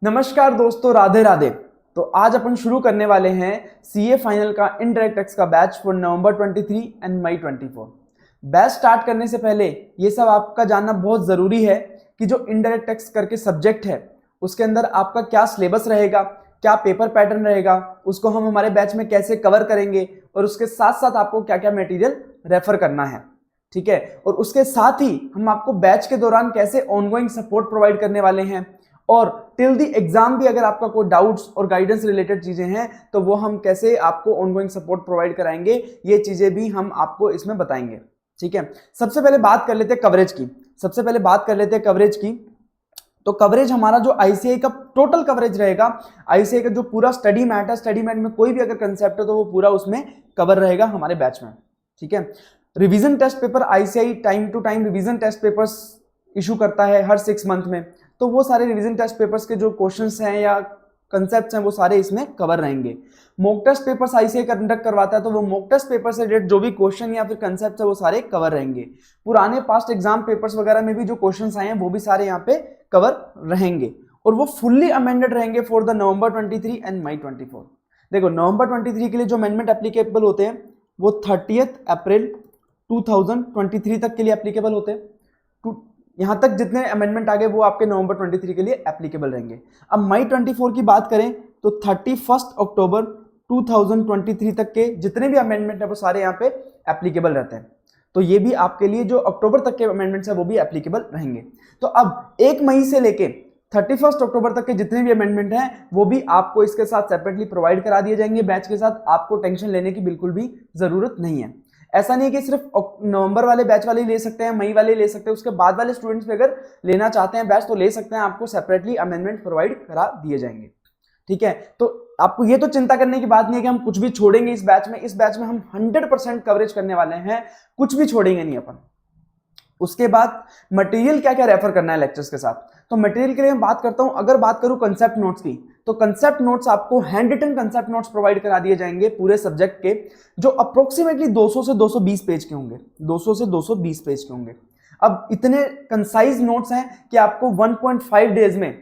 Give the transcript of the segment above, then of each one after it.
नमस्कार दोस्तों, राधे राधे। तो आज अपन शुरू करने वाले हैं सीए फाइनल का इनडायरेक्ट टैक्स का batch for November 23 and May 24। Batch start करने से पहले ये सब आपका जानना बहुत ज़रूरी है कि जो इनडायरेक्ट टैक्स करके सब्जेक्ट है उसके अंदर आपका क्या सिलेबस रहेगा, क्या पेपर पैटर्न रहेगा, उसको हम हमारे बैच में कैसे कवर करेंगे और उसके साथ साथ आपको क्या क्या मटेरियल रेफर करना है। ठीक है, और उसके साथ ही हम आपको बैच के दौरान कैसे ऑनगोइंग सपोर्ट प्रोवाइड करने वाले हैं और टिल दी एग्जाम भी अगर आपका कोई डाउट्स और गाइडेंस रिलेटेड चीजें हैं तो वो हम कैसे आपको ऑनगोइंग सपोर्ट प्रोवाइड कराएंगे, ये चीजें भी हम आपको इसमें बताएंगे। ठीक है, सबसे पहले बात कर लेते हैं कवरेज की। तो कवरेज हमारा जो आईसीआई का टोटल कवरेज रहेगा, आईसीआई का जो पूरा स्टडी मैट है, स्टडी मैट में कोई भी अगर कंसेप्ट है तो वो पूरा उसमें कवर रहेगा हमारे बैच में। ठीक है, revision test paper ICAI time to time revision test papers issue करता है हर 6 मंथ में, तो वो सारे रिवीजन टेस्ट पेपर्स के जो क्वेश्चंस हैं या कंसेप्ट्स हैं वो सारे इसमें कवर रहेंगे। Mock test papers ICAI conduct करवाता है तो वो मॉक टेस्ट पेपर से रिलेटेड जो भी क्वेश्चन या फिर कंसेप्ट है वो सारे कवर रहेंगे। पुराने पास्ट एग्जाम पेपर्स वगैरह में भी जो क्वेश्चंस आए हैं वो भी सारे यहाँ पे कवर रहेंगे और वो फुल्ली अमेंडेड रहेंगे for the November 23 and May 24। देखो, नवंबर 23 के लिए जो अमेंडमेंट एप्लीकेबल होते हैं वो 30 अप्रैल 2023 तक के लिए एप्लीकेबल होते हैं। यहां तक जितने अमेंडमेंट आ गए वो आपके नवंबर 23 के लिए एप्लीकेबल रहेंगे। अब मई 24 की बात करें तो 31 अक्टूबर 2023 तक के जितने भी अमेंडमेंट है वो सारे यहाँ पे एप्लीकेबल रहते हैं। तो ये भी आपके लिए जो अक्टूबर तक के अमेंडमेंट्स है वो भी एप्लीकेबल रहेंगे। तो अब 1 मई से लेके 31 अक्टूबर तक के जितने भी अमेंडमेंट हैं वो भी आपको इसके साथ सेपरेटली प्रोवाइड करा दिए जाएंगे बैच के साथ। आपको टेंशन लेने की बिल्कुल भी जरूरत नहीं है। ऐसा नहीं है कि सिर्फ नवंबर वाले बैच वाले ले सकते हैं, मई वाले ले सकते हैं, उसके बाद वाले स्टूडेंट्स भी अगर लेना चाहते हैं बैच तो ले सकते हैं, आपको सेपरेटली अमेंडमेंट प्रोवाइड करा दिए जाएंगे। ठीक है, तो आपको ये तो चिंता करने की बात नहीं है कि हम कुछ भी छोड़ेंगे इस बैच में। इस बैच में हम 100% कवरेज करने वाले हैं, कुछ भी छोड़ेंगे नहीं अपन। उसके बाद मटेरियल क्या क्या रेफर करना है लेक्चर्स के साथ, तो मटेरियल के लिए मैं बात करता हूं। अगर बात करूं कंसेप्ट नोट्स की तो कंसेप्ट नोट्स आपको handwritten concept notes provide करा दिए जाएंगे पूरे सब्जेक्ट के, जो अप्रोक्सीमेटली 200 से 220 पेज के होंगे। 200 से 220 पेज के होंगे। अब इतने कंसाइज नोट्स हैं कि आपको 1.5 डेज में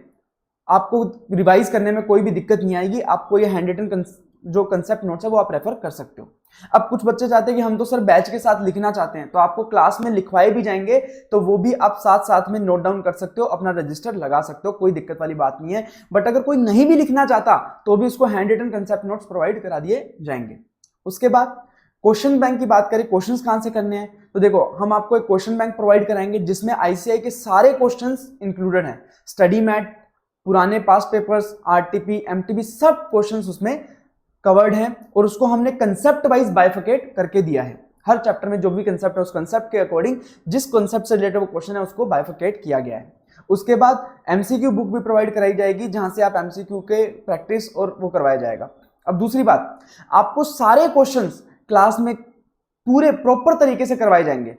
आपको रिवाइज करने में कोई भी दिक्कत नहीं आएगी। आपको ये हैंड रिटन जो कंसेप्ट नोट्स है वो आप रेफर कर सकते हो। अब कुछ बच्चे चाहते हैं कि हम तो सर बैच के साथ लिखना चाहते हैं, तो आपको क्लास में लिखवाए भी जाएंगे, तो वो भी आप साथ साथ में नोट डाउन कर सकते हो, अपना रजिस्टर लगा सकते हो, कोई दिक्कत वाली बात नहीं है। बट अगर कोई नहीं भी लिखना चाहता तो भी उसको handwritten concept notes provide करा दिए जाएंगे। उसके बाद क्वेश्चन बैंक की बात करें, क्वेश्चंस कहां से करने हैं, तो देखो हम आपको एक क्वेश्चन बैंक प्रोवाइड कराएंगे जिसमें आईसीआई के सारे क्वेश्चंस इंक्लूडेड हैं। स्टडी मैट, पुराने पास्ट पेपर्स, आरटीपी, एमटीपी, सब क्वेश्चंस उसमें कवर्ड है और उसको हमने कंसेप्ट वाइज बाइफिकेट करके दिया है। हर चैप्टर में जो भी कंसेप्ट है उस कंसेप्ट के अकॉर्डिंग जिस कंसेप्ट से रिलेटेड वो क्वेश्चन है उसको बाइफिकेट किया गया है। उसके बाद एमसीक्यू बुक भी प्रोवाइड कराई जाएगी जहां से आप एमसीक्यू के प्रैक्टिस और वो करवाया जाएगा। अब दूसरी बात, आपको सारे क्वेश्चंस क्लास में पूरे प्रॉपर तरीके से करवाए जाएंगे।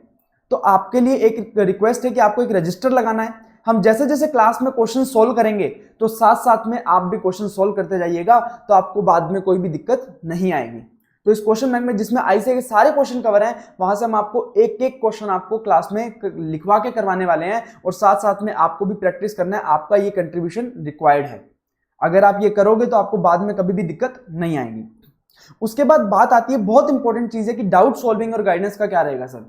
तो आपके लिए एक रिक्वेस्ट है कि आपको एक रजिस्टर लगाना है। हम जैसे जैसे क्लास में क्वेश्चन सोल्व करेंगे तो साथ साथ में आप भी क्वेश्चन सोल्व करते जाइएगा, तो आपको बाद में कोई भी दिक्कत नहीं आएगी। तो इस क्वेश्चन बैंक में जिसमें आईसीआई के सारे क्वेश्चन कवर हैं वहां से हम आपको एक एक क्वेश्चन आपको क्लास में लिखवा के करवाने वाले हैं और साथ साथ में आपको भी प्रैक्टिस करना है। आपका ये कंट्रीब्यूशन रिक्वायर्ड है। अगर आप ये करोगे तो आपको बाद में कभी भी दिक्कत नहीं आएगी। उसके बाद बात आती है, बहुत इंपॉर्टेंट चीज है कि डाउट सॉल्विंग और गाइडेंस का क्या रहेगा सर,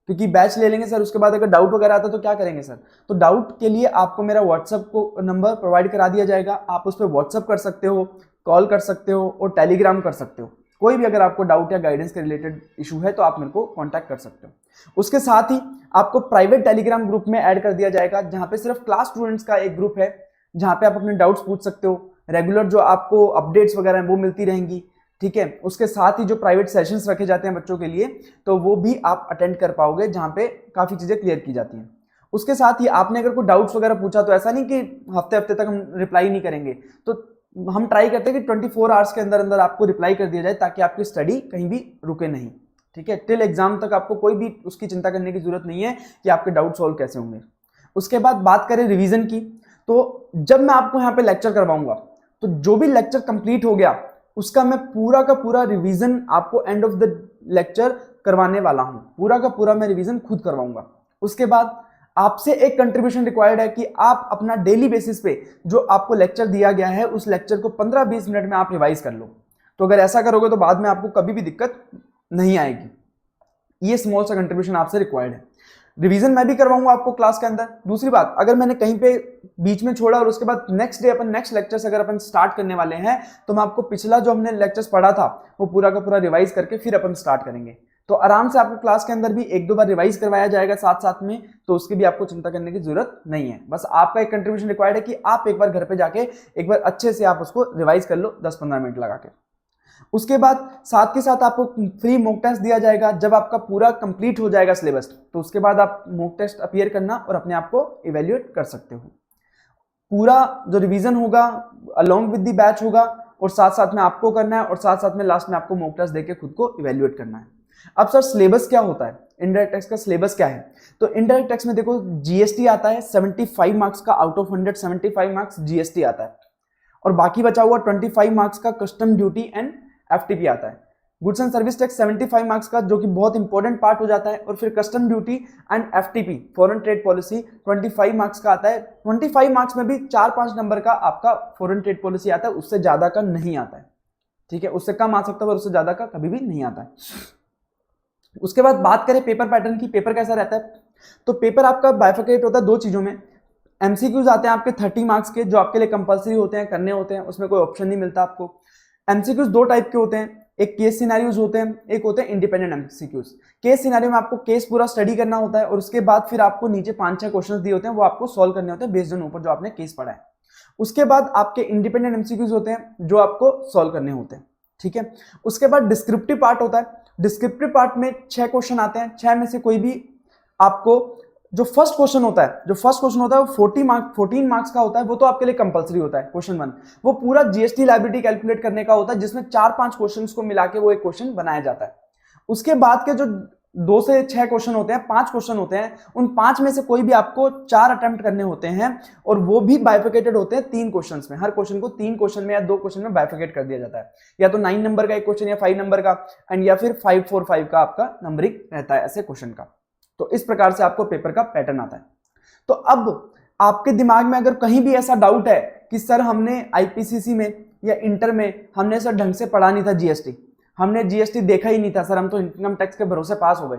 क्योंकि बैच ले लेंगे सर, उसके बाद अगर डाउट वगैरह आता तो क्या करेंगे सर। तो डाउट के लिए आपको मेरा व्हाट्सएप को नंबर प्रोवाइड करा दिया जाएगा। आप उस पर व्हाट्सएप कर सकते हो, कॉल कर सकते हो और टेलीग्राम कर सकते हो। कोई भी अगर आपको डाउट या गाइडेंस के रिलेटेड इशू है तो आप मेरे को कॉन्टैक्ट कर सकते हो। उसके साथ ही आपको प्राइवेट टेलीग्राम ग्रुप में ऐड कर दिया जाएगा जहां पे सिर्फ क्लास स्टूडेंट्स का एक ग्रुप है जहां पे आप अपने डाउट्स पूछ सकते हो। रेगुलर जो आपको अपडेट्स वगैरह हैं वो मिलती रहेंगी। ठीक है, उसके साथ ही जो प्राइवेट सेशंस रखे जाते हैं बच्चों के लिए तो वो भी आप अटेंड कर पाओगे जहां पे काफी चीजें क्लियर की जाती हैं। उसके साथ ही आपने अगर कोई डाउट्स वगैरह पूछा तो ऐसा नहीं कि हफ्ते हफ्ते तक हम रिप्लाई नहीं करेंगे, तो हम ट्राई करते हैं कि 24 आवर्स के अंदर अंदर आपको रिप्लाई कर दिया जाए ताकि आपकी स्टडी कहीं भी रुके नहीं। ठीक है, टिल एग्जाम तक आपको कोई भी उसकी चिंता करने की जरूरत नहीं है कि आपके डाउट सॉल्व कैसे होंगे। उसके बाद बात करें रिवीजन की, तो जब मैं आपको यहाँ पे लेक्चर करवाऊंगा तो जो भी लेक्चर कंप्लीट हो गया उसका मैं पूरा का पूरा रिवीजन आपको एंड ऑफ द लेक्चर करवाने वाला हूं। पूरा का पूरा मैं रिवीजन खुद करवाऊंगा। उसके बाद आपसे एक कंट्रीब्यूशन रिक्वायर्ड है कि आप अपना डेली बेसिस पे जो आपको लेक्चर दिया गया है उस लेक्चर को 15-20 मिनट में आप रिवाइज कर लो। तो अगर ऐसा करोगे तो बाद में आपको कभी भी दिक्कत नहीं आएगी। ये स्मॉल सा कंट्रीब्यूशन आपसे रिक्वायर्ड है। रिवीजन मैं भी करवाऊंगा आपको क्लास के अंदर। दूसरी बात, अगर मैंने कहीं पे बीच में छोड़ा और उसके बाद नेक्स्ट डे अपन नेक्स्ट लेक्चर्स अगर अपन स्टार्ट करने वाले हैं तो मैं आपको पिछला जो हमने लेक्चर्स पढ़ा था वो पूरा का पूरा रिवाइज करके फिर अपन स्टार्ट करेंगे। तो आराम से आपको क्लास के अंदर भी 1-2 बार रिवाइज करवाया जाएगा साथ साथ में, तो उसकी भी आपको चिंता करने की जरूरत नहीं है। बस आपका एक कंट्रीब्यूशन रिक्वायर्ड है कि आप एक बार घर पे जाके एक बार अच्छे से आप उसको रिवाइज कर लो 10-15 मिनट लगा के। उसके बाद साथ के साथ आपको फ्री मॉक टेस्ट दिया जाएगा। जब आपका पूरा कंप्लीट हो जाएगा सिलेबस तो उसके बाद आप मॉक टेस्ट अपीयर करना और अपने आप को इवेल्युएट कर सकते हो। पूरा जो रिवीजन होगा अलोंग विद द बैच होगा और साथ साथ में आपको करना है और साथ साथ में लास्ट में आपको मॉक टेस्ट देके खुद को इवेल्युएट करना है। अब सर सिलेबस क्या होता है, इनडायरेक्ट टैक्स का सिलेबस क्या है? तो इनडायरेक्ट टैक्स में देखो जीएसटी आता है 75 मार्क्स का, आउट ऑफ 100 75 मार्क्स जीएसटी आता है और बाकी बचा हुआ 25 मार्क्स का कस्टम ड्यूटी एंड एफटीपी आता है। Goods and service tax 75 marks का जो कि बहुत इंपॉर्टेंट पार्ट हो जाता है और फिर custom duty and FTP foreign trade policy 25 marks का आता है। 25 मार्क्स में भी 4-5 नंबर का आपका फॉरेन ट्रेड पॉलिसी आता है, उससे ज्यादा का नहीं आता है। ठीक है, उससे कम आ सकता है और उससे ज्यादा का कभी भी नहीं आता है। उसके बाद बात करें पेपर पैटर्न की, पेपर कैसा रहता है? तो पेपर आपका बाइफरकेट होता है 2 चीजों में। एमसीक्यूज आते हैं आपके 30 मार्क्स के जो आपके लिए कंपलसरी होते हैं, करने होते हैं, उसमें कोई ऑप्शन नहीं मिलता आपको। एमसीक्यूज 2 टाइप के होते हैं, एक केस सिनेरियोज होते हैं, एक होते हैं इंडिपेंडेंट एमसीक्यूज। केस सिनेरियो में आपको केस पूरा स्टडी करना होता है और उसके बाद फिर आपको नीचे 5-6 क्वेश्चंस दिए होते हैं, वो आपको सॉल्व करने होते हैं बेस्ड ऑन ऊपर जो आपने केस पढ़ा है। उसके बाद आपके इंडिपेंडेंट एमसीक्यूज होते हैं जो आपको सॉल्व करने होते हैं। ठीक है, उसके बाद डिस्क्रिप्टिव पार्ट होता है। डिस्क्रिप्टिव पार्ट में 6 क्वेश्चन आते हैं, 6 में से कोई भी आपको जो फर्स्ट क्वेश्चन होता है वो 14 मार्क्स का होता है, वो तो आपके लिए कंपलसरी होता है। क्वेश्चन 1 वो पूरा जीएसटी लायबिलिटी कैलकुलेट करने का होता है, जिसमें 4-5 क्वेश्चंस को मिला के वो एक क्वेश्चन बनाया जाता है। उसके बाद के जो 2 से 6 क्वेश्चन होते हैं, 5 क्वेश्चन होते हैं, उन 5 में से कोई भी आपको 4 अटेम्प्ट करने होते हैं और वो भी बाइफिकेटेड होते हैं 3 क्वेश्चंस में। हर क्वेश्चन को 3 क्वेश्चन में या 2 क्वेश्चन में बाइफिकेट कर दिया जाता है, या तो 9 नंबर का एक क्वेश्चन या 5 नंबर का एंड या फिर 5-4-5 का आपका नंबरिंग रहता है ऐसे क्वेश्चन का। तो इस प्रकार से आपको पेपर का पैटर्न आता है। तो अब आपके दिमाग में अगर कहीं भी ऐसा डाउट है कि सर हमने आईपीसीसी में या इंटर में हमने सर ढंग से पढ़ा नहीं था जीएसटी, हमने जीएसटी देखा ही नहीं था सर, हम तो इनकम टैक्स के भरोसे पास हो गए,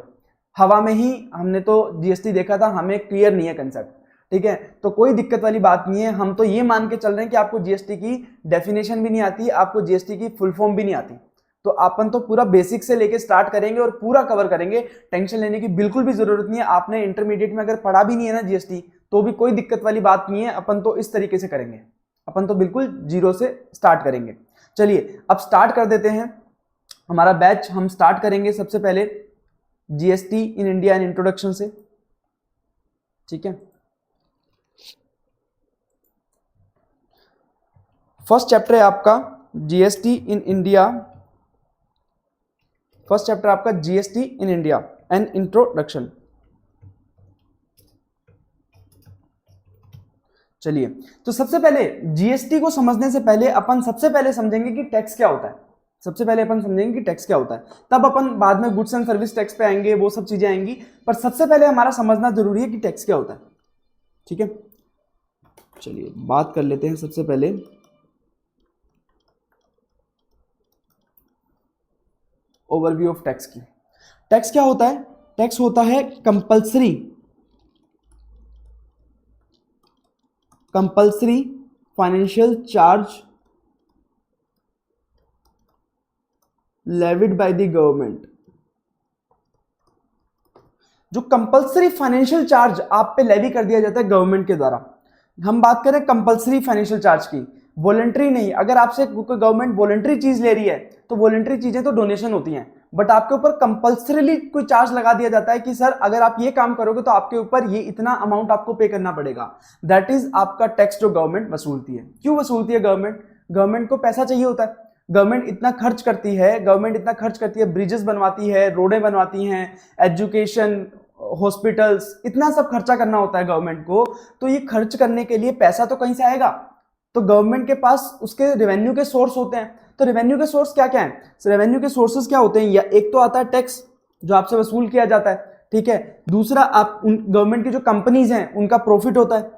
हवा में ही हमने तो जीएसटी देखा था, हमें क्लियर नहीं है कंसेप्ट। ठीक है, तो कोई दिक्कत वाली बात नहीं है। हम तो ये मान के चल रहे हैं कि आपको जीएसटी की डेफिनेशन भी नहीं आती, आपको जीएसटी की फुल फॉर्म भी नहीं आती, तो अपन तो पूरा बेसिक से लेके स्टार्ट करेंगे और पूरा कवर करेंगे। टेंशन लेने की बिल्कुल भी जरूरत नहीं है। आपने इंटरमीडिएट में अगर पढ़ा भी नहीं है ना जीएसटी तो भी कोई दिक्कत वाली बात नहीं है। अपन तो इस तरीके से करेंगे, अपन तो बिल्कुल जीरो से स्टार्ट करेंगे। चलिए अब स्टार्ट कर देते हैं हमारा बैच। हम स्टार्ट करेंगे सबसे पहले GST in India and introduction से। ठीक है, फर्स्ट चैप्टर है आपका GST in India, first chapter आपका GST in India and introduction. चलिए, तो सबसे पहले जीएसटी को समझने से पहले अपन सबसे पहले समझेंगे कि टैक्स क्या होता है। सबसे पहले अपन समझेंगे कि टैक्स क्या होता है, तब अपन बाद में गुड्स एंड सर्विस टैक्स पे आएंगे, वो सब चीजें आएंगी, पर सबसे पहले हमारा समझना जरूरी है कि टैक्स क्या होता है। ठीक है, चलिए बात कर लेते हैं सबसे पहले ओवरव्यू ऑफ टैक्स की। टैक्स क्या होता है? टैक्स होता है compulsory financial charge levied by the government. जो कंपल्सरी फाइनेंशियल चार्ज आप पे लेवी कर दिया जाता है गवर्नमेंट के द्वारा। हम बात करें कंपल्सरी फाइनेंशियल चार्ज की, वॉलंटरी नहीं। अगर आपसे गवर्नमेंट वॉलंटरी चीज ले रही है तो वॉलंटरी चीजें तो डोनेशन होती हैं, बट आपके ऊपर कंपल्सरीली कोई चार्ज लगा दिया जाता है कि सर अगर आप ये काम करोगे तो आपके ऊपर ये इतना अमाउंट आपको पे करना पड़ेगा। दैट इज आपका टैक्स जो गवर्नमेंट वसूलती है। क्यों वसूलती है गवर्नमेंट? गवर्नमेंट को पैसा चाहिए होता है, गवर्नमेंट इतना खर्च करती है, ब्रिजेस बनवाती है, रोडें बनवाती हैं, एजुकेशन, हॉस्पिटल्स, इतना सब खर्चा करना होता है गवर्नमेंट को। तो ये खर्च करने के लिए पैसा तो कहीं से आएगा, तो गवर्नमेंट के पास उसके रेवेन्यू के सोर्स होते हैं। तो रेवेन्यू के सोर्स क्या क्या है? रेवेन्यू के सोर्सेज क्या होते हैं? या एक तो आता है टैक्स जो आपसे वसूल किया जाता है, ठीक है। दूसरा, आप उन गवर्नमेंट की जो कंपनीज हैं उनका प्रॉफिट होता है,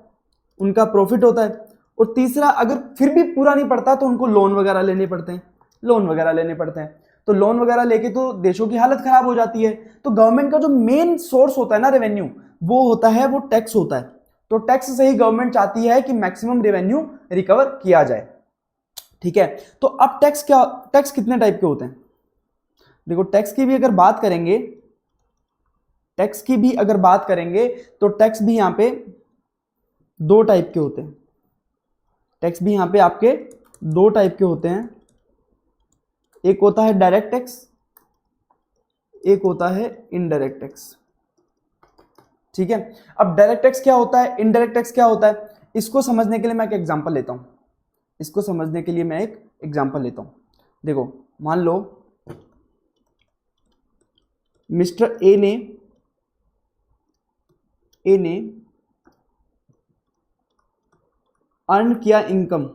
उनका प्रॉफिट होता है। और तीसरा, अगर फिर भी पूरा नहीं पड़ता तो उनको लोन वगैरह लेने पड़ते हैं, लोन वगैरह लेने पड़ते हैं। तो लोन वगैरह लेके तो देशों की हालत खराब हो जाती है। तो गवर्नमेंट का जो मेन सोर्स होता है ना रेवेन्यू, वो होता है, वो टैक्स होता है। तो टैक्स से ही गवर्नमेंट चाहती है कि मैक्सिमम रेवेन्यू रिकवर किया जाए, ठीक है। तो अब टैक्स कितने टाइप के होते हैं? देखो, टैक्स की भी अगर बात करेंगे, टैक्स की भी अगर बात करेंगे तो टैक्स भी यहां पे दो टाइप के होते हैं। टैक्स भी यहां पे आपके दो टाइप के होते हैं। एक होता है डायरेक्ट टैक्स, एक होता है इनडायरेक्ट टैक्स, ठीक है। अब डायरेक्ट टैक्स क्या होता है, इनडायरेक्ट टैक्स क्या होता है, इसको समझने के लिए मैं एक एग्जांपल लेता हूं। इसको समझने के लिए मैं एक एग्जांपल लेता हूं। देखो, मान लो मिस्टर ए ने अर्न किया इनकम,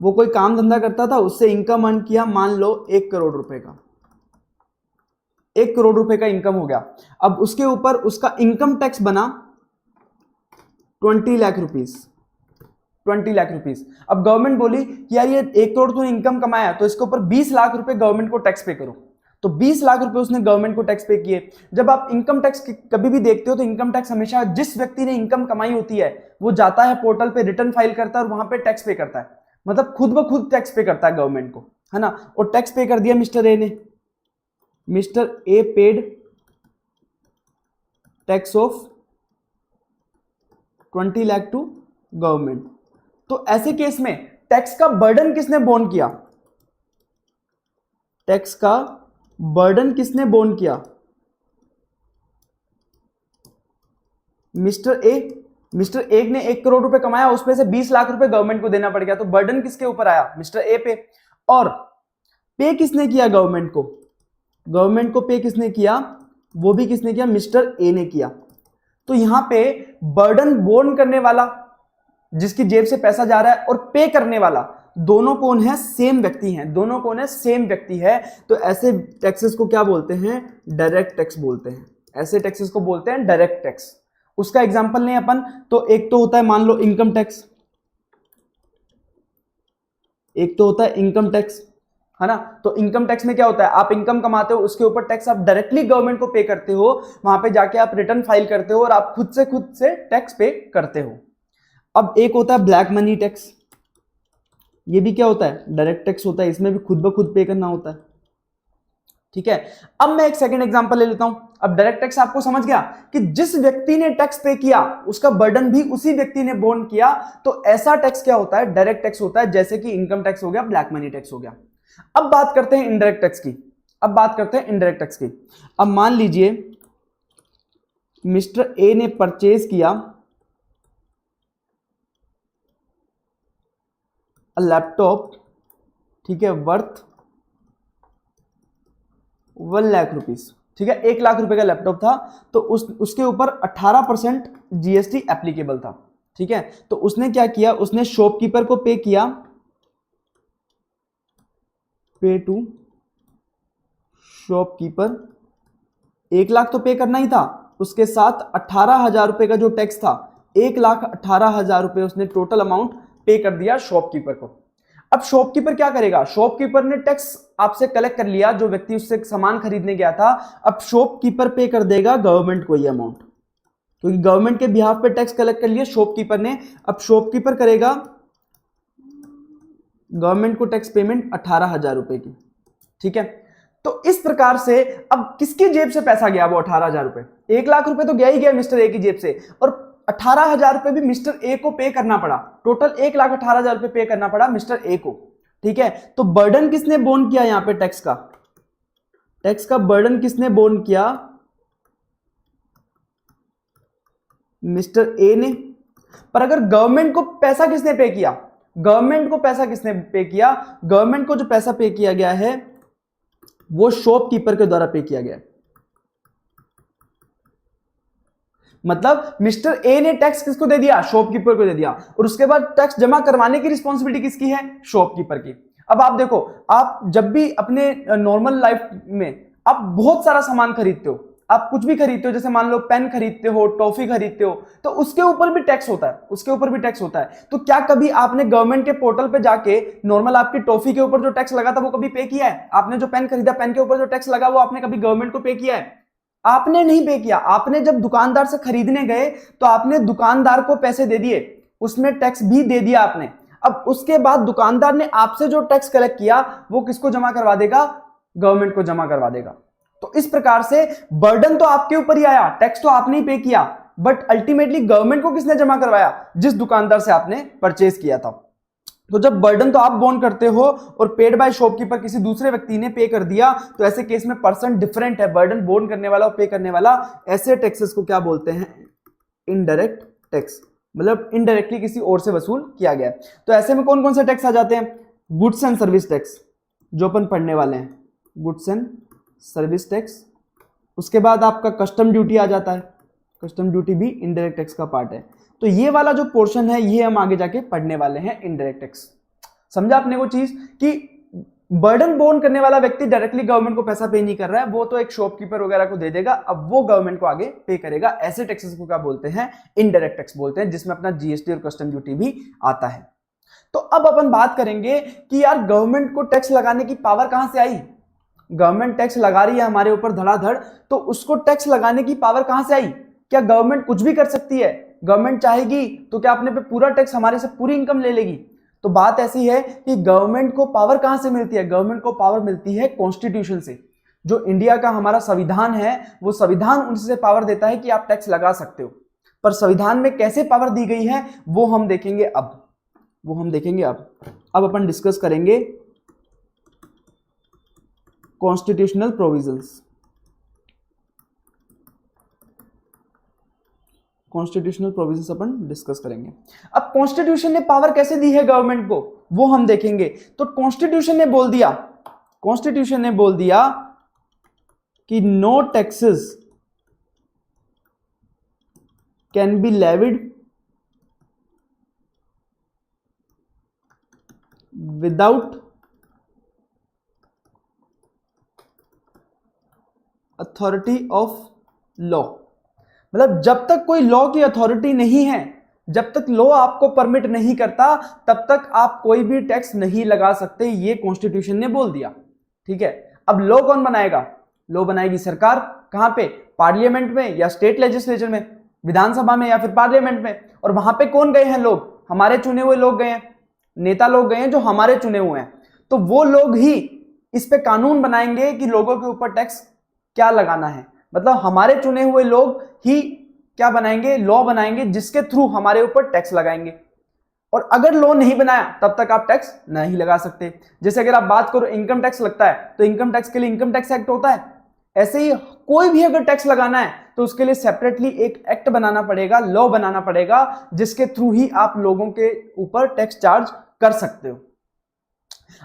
वो कोई काम धंधा करता था, उससे इनकम अर्न किया, मान लो 1 करोड़ रुपए का, 1 करोड़ रुपए का इनकम हो गया। अब उसके ऊपर उसका इनकम टैक्स बना 20 लाख रुपीस, 20 लाख रुपीस। अब गवर्नमेंट बोली कि यार ये 1 करोड़ तूने इनकम कमाया तो इसके ऊपर 20 लाख रुपए गवर्नमेंट को टैक्स पे करो। तो 20 लाख रुपए उसने गवर्नमेंट को टैक्स पे किए। जब आप इनकम टैक्स कभी भी देखते हो तो इनकम टैक्स हमेशा जिस व्यक्ति ने इनकम कमाई होती है वो जाता है पोर्टल पे, रिटर्न फाइल करता है और वहां पे टैक्स पे करता है, मतलब खुद ब खुद टैक्स पे करता है गवर्नमेंट को, है ना। और टैक्स पे कर दिया मिस्टर ए ने, Mr A paid tax of 20 lakh to government. तो ऐसे केस में टैक्स का बर्डन किसने बोन किया? टैक्स का बर्डन किसने बोन किया? Mister A. मिस्टर ए ने 1 करोड़ रुपए कमाया, उसमें से 20 लाख रुपए गवर्नमेंट को देना पड़ गया, तो बर्डन किसके ऊपर आया? मिस्टर ए पे। और पे किसने किया गवर्नमेंट को? गवर्नमेंट को पे किसने किया? वो भी किसने किया? मिस्टर ए ने किया। तो यहां पे बर्डन बोन करने वाला, जिसकी जेब से पैसा जा रहा है, और पे करने वाला, दोनों कौन है? सेम व्यक्ति हैं। दोनों कौन है? सेम व्यक्ति है। तो ऐसे टैक्सेस को क्या बोलते हैं? डायरेक्ट टैक्स बोलते हैं। ऐसे टैक्सेस को बोलते हैं डायरेक्ट टैक्स। उसका एग्जांपल लें अपन तो एक तो होता है, मान लो इनकम टैक्स, एक तो होता है इनकम टैक्स, है ना। तो इनकम टैक्स में क्या होता है? आप इनकम कमाते हो, उसके ऊपर टैक्स आप डायरेक्टली गवर्नमेंट को पे करते हो, वहां पे जाके आप रिटर्न फाइल करते हो और आप खुद से टैक्स पे करते हो। अब एक होता है ब्लैक मनी टैक्स, ये भी क्या होता है? डायरेक्ट टैक्स होता है, इसमें भी खुद ब खुद पे करना होता है, ठीक है। अब मैं एक सेकंड एग्जांपल ले लेता हूं। अब डायरेक्ट टैक्स आपको समझ गया कि जिस व्यक्ति ने टैक्स पे किया उसका बर्डन भी उसी व्यक्ति ने बोन किया, तो ऐसा टैक्स क्या होता है? डायरेक्ट टैक्स होता है, जैसे कि इनकम टैक्स हो गया, ब्लैक मनी टैक्स हो गया। अब बात करते हैं इनडायरेक्ट टैक्स की। अब बात करते हैं इनडायरेक्ट टैक्स की। अब मान लीजिए मिस्टर ए ने परचेज किया लैपटॉप, ठीक है, वर्थ 1 लाख रुपीस, ठीक है, 1 लाख रुपए का लैपटॉप था। तो उसके ऊपर 18% जीएसटी एप्लीकेबल था, ठीक है। तो उसने क्या किया? उसने शॉपकीपर को पे किया, पे टू शॉपकीपर, 1 लाख तो पे करना ही था, उसके साथ 18,000 रुपए का जो टैक्स था, 1,18,000 रुपए उसने टोटल अमाउंट पे कर दिया शॉपकीपर को। अब शॉपकीपर क्या करेगा? शॉपकीपर ने टैक्स आपसे कलेक्ट कर लिया, जो व्यक्ति उससे सामान खरीदने गया था। अब शॉपकीपर पे कर देगा गवर्नमेंट को ये अमाउंट, क्योंकि गवर्नमेंट के बिहाफ पे टैक्स कलेक्ट कर लिया शॉपकीपर ने। अब शॉपकीपर करेगा गवर्नमेंट को टैक्स पेमेंट 18,000 रुपए की, ठीक है। तो इस प्रकार से अब किसकी जेब से पैसा गया? वो 18,000 रुपए, 1 लाख रुपए तो गया ही गया मिस्टर ए की जेब से, और 18,000 रुपए भी मिस्टर ए को पे करना पड़ा। टोटल 1,18,000 रुपए पे करना पड़ा मिस्टर ए को, ठीक है। तो बर्डन किसने बोन किया यहां पे? टैक्स का, टैक्स का बर्डन किसने बोन किया? मिस्टर ए ने। पर अगर गवर्नमेंट को पैसा किसने पे किया? गवर्नमेंट को पैसा किसने पे किया? गवर्नमेंट को जो पैसा पे किया गया है वो शॉपकीपर के द्वारा पे किया गया है। मतलब मिस्टर ए ने टैक्स किसको दे दिया? शॉपकीपर को दे दिया, और उसके बाद टैक्स जमा करवाने की रिस्पॉन्सिबिलिटी किसकी है? शॉपकीपर की। अब आप देखो, आप जब भी अपने नॉर्मल लाइफ में आप बहुत सारा सामान खरीदते हो, आप कुछ भी खरीदते हो, जैसे मान लो पेन खरीदते हो, टॉफी खरीदते हो, तो उसके ऊपर भी टैक्स होता है, उसके ऊपर भी टैक्स होता है। तो क्या कभी आपने गवर्नमेंट के पोर्टल पे जाके नॉर्मल आपकी टॉफी के ऊपर जो टैक्स लगा था वो कभी पे किया है? आपने जो पेन खरीदा, पेन के ऊपर जो टैक्स लगा वो आपने कभी गवर्नमेंट को पे किया है? आपने नहीं पे किया। आपने जब दुकानदार से खरीदने गए तो आपने दुकानदार को पैसे दे दिए, उसमें टैक्स भी दे दिया आपने। अब उसके बाद दुकानदार ने आपसे जो टैक्स कलेक्ट किया वो किसको जमा करवा देगा? गवर्नमेंट को जमा करवा देगा। तो इस प्रकार से बर्डन तो आपके ऊपर ही आया, टैक्स तो आपने ही पे किया, बट अल्टीमेटली गवर्नमेंट को किसने जमा करवाया? जिस दुकानदार से आपने परचेज किया था। तो जब बर्डन तो आप बोन करते हो और पेड बाय शॉपकीपर किसी दूसरे व्यक्ति ने पे कर दिया, तो ऐसे केस में पर्सन डिफरेंट है, बर्डन बोन करने वाला और पे करने वाला। ऐसे टैक्सेस को क्या बोलते हैं? इनडायरेक्ट टैक्स, मतलब इनडायरेक्टली किसी और से वसूल किया गया। तो ऐसे में कौन कौन से टैक्स आ जाते हैं? गुड्स एंड सर्विस टैक्स, जो अपन पढ़ने वाले हैं, गुड्स एंड सर्विस टैक्स। उसके बाद आपका कस्टम ड्यूटी आ जाता है, कस्टम ड्यूटी भी इनडायरेक्ट टैक्स का पार्ट है। तो ये वाला जो पोर्शन है ये हम आगे जाके पढ़ने वाले हैं, इनडायरेक्ट टैक्स। समझा आपने वो चीज कि बर्डन बोन करने वाला व्यक्ति डायरेक्टली गवर्नमेंट को पैसा पे नहीं कर रहा है, वो तो एक शॉपकीपर वगैरह को दे देगा, अब वो गवर्नमेंट को आगे पे करेगा। ऐसे टैक्सेस को क्या बोलते हैं? इनडायरेक्ट टैक्स बोलते हैं, जिसमें अपना जीएसटी और कस्टम ड्यूटी भी आता है। तो अब अपन बात करेंगे कि यार गवर्नमेंट को टैक्स लगाने की पावर कहां से आई? गवर्नमेंट टैक्स लगा रही है हमारे ऊपर धड़ाधड़, तो उसको टैक्स लगाने की पावर कहां से आई? क्या गवर्नमेंट कुछ भी कर सकती है? गवर्नमेंट चाहेगी तो क्या अपने पे पूरा टैक्स, हमारे से पूरी इनकम ले लेगी? तो बात ऐसी है कि गवर्नमेंट को पावर कहां से मिलती है? गवर्नमेंट को पावर मिलती है कॉन्स्टिट्यूशन से। जो इंडिया का हमारा संविधान है, वो संविधान उनसे पावर देता है कि आप टैक्स लगा सकते हो। पर संविधान में कैसे पावर दी गई है वो हम देखेंगे अब, वो हम देखेंगे अब अपन डिस्कस करेंगे कॉन्स्टिट्यूशनल प्रोविजंस। कॉन्स्टिट्यूशनल प्रोविजंस अपन डिस्कस करेंगे। अब कॉन्स्टिट्यूशन ने पावर कैसे दी है गवर्नमेंट को वो हम देखेंगे। तो कॉन्स्टिट्यूशन ने बोल दिया, कॉन्स्टिट्यूशन ने बोल दिया कि no taxes can be levied without authority of law. मतलब जब तक कोई लॉ की अथॉरिटी नहीं है, जब तक लॉ आपको परमिट नहीं करता, तब तक आप कोई भी टैक्स नहीं लगा सकते, ये कॉन्स्टिट्यूशन ने बोल दिया। ठीक है, अब लॉ कौन बनाएगा? लॉ बनाएगी सरकार। कहां पे? पार्लियामेंट में या स्टेट लेजिस्लेचर में, विधानसभा में या फिर पार्लियामेंट में। और वहां पे कौन गए हैं? लोग, हमारे चुने हुए लोग गए हैं, नेता लोग गए हैं जो हमारे चुने हुए हैं। तो वो लोग ही इस पे कानून बनाएंगे कि लोगों के ऊपर टैक्स क्या लगाना है। मतलब हमारे चुने हुए लोग ही क्या बनाएंगे? लॉ बनाएंगे, जिसके थ्रू हमारे ऊपर टैक्स लगाएंगे। और अगर लॉ नहीं बनाया तब तक आप टैक्स नहीं लगा सकते। जैसे अगर आप बात करो इनकम टैक्स लगता है, तो इनकम टैक्स के लिए इनकम टैक्स एक्ट होता है। ऐसे ही कोई भी अगर टैक्स लगाना है तो उसके लिए सेपरेटली एक एक्ट बनाना पड़ेगा, लॉ बनाना पड़ेगा, जिसके थ्रू ही आप लोगों के ऊपर टैक्स चार्ज कर सकते हो।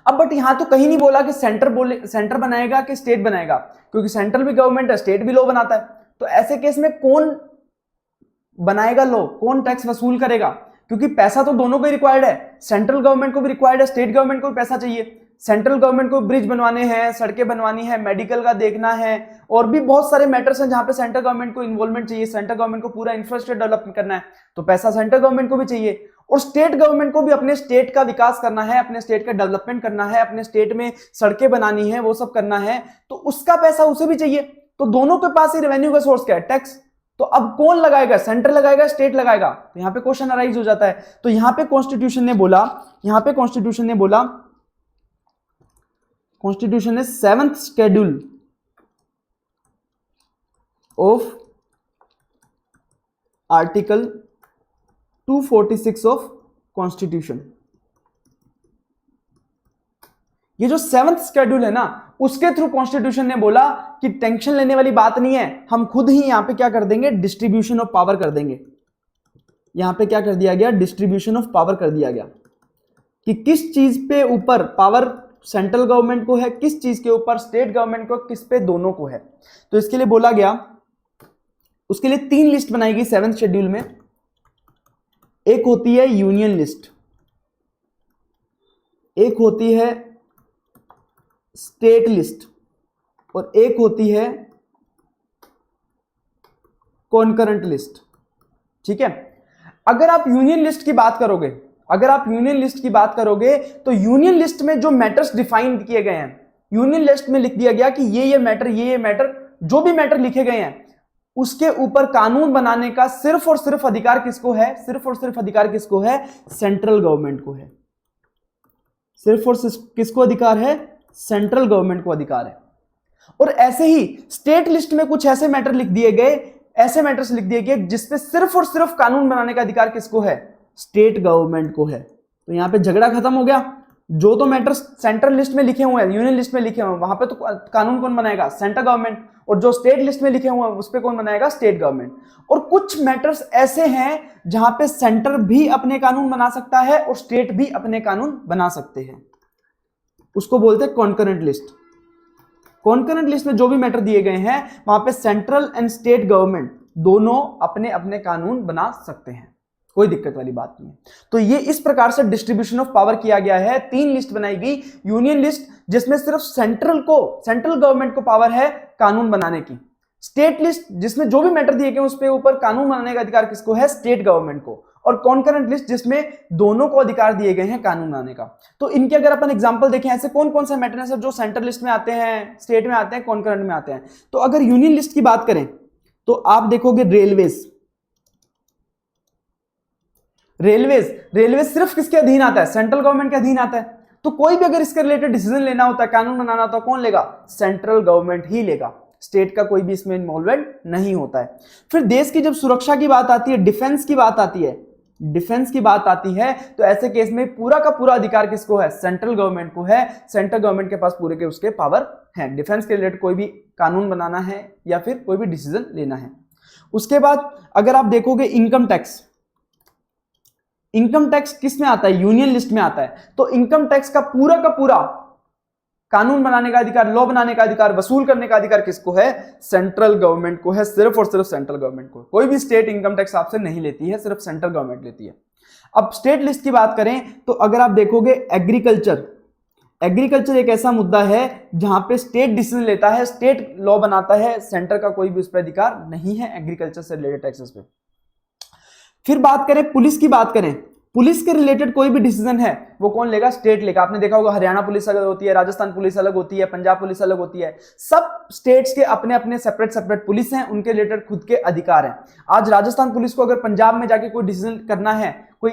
अब बट यहां तो कहीं नहीं बोला कि सेंटर बनाएगा कि स्टेट बनाएगा, क्योंकि सेंट्रल भी गवर्नमेंट है, स्टेट भी लॉ बनाता है। तो ऐसे केस में कौन बनाएगा लॉ, कौन टैक्स वसूल करेगा? क्योंकि पैसा तो दोनों को ही रिक्वायर्ड है, सेंट्रल गवर्नमेंट को भी रिक्वायर्ड है, स्टेट गवर्नमेंट को भी पैसा चाहिए। सेंट्रल गवर्नमेंट को ब्रिज बनवाने हैं, सड़कें बनवानी है, मेडिकल का देखना है, और भी बहुत सारे मैटर्स हैं जहां पे सेंट्रल गवर्नमेंट को इन्वॉल्वमेंट चाहिए। सेंट्रल गवर्नमेंट को पूरा इंफ्रास्ट्रक्चर डेवलप करना है, तो पैसा सेंट्रल गवर्नमेंट को भी चाहिए। और स्टेट गवर्नमेंट को भी अपने स्टेट का विकास करना है, अपने स्टेट का डेवलपमेंट करना है, अपने स्टेट में सड़कें बनानी है, वो सब करना है, तो उसका पैसा उसे भी चाहिए। तो दोनों के पास ही रेवेन्यू का सोर्स क्या है? टैक्स। तो अब कौन लगाएगा? सेंटर लगाएगा, स्टेट लगाएगा? तो यहां पे क्वेश्चन अराइज हो जाता है। तो यहां पे कॉन्स्टिट्यूशन ने बोला, यहां पे कॉन्स्टिट्यूशन ने बोला, कॉन्स्टिट्यूशन ने 7th schedule of article 246 of constitution, ये जो 7th शेड्यूल है ना, उसके थ्रू कॉन्स्टिट्यूशन ने बोला कि टेंशन लेने वाली बात नहीं है, हम खुद ही यहां पे क्या कर देंगे? डिस्ट्रीब्यूशन ऑफ पावर कर देंगे। यहां पे क्या कर दिया गया? डिस्ट्रीब्यूशन ऑफ पावर कर दिया गया कि किस चीज पे ऊपर पावर सेंट्रल गवर्नमेंट को है, किस चीज के ऊपर स्टेट गवर्नमेंट को, किस पे दोनों को है। तो इसके लिए बोला गया, उसके लिए 3 लिस्ट बनाई गई 7th शेड्यूल में। एक होती है यूनियन लिस्ट, एक होती है स्टेट लिस्ट, और एक होती है कॉन्करेंट लिस्ट। ठीक है, अगर आप यूनियन लिस्ट की बात करोगे, तो यूनियन लिस्ट में जो मैटर्स डिफाइन किए गए हैं, यूनियन लिस्ट में लिख दिया गया कि ये मैटर, जो भी मैटर लिखे गए हैं उसके ऊपर कानून बनाने का सिर्फ और सिर्फ अधिकार किसको है? सेंट्रल गवर्नमेंट को है। सिर्फ और सिर्फ किसको अधिकार है? सेंट्रल गवर्नमेंट को अधिकार है। और ऐसे ही स्टेट लिस्ट में कुछ ऐसे मैटर्स लिख दिए गए जिसपे सिर्फ और सिर्फ कानून बनाने का अधिकार किसको है? स्टेट गवर्नमेंट को है। तो यहां पे झगड़ा खत्म हो गया। जो तो मैटर्स सेंट्रल लिस्ट में लिखे हुए हैं, यूनियन लिस्ट में लिखे हुए हैं, वहां पे तो कानून कौन बनाएगा? Central government. और जो स्टेट लिस्ट में लिखे हुए हैं उस पे कौन बनाएगा? State government. और कुछ मैटर्स ऐसे हैं जहां पे सेंटर भी अपने कानून बना सकता है और स्टेट भी अपने कानून बना सकते हैं, उसको बोलते हैं कॉन्करेंट लिस्ट। कॉन्करेंट लिस्ट में जो भी मैटर दिए गए हैं वहां पे सेंट्रल एंड स्टेट गवर्नमेंट दोनों अपने अपने कानून बना सकते हैं, कोई दिक्कत वाली बात नहीं है। तो ये इस प्रकार से डिस्ट्रीब्यूशन ऑफ पावर किया गया है। 3 लिस्ट बनाई गई, यूनियन लिस्ट जिसमें सिर्फ सेंट्रल गवर्नमेंट को पावर है कानून बनाने की, स्टेट लिस्ट जिसमें जो भी मैटर दिए गए उस पे ऊपर कानून बनाने का अधिकार किसको है? स्टेट गवर्नमेंट को, और कॉन्करेंट लिस्ट जिसमें दोनों को अधिकार दिए गए हैं कानून बनाने का। तो इनके अगर अपन एग्जांपल देखें, ऐसे कौन कौन से मैटर हैं सर जो सेंट्रल लिस्ट में आते हैं, स्टेट में आते हैं, कॉन्करेंट में आते हैं? तो अगर यूनियन लिस्ट की बात करें तो आप देखोगे रेलवेज सिर्फ किसके अधीन आता है? सेंट्रल गवर्नमेंट के अधीन आता है। तो कोई भी अगर इसके रिलेटेड डिसीजन लेना होता है, कानून बनाना होता है, कौन लेगा? सेंट्रल गवर्नमेंट ही लेगा, स्टेट का कोई भी इसमें इन्वॉल्वमेंट नहीं होता है। फिर देश की जब सुरक्षा की बात आती है, डिफेंस की बात आती है, तो ऐसे केस में पूरा का पूरा अधिकार किसको है? सेंट्रल गवर्नमेंट को है। सेंट्रल गवर्नमेंट के पास पूरे के उसके पावर है डिफेंस के रिलेटेड कोई भी कानून बनाना है या फिर कोई भी डिसीजन लेना है। उसके बाद अगर आप देखोगे इनकम टैक्स किस में आता है? यूनियन लिस्ट में आता है। तो इनकम टैक्स का पूरा कानून बनाने का अधिकार, लॉ बनाने का अधिकार, वसूल करने का अधिकार किसको है? सेंट्रल गवर्नमेंट को है, सिर्फ और सिर्फ सेंट्रल गवर्नमेंट को। कोई भी स्टेट इनकम टैक्स आपसे नहीं लेती है, सिर्फ सेंट्रल गवर्नमेंट लेती है। अब स्टेट लिस्ट की बात करें तो अगर आप देखोगे एग्रीकल्चर एक ऐसा मुद्दा है जहां पे स्टेट डिसीजन लेता है, स्टेट लॉ बनाता है, सेंटर का कोई भी उस पर अधिकार नहीं है एग्रीकल्चर से रिलेटेड टैक्सेस पे। फिर बात करें पुलिस की, पुलिस के रिलेटेड कोई भी डिसीजन है वो कौन लेगा? स्टेट लेगा। आपने देखा होगा हरियाणा पुलिस अलग होती है, राजस्थान पुलिस अलग होती है, पंजाब पुलिस अलग होती है। सब स्टेट्स के अपने अपने सेपरेट पुलिस हैं, उनके रिलेटेड खुद के अधिकार हैं। आज राजस्थान पुलिस को अगर पंजाब में जाके कोई डिसीजन करना है, कोई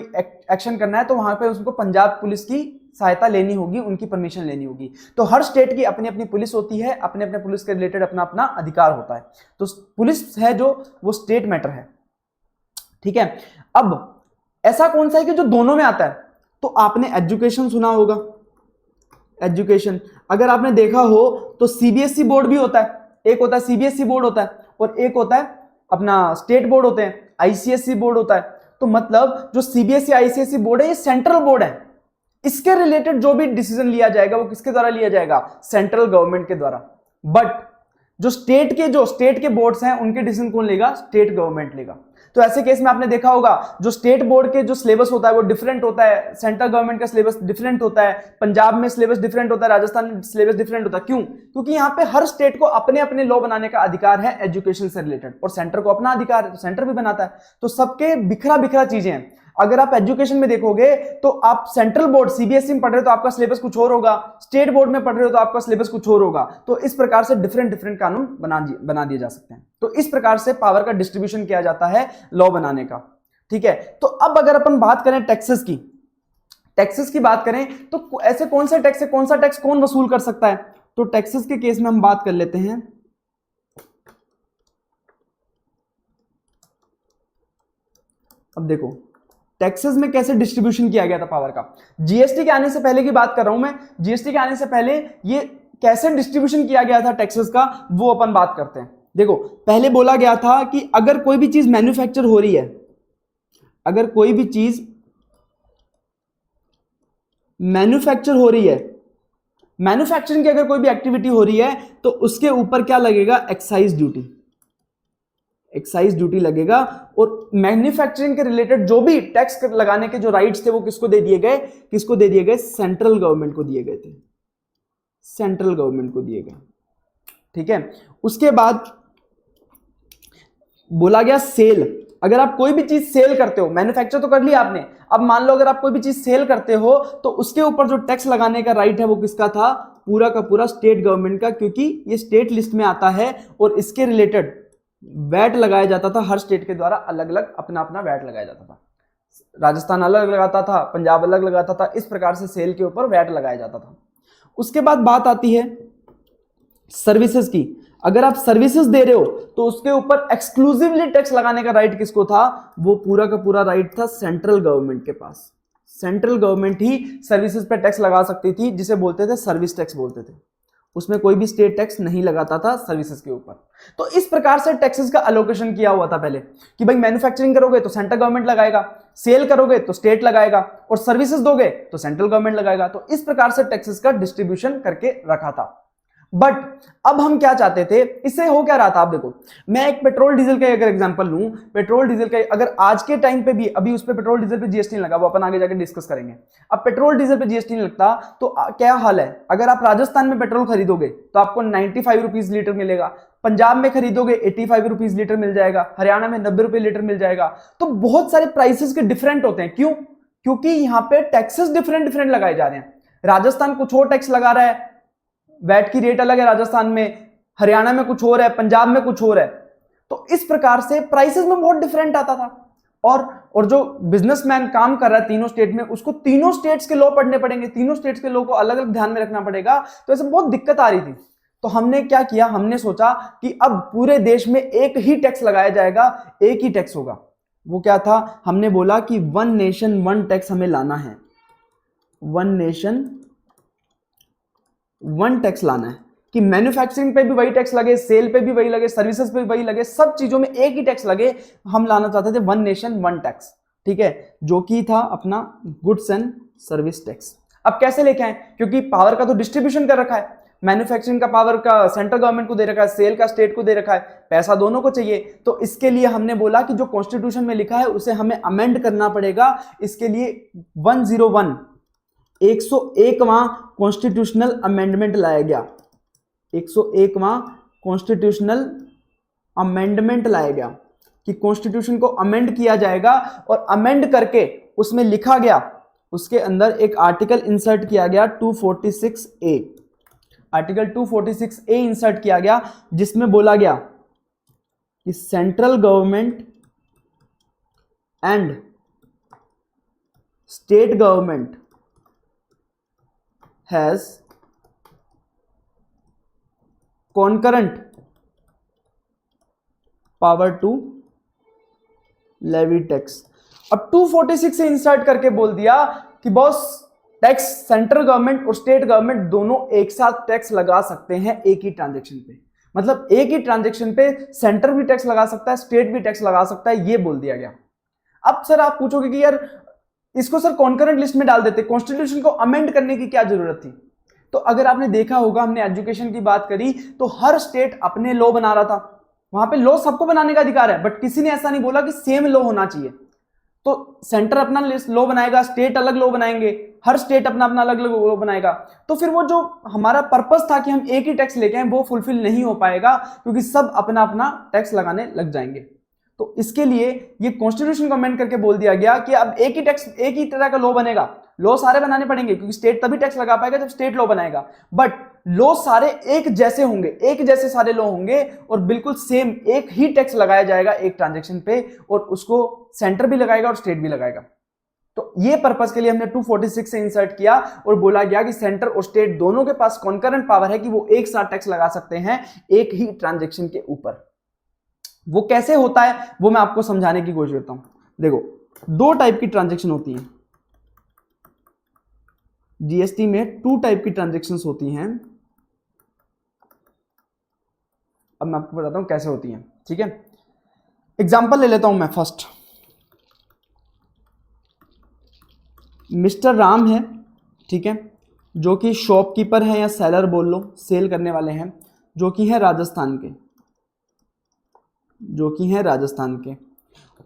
एक्शन करना है, तो वहां पे उसको पंजाब पुलिस की सहायता लेनी होगी, उनकी परमिशन लेनी होगी। तो हर स्टेट की अपनी अपनी पुलिस होती है, अपने अपने पुलिस के रिलेटेड अपना अपना अधिकार होता है। तो पुलिस है जो वो स्टेट मैटर है। ठीक है, अब ऐसा कौन सा है कि जो दोनों में आता है? तो आपने एजुकेशन सुना होगा, एजुकेशन अगर आपने देखा हो तो सीबीएसई बोर्ड भी होता है, एक होता है सीबीएसई बोर्ड होता है और एक होता है अपना स्टेट बोर्ड होते हैं, आईसीएसई बोर्ड होता है। तो मतलब जो सीबीएसई आईसीएसई बोर्ड है ये सेंट्रल बोर्ड है, इसके रिलेटेड जो भी डिसीजन लिया जाएगा वो किसके द्वारा लिया जाएगा? सेंट्रल गवर्नमेंट के द्वारा। बट जो स्टेट के बोर्ड्स हैं उनके डिसीजन कौन लेगा? स्टेट गवर्नमेंट लेगा। तो ऐसे केस में आपने देखा होगा जो स्टेट बोर्ड के जो सिलेबस होता है वो डिफरेंट होता है, सेंट्रल गवर्नमेंट का सिलेबस डिफरेंट होता है, पंजाब में सिलेबस डिफरेंट होता है, राजस्थान में सिलेबस डिफरेंट होता है। क्यों? क्योंकि यहाँ पे हर स्टेट को अपने अपने लॉ बनाने का अधिकार है एजुकेशन से रिलेटेड, और सेंटर को अपना अधिकार है, तो सेंटर भी बनाता है। तो सबके बिखरा चीजें हैं। अगर आप एजुकेशन में देखोगे तो आप सेंट्रल बोर्ड सीबीएसई में पढ़ रहे हो तो आपका सिलेबस कुछ और होगा, स्टेट बोर्ड में पढ़ रहे हो तो आपका सिलेबस कुछ और होगा। तो इस प्रकार से डिफरेंट कानून बना दिए जा सकते हैं। तो इस प्रकार से पावर का डिस्ट्रीब्यूशन किया जाता है लॉ बनाने का। ठीक है, तो अब अगर अपन बात करें टैक्सेस की बात करें तो ऐसे कौन सा टैक्स कौन वसूल कर सकता है? तो टैक्सेस के केस में हम बात कर लेते हैं। अब देखो टैक्सेस में कैसे डिस्ट्रीब्यूशन किया गया था पावर का। जीएसटी के आने से पहले की बात कर रहा हूं मैं, जीएसटी के आने से पहले ये कैसे डिस्ट्रीब्यूशन किया गया था टैक्सेस का, वो अपन बात करते हैं। देखो पहले बोला गया था कि अगर कोई भी चीज मैन्युफैक्चर हो रही है, अगर कोई भी चीज मैन्युफैक्चर हो रही है, मैन्युफैक्चरिंग की अगर कोई भी एक्टिविटी हो रही है तो उसके ऊपर क्या लगेगा? एक्साइज ड्यूटी लगेगा। और मैन्युफैक्चरिंग के रिलेटेड जो भी टैक्स लगाने के जो राइट्स थे वो किसको दे दिए गए? सेंट्रल गवर्नमेंट को दिए गए थे, ठीक है। उसके बाद बोला गया सेल, अगर आप कोई भी चीज सेल करते हो, मैन्युफैक्चर तो कर लिया आपने, अब मान लो अगर आप कोई भी चीज सेल करते हो तो उसके ऊपर जो टैक्स लगाने का राइट है वो किसका था, पूरा का पूरा स्टेट गवर्नमेंट का, क्योंकि ये स्टेट लिस्ट में आता है और इसके रिलेटेड वैट लगाया जाता था, हर स्टेट के द्वारा अलग अलग अपना अपना वैट लगाया जाता था। राजस्थान अलग लगाता था, पंजाब अलग लगाता था, इस प्रकार से सेल के ऊपर वैट लगाया जाता था। उसके बाद बात आती है सर्विसेज की। अगर आप सर्विसेज दे रहे हो तो उसके ऊपर एक्सक्लूसिवली टैक्स लगाने का राइट किसको था, वो पूरा का पूरा राइट था सेंट्रल गवर्नमेंट के पास। सेंट्रल गवर्नमेंट ही सर्विसेज पे टैक्स लगा सकती थी, जिसे बोलते थे सर्विस टैक्स बोलते थे। उसमें कोई भी स्टेट टैक्स नहीं लगाता था सर्विसेज के ऊपर। तो इस प्रकार से टैक्सेस का अलोकेशन किया हुआ था पहले कि भाई मैन्युफैक्चरिंग करोगे तो सेंट्रल गवर्नमेंट लगाएगा, सेल करोगे तो स्टेट लगाएगा, और सर्विसेज दोगे तो सेंट्रल गवर्नमेंट लगाएगा। तो इस प्रकार से टैक्सेस का डिस्ट्रीब्यूशन करके रखा था। बट अब हम क्या चाहते थे, इससे हो क्या रहा था, आप देखो मैं एक पेट्रोल डीजल का अगर एग्जांपल लूं, पेट्रोल डीजल का अगर आज के टाइम पे भी अभी उस पे पेट्रोल डीजल पे जीएसटी नहीं लगा, वो अपन आगे जाकर डिस्कस करेंगे। अब पेट्रोल डीजल पे जीएसटी नहीं लगता तो क्या हाल है, अगर आप राजस्थान में पेट्रोल खरीदोगे तो आपको 95 रुपीज लीटर मिलेगा, पंजाब में खरीदोगे 85 रुपीज लीटर मिल जाएगा, हरियाणा में 90 रुपए लीटर मिल जाएगा। तो बहुत सारे प्राइसेस के डिफरेंट होते हैं। क्यों? क्योंकि यहाँ पे टैक्सेस डिफरेंट डिफरेंट लगाए जा रहे हैं। राजस्थान कुछ और टैक्स लगा रहा है, वैट की रेट अलग है राजस्थान में, हरियाणा में कुछ और है, पंजाब में कुछ और है। तो इस प्रकार से प्राइसेस में बहुत डिफरेंट आता था। और जो बिजनेसमैन काम कर रहा है तीनों स्टेट में, उसको तीनों स्टेट्स के लॉ पढ़ने पड़ेंगे, तीनों स्टेट्स के लॉ को अलग अलग ध्यान में रखना पड़ेगा। तो ऐसे बहुत दिक्कत आ रही थी। तो हमने क्या किया, हमने सोचा कि अब पूरे देश में एक ही टैक्स लगाया जाएगा, एक ही टैक्स होगा। वो क्या था, हमने बोला कि वन नेशन वन टैक्स हमें लाना है, वन नेशन वन टैक्स लाना है कि मैन्युफैक्चरिंग पे भी वही टैक्स लगे, सेल पे भी वही लगे, सर्विसेज पे भी वही लगे, सब चीजों में एक ही टैक्स लगे। हम लाना चाहते थे वन नेशन वन टैक्स, ठीक है, जो कि था अपना गुड्स एंड सर्विस टैक्स। अब कैसे लेके आए, क्योंकि पावर का तो डिस्ट्रीब्यूशन कर रखा है, मैन्युफैक्चरिंग का पावर का सेंट्रल गवर्नमेंट को दे रखा है, सेल का स्टेट को दे रखा है, पैसा दोनों को चाहिए। तो इसके लिए हमने बोला कि जो कॉन्स्टिट्यूशन में लिखा है उसे हमें अमेंड करना पड़ेगा। इसके लिए 101 101वां कॉन्स्टिट्यूशनल अमेंडमेंट लाया गया, 101वां कॉन्स्टिट्यूशनल अमेंडमेंट लाया गया कि कॉन्स्टिट्यूशन को अमेंड किया जाएगा। और अमेंड करके उसमें लिखा गया, उसके अंदर एक आर्टिकल इंसर्ट किया गया 246A, आर्टिकल 246A इंसर्ट किया गया, जिसमें बोला गया कि central government and state government has concurrent power to levy tax। अब 246 से इंसर्ट करके बोल दिया कि बॉस टैक्स सेंट्रल गवर्नमेंट और स्टेट गवर्नमेंट दोनों एक साथ टैक्स लगा सकते हैं एक ही ट्रांजैक्शन पे। मतलब एक ही ट्रांजैक्शन पे सेंटर भी टैक्स लगा सकता है, स्टेट भी टैक्स लगा सकता है, ये बोल दिया गया। अब सर आप पूछोगे कि यार इसको सर कॉन्करेंट लिस्ट में डाल देते, कॉन्स्टिट्यूशन को अमेंड करने की क्या जरूरत थी। तो अगर आपने देखा होगा, हमने एजुकेशन की बात करी तो हर स्टेट अपने लॉ बना रहा था, वहां पे लॉ सबको बनाने का अधिकार है, बट किसी ने ऐसा नहीं बोला कि सेम लॉ होना चाहिए। तो सेंटर अपना लॉ बनाएगा, स्टेट अलग लॉ बनाएंगे, हर स्टेट अपना अपना अलग अलग लॉ बनाएगा। तो फिर वो जो हमारा पर्पस था कि हम एक ही टैक्स लेके आए, वो फुलफिल नहीं हो पाएगा, क्योंकि सब अपना अपना टैक्स लगाने लग जाएंगे। तो इसके लिए ये कॉन्स्टिट्यूशन को अमेंड करके बोल दिया गया कि अब एक ही टैक्स, एक ही तरह का लॉ बनेगा। लॉ सारे बनाने पड़ेंगे, क्योंकि स्टेट तभी टैक्स लगा पाएगा जब स्टेट लॉ बनाएगा, बट लॉ सारे एक जैसे होंगे, एक जैसे सारे लॉ होंगे और बिल्कुल सेम एक ही टैक्स लगाया जाएगा एक ट्रांजैक्शन पे, और उसको सेंटर भी लगाएगा और स्टेट भी लगाएगा। तो ये पर्पस के लिए हमने 246 से इंसर्ट किया और बोला गया कि सेंटर और स्टेट दोनों के पास कॉन्करेंट पावर है कि वो एक साथ टैक्स लगा सकते हैं एक ही ट्रांजैक्शन के ऊपर। वो कैसे होता है वो मैं आपको समझाने की कोशिश करता हूं। देखो, दो टाइप की ट्रांजैक्शन होती हैं जीएसटी में, टू टाइप की ट्रांजैक्शंस होती हैं। अब मैं आपको बताता हूं कैसे होती हैं, ठीक है। एग्जांपल ले लेता हूं मैं। फर्स्ट, मिस्टर राम है, ठीक है, जो कि शॉपकीपर है या सेलर बोल लो, सेल करने वाले हैं, जो कि है राजस्थान के, जो कि है राजस्थान के।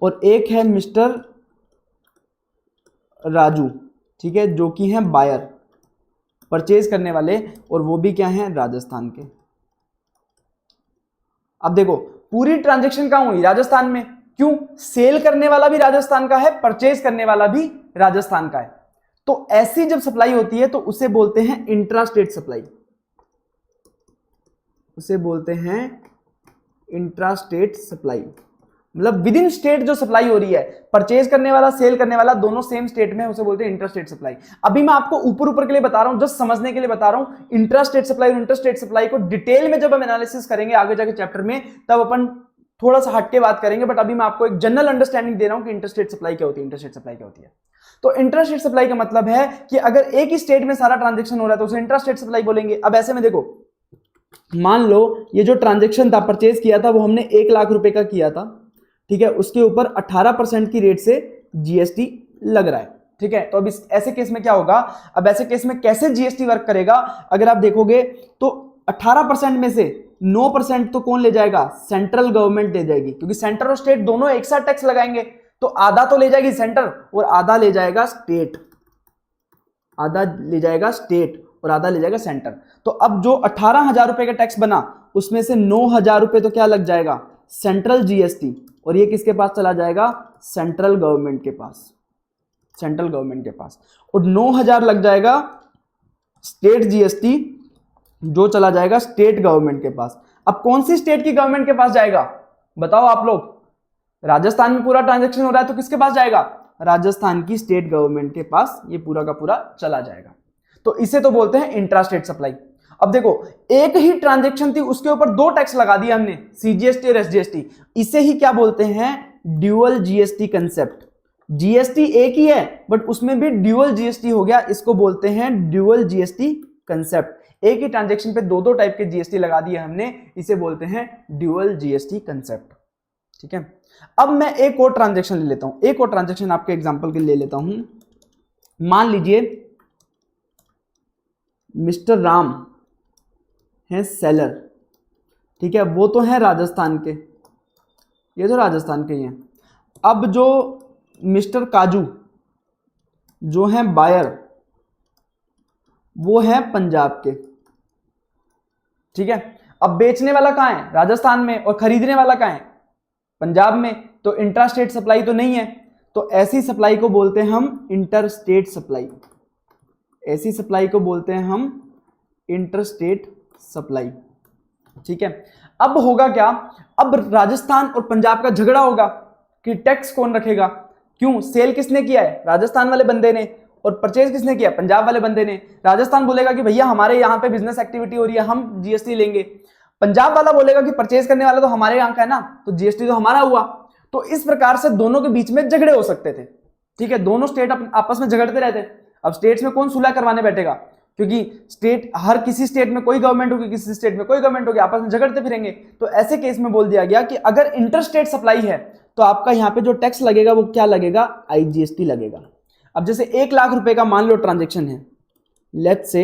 और एक है मिस्टर राजू, ठीक है, जो कि हैं बायर, परचेज करने वाले, और वो भी क्या हैं, राजस्थान के। अब देखो, पूरी ट्रांजेक्शन कहां हुई? राजस्थान में। क्यों? सेल करने वाला भी राजस्थान का है, परचेज करने वाला भी राजस्थान का है। तो ऐसी जब सप्लाई होती है तो उसे बोलते हैं इंट्रा स्टेट सप्लाई, उसे बोलते हैं इंट्रा स्टेट सप्लाई। मतलब विद इन स्टेट जो सप्लाई हो रही है, परचेज करने वाला सेल करने वाला दोनों सेम स्टेट में, उसे बोलते हैं इंट्रा स्टेट सप्लाई। अभी मैं आपको ऊपर ऊपर के लिए बता रहा हूं, जस्ट समझने के लिए बता रहा हूं। इंट्रा स्टेट सप्लाई और इंटर स्टेट सप्लाई को डिटेल में जब हम एनालिसिस करेंगे आगे जाके चैप्टर में, तब अपन थोड़ा सा हटके बात करेंगे, बट अभी मैं आपको एक जनरल अंडरस्टैंडिंग दे रहा हूं कि इंटर स्टेट सप्लाई क्या होती है, इंटर स्टेट सप्लाई क्या होती है। तो इंटर स्टेट सप्लाई का मतलब है कि अगर एक ही स्टेट में सारा ट्रांजेक्शन हो रहा है तो उसे इंट्रा स्टेट सप्लाई बोलेंगे। अब ऐसे में देखो, मान लो ये जो ट्रांजेक्शन था, परचेज किया था, वो हमने 1 लाख रुपए का किया था, ठीक है, उसके ऊपर 18% की रेट से जीएसटी लग रहा है, ठीक है। तो अब इस ऐसे केस में क्या होगा? अब ऐसे केस में कैसे जीएसटी वर्क करेगा? अगर आप देखोगे तो 18% में से 9% तो कौन ले जाएगा? सेंट्रल गवर्नमेंट ले जाएगी, क्योंकि सेंटर और स्टेट दोनों एक साथ टैक्स लगाएंगे, तो आधा तो ले जाएगी सेंटर और आधा ले जाएगा स्टेट, आधा ले जाएगा स्टेट और आधा ले जाएगा सेंटर। तो अब जो 18,000 रुपए का टैक्स बना, उसमें से 9,000 रुपए तो क्या लग जाएगा? सेंट्रल जीएसटी, और ये किसके पास चला जाएगा? सेंट्रल गवर्नमेंट के पास, सेंट्रल गवर्नमेंट के पास। और 9,000 लग जाएगा स्टेट जीएसटी, जो चला जाएगा स्टेट गवर्नमेंट के पास। अब कौन सी स्टेट की गवर्नमेंट के पास जाएगा? बताओ आप लोग। राजस्थान में पूरा ट्रांजैक्शन हो रहा है तो किसके पास जाएगा? राजस्थान की स्टेट गवर्नमेंट के पास ये पूरा का पूरा चला जाएगा। तो इसे तो बोलते हैं इंट्रा स्टेट सप्लाई। अब देखो, एक ही ट्रांजैक्शन थी, उसके ऊपर 2 टैक्स लगा दिया हमने, सीजीएसटी और एसजीएसटी। इसे ही क्या बोलते हैं? Dual GST concept. जीएसटी एक ही है बट उसमें भी ड्यूअल जीएसटी हो गया, इसको बोलते हैं ड्यूअल जीएसटी कंसेप्ट। एक ही ट्रांजैक्शन पे 2 टाइप के जीएसटी लगा दिए हमने, इसे बोलते हैं ड्यूअल जीएसटी कंसेप्ट, ठीक है। अब मैं एक और ट्रांजैक्शन ले लेता हूं, एक और ट्रांजैक्शन आपके एग्जांपल के लिए ले लेता हूं। मान लीजिए मिस्टर राम है सेलर, ठीक है, वो तो है राजस्थान के, ये तो राजस्थान के ही हैं। अब जो मिस्टर काजू जो है बायर, वो है पंजाब के, ठीक है। अब बेचने वाला कहां है? राजस्थान में, और खरीदने वाला कहां है? पंजाब में। तो इंट्रा स्टेट सप्लाई तो नहीं है, तो ऐसी सप्लाई को बोलते हैं हम इंटर स्टेट सप्लाई, ऐसी सप्लाई को बोलते हैं हम इंटर स्टेट सप्लाई, ठीक है। अब होगा क्या? अब राजस्थान और पंजाब का झगड़ा होगा कि टैक्स कौन रखेगा। क्यों? सेल किसने किया है? राजस्थान वाले बंदे ने, और परचेज किसने किया? पंजाब वाले बंदे ने। राजस्थान बोलेगा कि भैया हमारे यहाँ पे बिजनेस एक्टिविटी हो रही है, हम जीएसटी लेंगे। पंजाब वाला बोलेगा कि परचेज करने वाला तो हमारे यहाँ का है ना, तो जीएसटी तो हमारा हुआ। तो इस प्रकार से दोनों के बीच में झगड़े हो सकते थे, ठीक है। दोनों स्टेट आपस में झगड़ते रहते। अब स्टेट्स में कौन सुलह करवाने बैठेगा? क्योंकि स्टेट, हर किसी स्टेट में कोई गवर्नमेंट होगी, किसी स्टेट में कोई गवर्नमेंट होगी, आपस में झगड़ते फिरेंगे। तो ऐसे केस में बोल दिया गया कि अगर इंटर स्टेट सप्लाई है तो आपका यहाँ पे जो टैक्स लगेगा वो क्या लगेगा? आईजीएसटी लगेगा। अब जैसे 1 लाख रुपए का मान लो ट्रांजेक्शन है, लेट्स से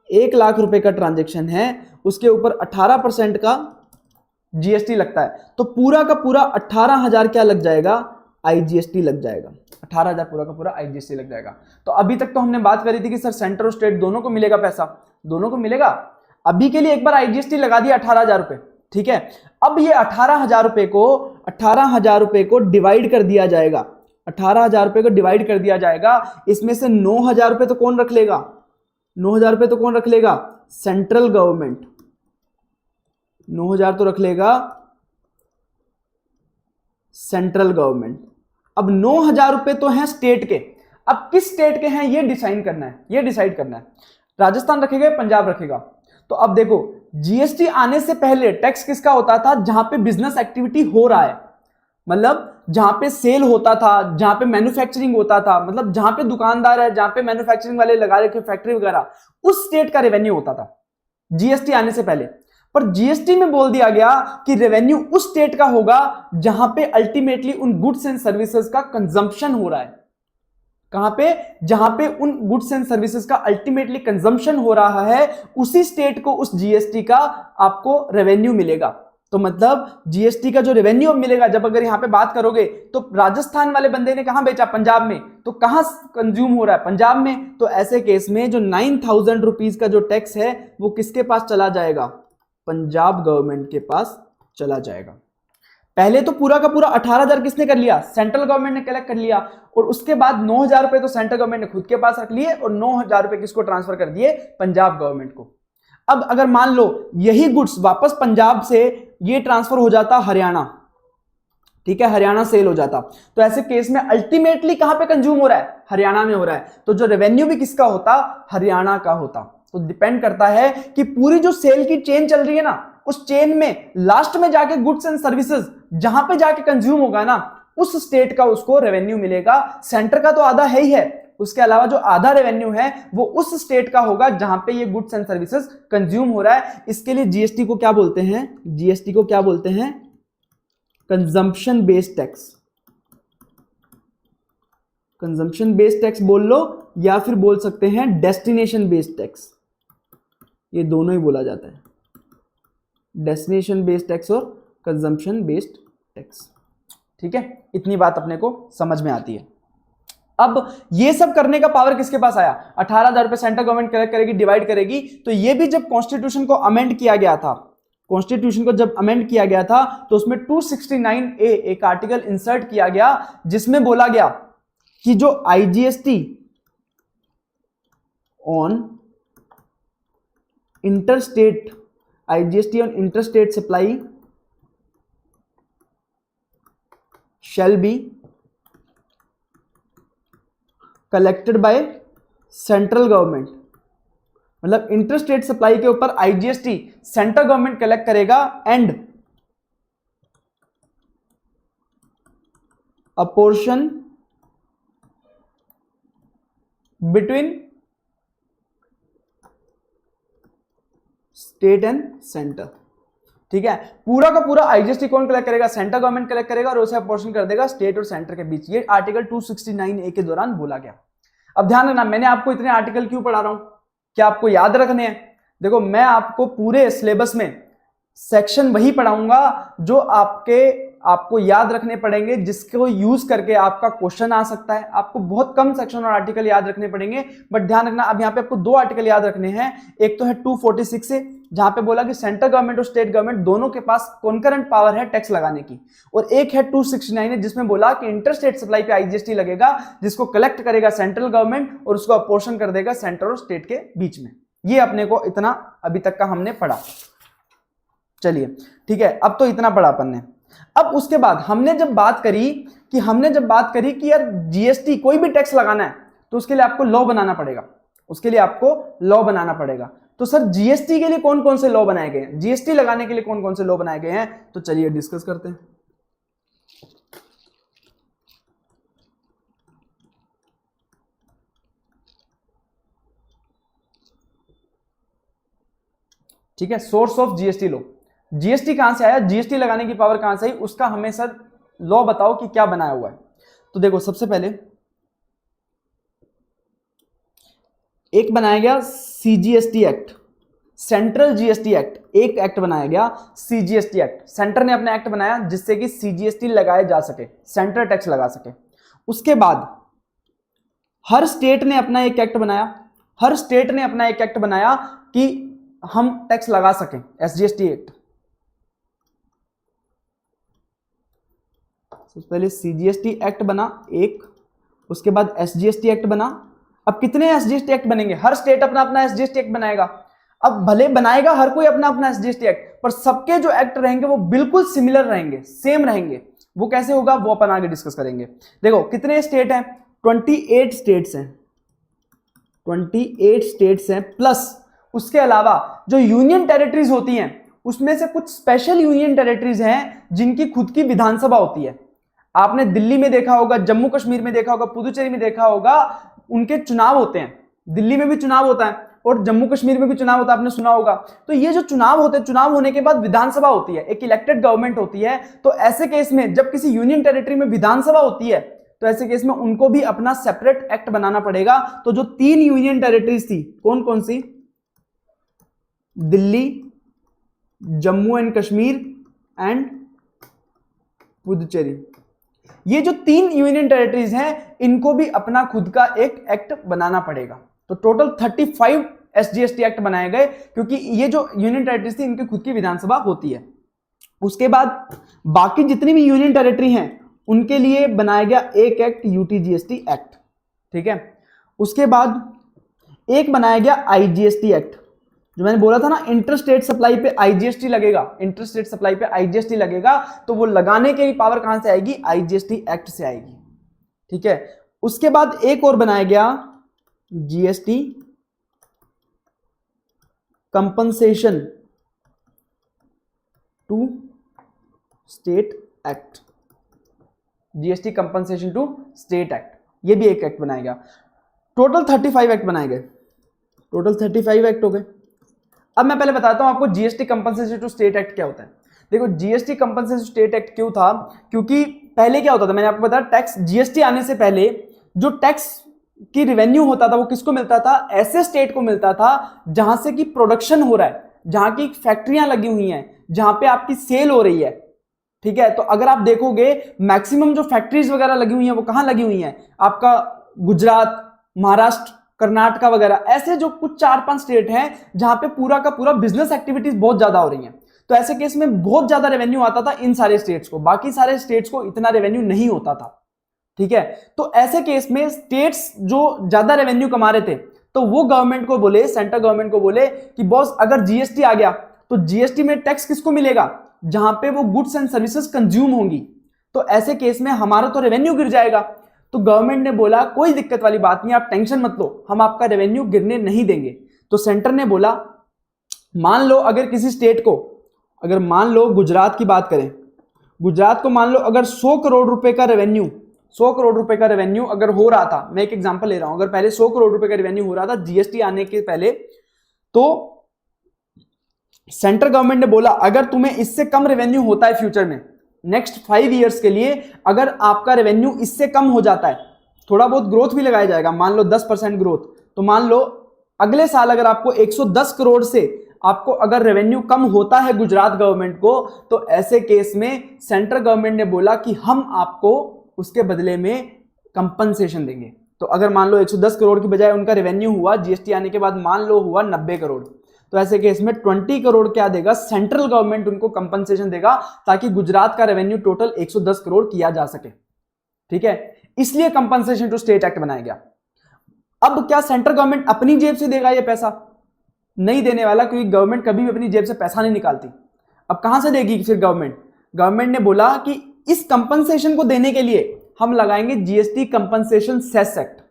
1 लाख रुपए का ट्रांजेक्शन है, उसके ऊपर 18% का जीएसटी लगता है, तो पूरा का पूरा 18,000 क्या लग जाएगा? आईजीएसटी लग जाएगा। 18,000 पूरा का पूरा आईजीएसटी लग जाएगा। तो अभी तक तो हमने बात करी थी कि सर सेंटर और स्टेट दोनों को मिलेगा पैसा, दोनों को मिलेगा। अभी के लिए एक बार आईजीएसटी लगा दिया 18,000 रुपए, ठीक है। अब ये 18,000 रुपए को डिवाइड कर दिया जाएगा, 18,000 रुपए को डिवाइड कर दिया जाएगा। इसमें से 9,000 रुपए तो कौन रख लेगा? 9,000 रुपए तो कौन रख लेगा? Central government. 9,000 तो रख लेगा सेंट्रल गवर्नमेंट। अब 9,000 रुपए तो हैं स्टेट के। अब किस स्टेट के हैं ये डिसाइड करना है, ये डिसाइड करना है। राजस्थान रखेगा, पंजाब रखेगा। तो अब देखो, जीएसटी आने से पहले टैक्स किसका होता था? जहां पे बिजनेस एक्टिविटी हो रहा है, मतलब जहां पे सेल होता था, जहां पे मैन्युफैक्चरिंग होता था, मतलब जहां पे दुकानदार है, जहां पे मैन्युफैक्चरिंग वाले लगा रखे फैक्ट्री वगैरह, उस स्टेट का रेवेन्यू होता था जीएसटी आने से पहले। पर जीएसटी में बोल दिया गया कि रेवेन्यू उस स्टेट का होगा जहां पे अल्टीमेटली उन गुड्स एंड सर्विसेज का कंजम्पशन हो रहा है। कहां पे? जहां पे उन गुड्स एंड सर्विसेज का अल्टीमेटली कंजम्पशन हो रहा है, उसी स्टेट को उस जीएसटी का आपको रेवेन्यू मिलेगा। तो मतलब जीएसटी का जो रेवेन्यू मिलेगा, जब अगर यहां पे बात करोगे तो राजस्थान वाले बंदे ने कहां बेचा? पंजाब में। तो कहां कंज्यूम हो रहा है? पंजाब में। तो ऐसे केस में जो 9,000 रुपीज का जो टैक्स है वो किसके पास चला जाएगा? पंजाब गवर्नमेंट के पास चला जाएगा। पहले तो पूरा का पूरा 18,000 किसने कर लिया, सेंट्रल गवर्नमेंट ने कलेक्ट कर लिया, और उसके बाद 9,000 रुपए तो सेंट्रल गवर्नमेंट ने खुद के पास रख लिए और 9,000 रुपए किसको ट्रांसफर कर दिए, पंजाब गवर्नमेंट को। अब अगर मान लो यही गुड्स वापस पंजाब से ये ट्रांसफर हो जाता हरियाणा, ठीक है, हरियाणा सेल हो जाता, तो ऐसे केस में अल्टीमेटली कहां पे कंज्यूम हो रहा है, हरियाणा में हो रहा है, तो जो रेवेन्यू भी किसका होता, हरियाणा का होता। तो डिपेंड करता है कि पूरी जो सेल की चेन चल रही है ना, उस चेन में लास्ट में जाके गुड्स एंड सर्विसेज जहां पे जाके कंज्यूम होगा ना, उस स्टेट का उसको रेवेन्यू मिलेगा। सेंटर का तो आधा है ही है, उसके अलावा जो आधा रेवेन्यू है वो उस स्टेट का होगा जहां पे ये गुड्स एंड सर्विसेज कंज्यूम हो रहा है। इसके लिए जीएसटी को क्या बोलते हैं, जीएसटी को क्या बोलते हैं, consumption based tax. Consumption based tax बोल लो या फिर बोल सकते हैं डेस्टिनेशन बेस्ड टैक्स, ये दोनों ही बोला जाता है, डेस्टिनेशन बेस्ड टैक्स और कंजम्पशन बेस्ड टैक्स। ठीक है, इतनी बात अपने को समझ में आती है। अब ये सब करने का पावर किसके पास आया, 18,000 रुपए सेंट्रल गवर्नमेंट कलेक्ट करेगी, डिवाइड करेगी। तो ये भी जब कॉन्स्टिट्यूशन को अमेंड किया गया था, कॉन्स्टिट्यूशन को जब अमेंड किया गया था तो उसमें 269A एक आर्टिकल इंसर्ट किया गया जिसमें बोला गया कि जो IGST on interstate, IGST on interstate supply shall be collected by central government. मतलब इंटरस्टेट सप्लाई के ऊपर आईजीएसटी सेंट्रल गवर्नमेंट कलेक्ट करेगा and a portion between state and centre. ठीक है, पूरा का पूरा आईजीएसटी कौन कलेक्ट करेगा, सेंट्रल गवर्नमेंट कलेक्ट करेगा और उसे पोर्शन कर देगा स्टेट और सेंटर के बीच। ये आर्टिकल 269A के दौरान बोला गया। अब ध्यान रखना, मैंने आपको इतने आर्टिकल क्यों पढ़ा रहा हूं, क्या आपको याद रखने हैं? देखो, मैं आपको पूरे सिलेबस में सेक्शन वही पढ़ाऊंगा जो आपको याद रखने पड़ेंगे, जिसको यूज करके आपका क्वेश्चन आ सकता है। आपको बहुत कम सेक्शन और आर्टिकल याद रखने पड़ेंगे, बट ध्यान रखना अब यहाँ पे आपको 2 आर्टिकल याद रखने हैं। एक तो है 246 से, जहां पे बोला कि सेंट्रल गवर्नमेंट और स्टेट गवर्नमेंट दोनों के पास कॉन्करेंट पावर है टैक्स लगाने की, और एक है 269 है जिसमें बोला कि इंटरस्टेट सप्लाई पे आईजीएसटी लगेगा, जिसको कलेक्ट करेगा सेंट्रल गवर्नमेंट और उसको अपोर्शन कर देगा सेंटर और स्टेट के बीच में। ये अपने को इतना अभी तक का हमने पढ़ा। चलिए ठीक है, अब तो इतना पढ़ा अपन ने। अब उसके बाद हमने जब बात करी कि यार जीएसटी कोई भी टैक्स लगाना है तो उसके लिए आपको लॉ बनाना पड़ेगा, उसके लिए आपको लॉ बनाना पड़ेगा। तो सर जीएसटी के लिए कौन कौन से लॉ बनाए गए हैं, जीएसटी लगाने के लिए कौन कौन से लॉ बनाए गए हैं, तो चलिए डिस्कस करते हैं। ठीक है, source of GST law, GST कहां से आया, जीएसटी लगाने की पावर कहां से आई, उसका हमें सर लॉ बताओ कि क्या बनाया हुआ है। तो देखो, सबसे पहले एक बनाया गया CGST act, central GST act, एक एक्ट बनाया गया सीजीएसटी एक्ट। सेंटर ने अपना एक्ट बनाया जिससे कि सीजीएसटी लगाए जा सके, सेंट्रल टैक्स लगा सके। उसके बाद हर स्टेट ने अपना एक एक्ट बनाया, हर स्टेट ने अपना एक एक्ट बनाया कि हम टैक्स लगा सकें, एसजीएसटी एक्ट। सबसे पहले सीजीएसटी एक्ट बना एक, उसके बाद एसजीएसटी एक्ट बना। अब कितने एसजीएसटी एक्ट बनेंगे, हर स्टेट अपना अपना एसजीएसटी एक्ट बनाएगा। अब भले बनाएगा हर कोई अपना अपना एसजीएसटी एक्ट, पर सबके जो एक्ट रहेंगे वो बिल्कुल सिमिलर रहेंगे, सेम रहेंगे। वो कैसे होगा वो अपन आगे डिस्कस करेंगे। देखो कितने स्टेट हैं, 28 स्टेट्स हैं, 28 स्टेट्स हैं, प्लस उसके अलावा जो यूनियन टेरिटरीज होती हैं उसमें से कुछ स्पेशल यूनियन टेरिटरीज हैं जिनकी खुद की विधानसभा होती है। आपने दिल्ली में देखा होगा, जम्मू कश्मीर में देखा होगा, पुदुचेरी में देखा होगा, उनके चुनाव होते हैं। दिल्ली में भी चुनाव होता है और जम्मू कश्मीर में भी चुनाव होता है, आपने सुना होगा। तो ये जो चुनाव होते हैं, चुनाव होने के बाद विधानसभा होती है, एक इलेक्टेड गवर्नमेंट होती है। तो ऐसे केस में जब किसी यूनियन टेरिटरी में विधानसभा होती है तो ऐसे केस में उनको भी अपना सेपरेट एक्ट बनाना पड़ेगा। तो जो 3 यूनियन टेरिटरीज थी, कौन कौन सी, दिल्ली, जम्मू एंड कश्मीर एंड पुदुचेरी, ये जो 3 यूनियन टेरिटरीज हैं इनको भी अपना खुद का एक एक्ट बनाना पड़ेगा। तो टोटल 35 एसजीएसटी एक्ट बनाए गए, क्योंकि ये जो यूनियन टेरिटरीज थी इनकी खुद की विधानसभा होती है। उसके बाद बाकी जितनी भी यूनियन टेरिटरी हैं उनके लिए बनाया गया एक एक्ट, यूटीजीएसटी एक्ट, ठीक है। उसके बाद एक बनाया गया आईजीएसटी एक्ट, जो मैंने बोला था ना इंटर स्टेट सप्लाई पे आईजीएसटी लगेगा, इंटर स्टेट सप्लाई पे आईजीएसटी लगेगा, तो वो लगाने की पावर कहां से आएगी, आईजीएसटी एक्ट से आएगी, ठीक है। उसके बाद एक और बनाया गया GST compensation to state act, GST compensation to state act, ये भी एक एक्ट बनाया गया। टोटल 35 एक्ट बनाए गए, टोटल 35 एक्ट हो गए। अब मैं पहले बताता हूं आपको GST compensation to state act क्या होता है। देखो जीएसटी कंपनसेशन स्टेट एक्ट क्यों था, क्योंकि पहले क्या होता था, मैंने आपको बताया टैक्स, जीएसटी आने से पहले जो टैक्स की रेवेन्यू होता था वो किसको मिलता था, ऐसे स्टेट को मिलता था जहां से कि प्रोडक्शन हो रहा है, जहां की फैक्ट्रियां लगी हुई हैं, जहां पे आपकी सेल हो रही है, ठीक है। तो अगर आप देखोगे मैक्सिमम जो फैक्ट्रीज वगैरह लगी हुई हैं वो कहां लगी हुई हैं, आपका गुजरात, महाराष्ट्र, कर्नाटका वगैरह, ऐसे जो कुछ 4-5 स्टेट हैं जहां पे पूरा का पूरा बिजनेस एक्टिविटीज बहुत ज्यादा हो रही हैं। तो ऐसे केस में बहुत ज्यादा रेवेन्यू आता था इन सारे स्टेट्स को, बाकी सारे स्टेट्स को इतना रेवेन्यू नहीं होता था, ठीक है। तो ऐसे केस में स्टेट्स जो ज्यादा रेवेन्यू कमा रहे थे तो वो गवर्नमेंट को बोले, सेंट्रल गवर्नमेंट को बोले कि बॉस अगर जीएसटी आ गया तो जीएसटी में टैक्स किसको मिलेगा, जहां पे वो गुड्स एंड सर्विसेज कंज्यूम होंगी, तो ऐसे केस में हमारा तो रेवेन्यू गिर जाएगा। तो गवर्नमेंट ने बोला कोई दिक्कत वाली बात नहीं, आप टेंशन मत लो, हम आपका रेवेन्यू गिरने नहीं देंगे। तो सेंटर ने बोला मान लो अगर किसी स्टेट को, अगर मान लो गुजरात की बात करें, गुजरात को मान लो अगर 100 करोड़ रुपए का रेवेन्यू, 100 करोड़ रुपए का रेवेन्यू अगर हो रहा था, मैं एक एग्जांपल ले रहा हूं, अगर पहले 100 करोड़ रुपए का रेवेन्यू हो रहा था जीएसटी आने के पहले, तो सेंट्रल गवर्नमेंट ने बोला अगर तुम्हें इससे कम रेवेन्यू होता है फ्यूचर में, नेक्स्ट 5 इयर्स के लिए अगर आपका रेवेन्यू इससे कम हो जाता है, थोड़ा बहुत ग्रोथ भी लगाया जाएगा, मान लो 10% ग्रोथ, तो मान लो अगले साल अगर आपको 110 करोड़ से आपको अगर रेवेन्यू कम होता है गुजरात गवर्नमेंट को, तो ऐसे केस में सेंट्रल गवर्नमेंट ने बोला कि हम आपको उसके बदले में कंपनसेशन देंगे। तो अगर मान लो 110 करोड़ की बजाय उनका रेवेन्यू हुआ जीएसटी आने के बाद मान लो हुआ 90 करोड़, तो ऐसे केस में 20 करोड़ क्या देगा सेंट्रल गवर्नमेंट, उनको कंपनसेशन देगा ताकि गुजरात का रेवेन्यू टोटल 110 करोड़ किया जा सके, ठीक है। इसलिए कंपनसेशन टू स्टेट एक्ट बनाया गया। अब क्या सेंट्रल गवर्नमेंट अपनी जेब से देगा ये पैसा, नहीं देने वाला, क्योंकि गवर्नमेंट कभी भी अपनी जेब से पैसा नहीं निकालती। अब कहां से देगी फिर गवर्नमेंट, गवर्नमेंट ने बोला कि इस कंपनसेशन को देने के लिए हम लगाएंगे GST compensation cess act,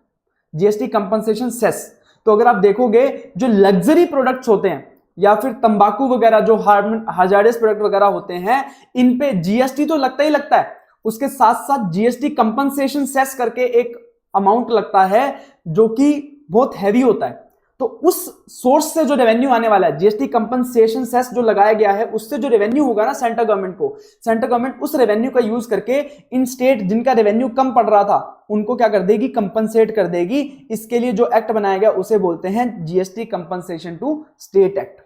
GST compensation cess. तो अगर आप देखोगे जो लग्जरी प्रोडक्ट्स होते हैं या फिर तंबाकू वगैरह जो हार्जार्डस प्रोडक्ट वगैरह होते हैं, इन पे जीएसटी तो लगता ही लगता है, उसके साथ साथ जीएसटी कंपनसेशन सेस करके एक अमाउंट लगता है जो कि बहुत हैवी होता है। तो उस सोर्स से जो रेवेन्यू आने वाला है, जीएसटी कंपनसेशन सेस जो लगाया गया है, उससे जो रेवेन्यू होगा ना सेंट्रल गवर्नमेंट को, सेंट्रल गवर्नमेंट उस रेवेन्यू का यूज करके इन स्टेट जिनका रेवेन्यू कम पड़ रहा था उनको क्या कर देगी, कंपनसेट कर देगी। इसके लिए जो एक्ट बनाया गया उसे बोलते हैं GST compensation to state act,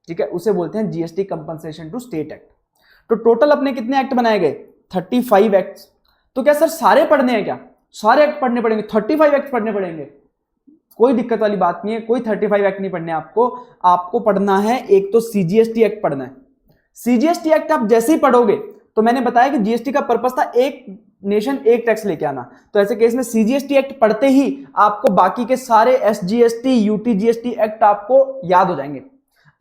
ठीक है, उसे बोलते हैं GST compensation to state act. तो टोटल अपने कितने एक्ट बनाए गए, 35 एक्ट। तो क्या सर सारे पढ़ने हैं क्या, सारे एक्ट पढ़ने पड़ेंगे, 35 एक्ट पढ़ने पड़ेंगे? कोई दिक्कत वाली बात नहीं है, कोई 35 एक्ट नहीं पढ़ने आपको, आपको पढ़ना है एक तो सीजीएसटी एक्ट पढ़ना है। सीजीएसटी एक्ट आप जैसे ही पढ़ोगे, तो मैंने बताया कि जीएसटी का पर्पस था एक नेशन एक टैक्स लेके आना, तो ऐसे केस में सीजीएसटी एक्ट पढ़ते ही आपको बाकी के सारे एसजीएसटी, यूटीजीएसटी एक्ट आपको याद हो जाएंगे।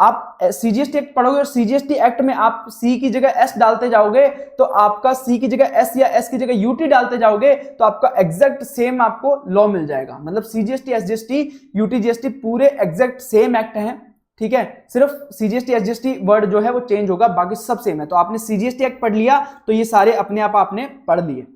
आप सीजीएसटी एक्ट पढ़ोगे और सीजीएसटी एक्ट में आप सी की जगह एस डालते जाओगे, तो आपका सी की जगह एस या एस की जगह यूटी डालते जाओगे, तो आपका एग्जैक्ट सेम आपको लॉ मिल जाएगा। मतलब सीजीएसटी, एसजीएसटी, यूटीजीएसटी पूरे एग्जैक्ट सेम एक्ट हैं, ठीक है, सिर्फ सीजीएसटी एसजीएसटी वर्ड जो है वो चेंज होगा, बाकी सब सेम है। तो आपने सीजीएसटी एक्ट पढ़ लिया तो ये सारे अपने आप आपने पढ़ लिए,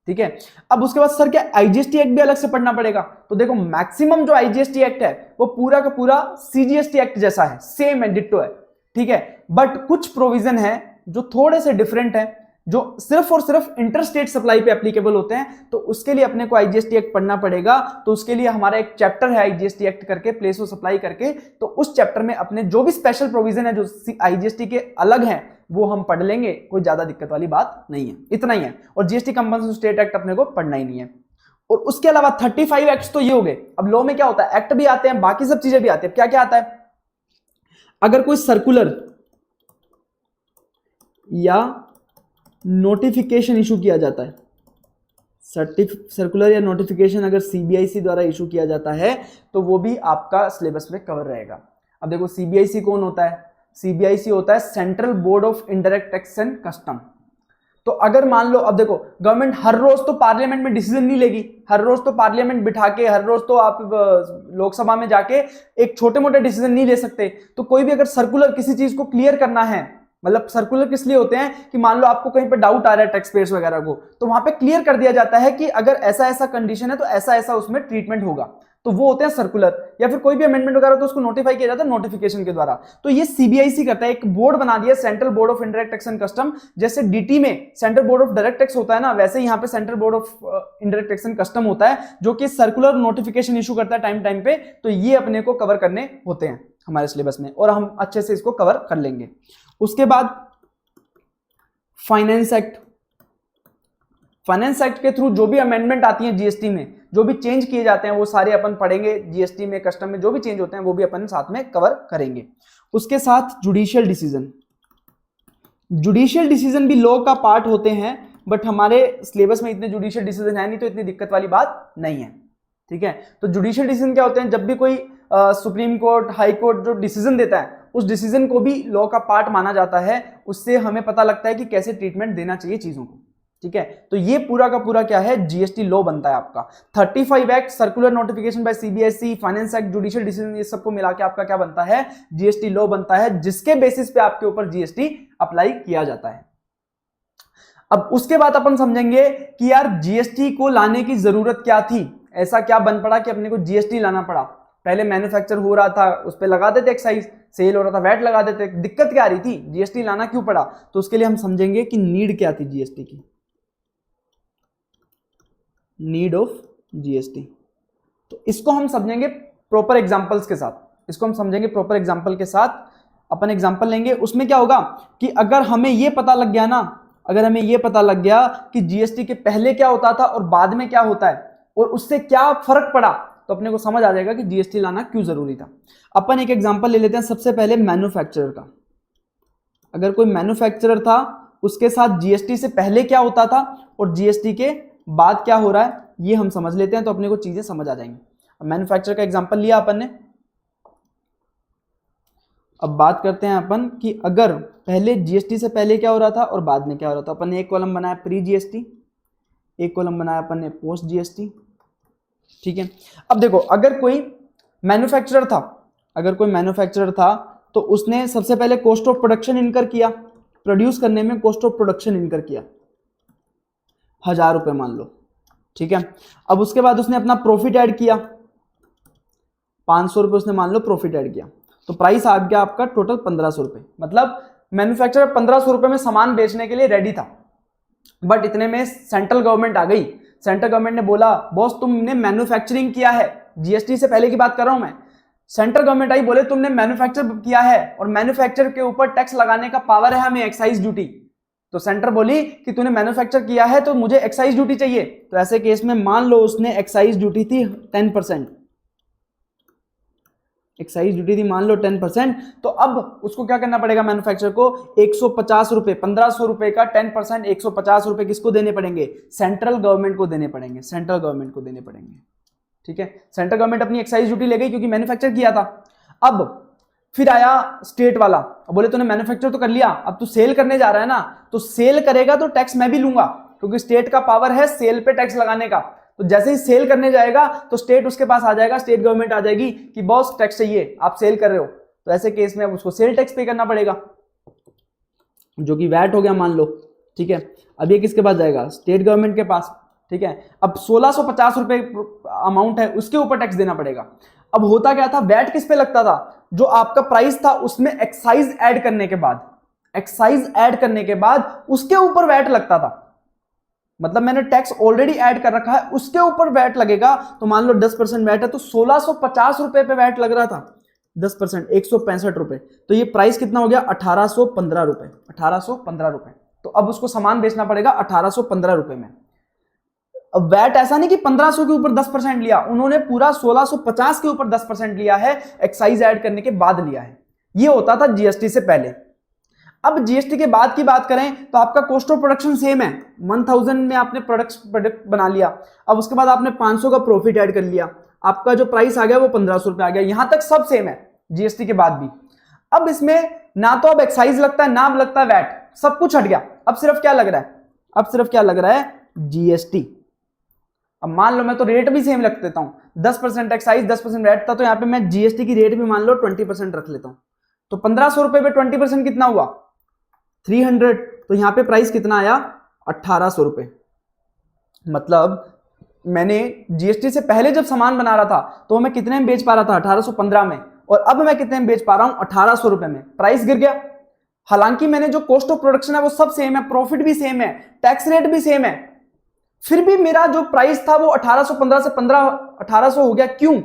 ठीक है। अब उसके बाद सर क्या आईजीएसटी एक्ट भी अलग से पढ़ना पड़ेगा? तो देखो मैक्सिमम जो आईजीएसटी एक्ट है वो पूरा का पूरा सीजीएसटी एक्ट जैसा है, सेम है, डिट्टो है, ठीक है। बट कुछ प्रोविजन है जो थोड़े से डिफरेंट है, जो सिर्फ और सिर्फ इंटरस्टेट सप्लाई पे एप्लीकेबल होते हैं, तो उसके लिए अपने को आईजीएसटी एक्ट पढ़ना पड़ेगा। तो उसके लिए हमारा एक चैप्टर है आईजीएसटी एक्ट करके, प्लेस ऑफ सप्लाई करके, तो उस चैप्टर में अपने जो भी स्पेशल प्रोविजन है जो आईजीएसटी के अलग हैं वो हम पढ़ लेंगे, कोई ज्यादा दिक्कत वाली बात नहीं है, इतना ही है। और जीएसटी कंपनसेशन स्टेट एक्ट अपने को पढ़ना ही नहीं है। और उसके अलावा 35 एक्ट्स तो ये हो गए। अब लॉ में क्या होता है, एक्ट भी आते हैं, बाकी सब चीजें भी आती है। क्या क्या आता है, अगर कोई सर्कुलर या नोटिफिकेशन इशू किया जाता है, सर्कुलर या नोटिफिकेशन अगर सीबीआईसी द्वारा इशू किया जाता है तो वो भी आपका सिलेबस में कवर रहेगा। अब देखो सीबीआईसी कौन होता है, सीबीआईसी होता है central board of indirect tax and custom. तो अगर मान लो, अब देखो गवर्नमेंट हर रोज तो पार्लियामेंट में डिसीजन नहीं लेगी, हर रोज तो पार्लियामेंट बिठा के, हर रोज तो आप लोकसभा में जाके एक छोटे मोटे डिसीजन नहीं ले सकते। तो कोई भी अगर सर्कुलर किसी चीज को क्लियर करना है, मतलब सर्कुलर किस लिए होते हैं कि मान लो आपको कहीं पे डाउट आ रहा है टैक्स पेयर्स वगैरह को, तो वहां पे क्लियर कर दिया जाता है कि अगर ऐसा ऐसा कंडीशन है तो ऐसा ऐसा उसमें ट्रीटमेंट होगा, तो वो होते हैं सर्कुलर। या फिर कोई भी अमेंडमेंट वगैरह तो उसको नोटिफाई किया जाता है नोटिफिकेशन के द्वारा। तो ये सीबीआईसी करता है, एक बोर्ड बना दिया central board of indirect tax and custom. जैसे डीटी में central board of direct tax होता है ना, वैसे यहाँ पे central board of indirect tax and custom होता है, जो कि सर्कुलर नोटिफिकेशन इशू करता है टाइम टाइम पे। तो ये अपने को कवर करने होते हैं हमारे सिलेबस में, और हम अच्छे से इसको कवर कर लेंगे। उसके बाद फाइनेंस एक्ट, फाइनेंस एक्ट के थ्रू जो भी अमेंडमेंट आती है जीएसटी में, जो भी चेंज किए जाते हैं वो सारे अपन पढ़ेंगे। जीएसटी में, कस्टम में जो भी चेंज होते हैं वो भी अपन साथ में कवर करेंगे। उसके साथ जुडिशियल डिसीजन, जुडिशियल डिसीजन भी लॉ का पार्ट होते हैं, बट हमारे सिलेबस में इतने जुडिशियल डिसीजन है नहीं, तो इतनी दिक्कत वाली बात नहीं है, ठीक है। तो जुडिशियल डिसीजन क्या होते हैं, जब भी कोई सुप्रीम कोर्ट, हाई कोर्ट जो डिसीजन देता है, उस डिसीजन को भी लॉ का पार्ट माना जाता है। उससे हमें पता लगता है कि कैसे ट्रीटमेंट देना चाहिए चीजों को, ठीक है। तो ये पूरा का पूरा क्या है, जीएसटी लॉ बनता है आपका। 35 act, circular notification by CBIC, finance act, judicial decision, ये सबको मिला के आपका क्या बनता है, जीएसटी लॉ बनता है, जिसके बेसिस पे आपके ऊपर जीएसटी अप्लाई किया जाता है। अब उसके बाद अपन समझेंगे कि यार जीएसटी को लाने की जरूरत क्या थी, ऐसा क्या बन पड़ा कि अपने को जीएसटी लाना पड़ा। पहले मैन्युफैक्चर हो रहा था, उस पर लगा देते एक्साइज, सेल हो रहा था वैट लगा देते, दिक्कत क्या आ रही थी, जीएसटी लाना क्यों पड़ा। तो उसके लिए हम समझेंगे कि नीड क्या थी जीएसटी की, नीड ऑफ जीएसटी। तो इसको हम समझेंगे प्रॉपर एग्जांपल्स के साथ, इसको हम समझेंगे प्रॉपर एग्जांपल के साथ। अपन एग्जांपल लेंगे, उसमें क्या होगा कि अगर हमें ये पता लग गया ना, अगर हमें ये पता लग गया कि जीएसटी के पहले क्या होता था और बाद में क्या होता है और उससे क्या फर्क पड़ा, तो अपने को समझ आ जाएगा कि जीएसटी लाना क्यों जरूरी था। अपन एक एग्जांपल ले लेते हैं, सबसे पहले मैन्युफैक्चरर का। अगर कोई मैन्युफैक्चरर था, उसके साथ जीएसटी से पहले क्या होता था और जीएसटी के बाद क्या हो रहा है, ये हम समझ लेते हैं तो अपने को चीजें समझ आ जाएंगी। अब मैन्युफैक्चरर का एग्जांपल लिया अपन ने, अब बात करते हैं अपन कि अगर पहले जीएसटी से पहले क्या हो रहा था और बाद में क्या हो रहा था। अपन ने एक कॉलम बनाया प्री जीएसटी, एक कॉलम बनाया अपन ने पोस्ट जीएसटी, ठीक है। अब देखो अगर कोई मैन्युफैक्चरर था, अगर कोई मैन्युफैक्चरर था तो उसने सबसे पहले कॉस्ट ऑफ प्रोडक्शन इनकर किया, प्रोड्यूस करने में कॉस्ट ऑफ प्रोडक्शन इनकर किया 1000 रुपए मान लो, ठीक है। अब उसके बाद उसने अपना प्रॉफिट ऐड किया 500 रुपए, उसने मान लो प्रॉफिट ऐड किया, तो प्राइस आ गया आपका टोटल 1500 रुपए। मतलब मैन्युफैक्चरर 1500 रुपए में सामान बेचने के लिए रेडी था, बट इतने में सेंट्रल गवर्नमेंट आ गई। सेंट्रल गवर्नमेंट ने बोला बॉस तुमने मैन्युफैक्चरिंग किया है, जीएसटी से पहले की बात कर रहा हूं मैं। सेंट्रल गवर्नमेंट आई, बोले तुमने मैन्युफैक्चर किया है और मैन्युफैक्चर के ऊपर टैक्स लगाने का पावर है हमें, एक्साइज ड्यूटी। तो सेंटर बोली कि तूने मैन्युफैक्चर किया है तो मुझे एक्साइज ड्यूटी चाहिए। तो ऐसे केस में मान लो उसने एक्साइज ड्यूटी थी 10%, एक्साइज ड्यूटी थी मान लो 10%, तो अब उसको क्या करना पड़ेगा मैन्युफैक्चरर को, 150 रुपए, 1500 रुपए का 10% 150 रुपए किसको देने पड़ेंगे, सेंट्रल गवर्नमेंट को देने पड़ेंगे, सेंट्रल गवर्नमेंट को देने पड़ेंगे, ठीक है। सेंट्रल गवर्नमेंट अपनी एक्साइज ड्यूटी ले गई क्योंकि मैन्युफैक्चर किया था। अब फिर आया स्टेट वाला, बोले तूने मैन्युफैक्चर तो कर लिया, अब तू सेल करने जा रहा है ना, तो सेल करेगा तो टैक्स मैं भी लूंगा, क्योंकि स्टेट का पावर है सेल पे टैक्स लगाने का। तो जैसे ही सेल करने जाएगा तो स्टेट उसके पास आ जाएगा, स्टेट गवर्नमेंट आ जाएगी कि बॉस टैक्स चाहिए, आप सेल कर रहे हो। तो ऐसे केस में अब उसको सेल टैक्स पे करना पड़ेगा, जो कि वैट हो गया मान लो, ठीक है। अब ये किसके पास जाएगा, स्टेट गवर्नमेंट के पास, ठीक है। अब 1650 रुपए अमाउंट है, उसके ऊपर टैक्स देना पड़ेगा। अब होता क्या था, वैट किस पे लगता था, जो आपका प्राइस था उसमें एक्साइज ऐड करने के बाद, एक्साइज ऐड करने के बाद उसके ऊपर वैट लगता था। मतलब मैंने टैक्स ऑलरेडी ऐड कर रखा है, उसके ऊपर वैट लगेगा। तो मान लो 10% वैट है तो 1650 रुपए पे वैट लग रहा था, 10% 165 रुपए। तो ये प्राइस कितना हो गया, 1815 रुपए, 1815 रुपए। तो अब उसको सामान बेचना पड़ेगा 1815 रुपए में। अब वैट ऐसा नहीं कि 1500 के ऊपर 10% लिया, उन्होंने पूरा 1650 के ऊपर 10% लिया है, एक्साइज ऐड करने के बाद लिया है। ये होता था जीएसटी से पहले। अब जीएसटी के बाद की बात करें तो आपका कॉस्ट ऑफ प्रोडक्शन सेम है, 1000 में आपने प्रोडक्ट बना लिया, अब उसके बाद आपने 500 का प्रॉफिट ऐड कर लिया, आपका जो प्राइस आ गया वो 1500 रुपए आ गया, यहां तक सब सेम है जीएसटी के बाद भी। अब इसमें ना तो अब एक्साइज लगता है ना अब लगता है वैट, सब कुछ हट गया, अब सिर्फ क्या लग रहा है, अब सिर्फ क्या लग रहा है, जीएसटी। अब मान लो मैं तो रेट भी सेम रख देता हूं, 10% एक्साइज 10% वैट था, तो यहां पे मैं जीएसटी की रेट भी मान लो 20% रख लेता हूं, तो 1500 रुपए पे 20% कितना हुआ, 300, तो यहां पे प्राइस कितना आया, 1800 रुपए। मतलब मैंने जीएसटी से पहले जब सामान बना रहा था तो मैं कितने में बेच पा रहा था, 1815 में, और अब मैं कितने में बेच पा रहा हूं, 1800 रुपए में, प्राइस गिर गया। हालांकि मैंने जो कॉस्ट ऑफ प्रोडक्शन है वो सब सेम है, प्रॉफिट भी सेम है, टैक्स रेट भी सेम है, फिर भी मेरा जो प्राइस था वो 1815 से 1800 हो गया, क्यों,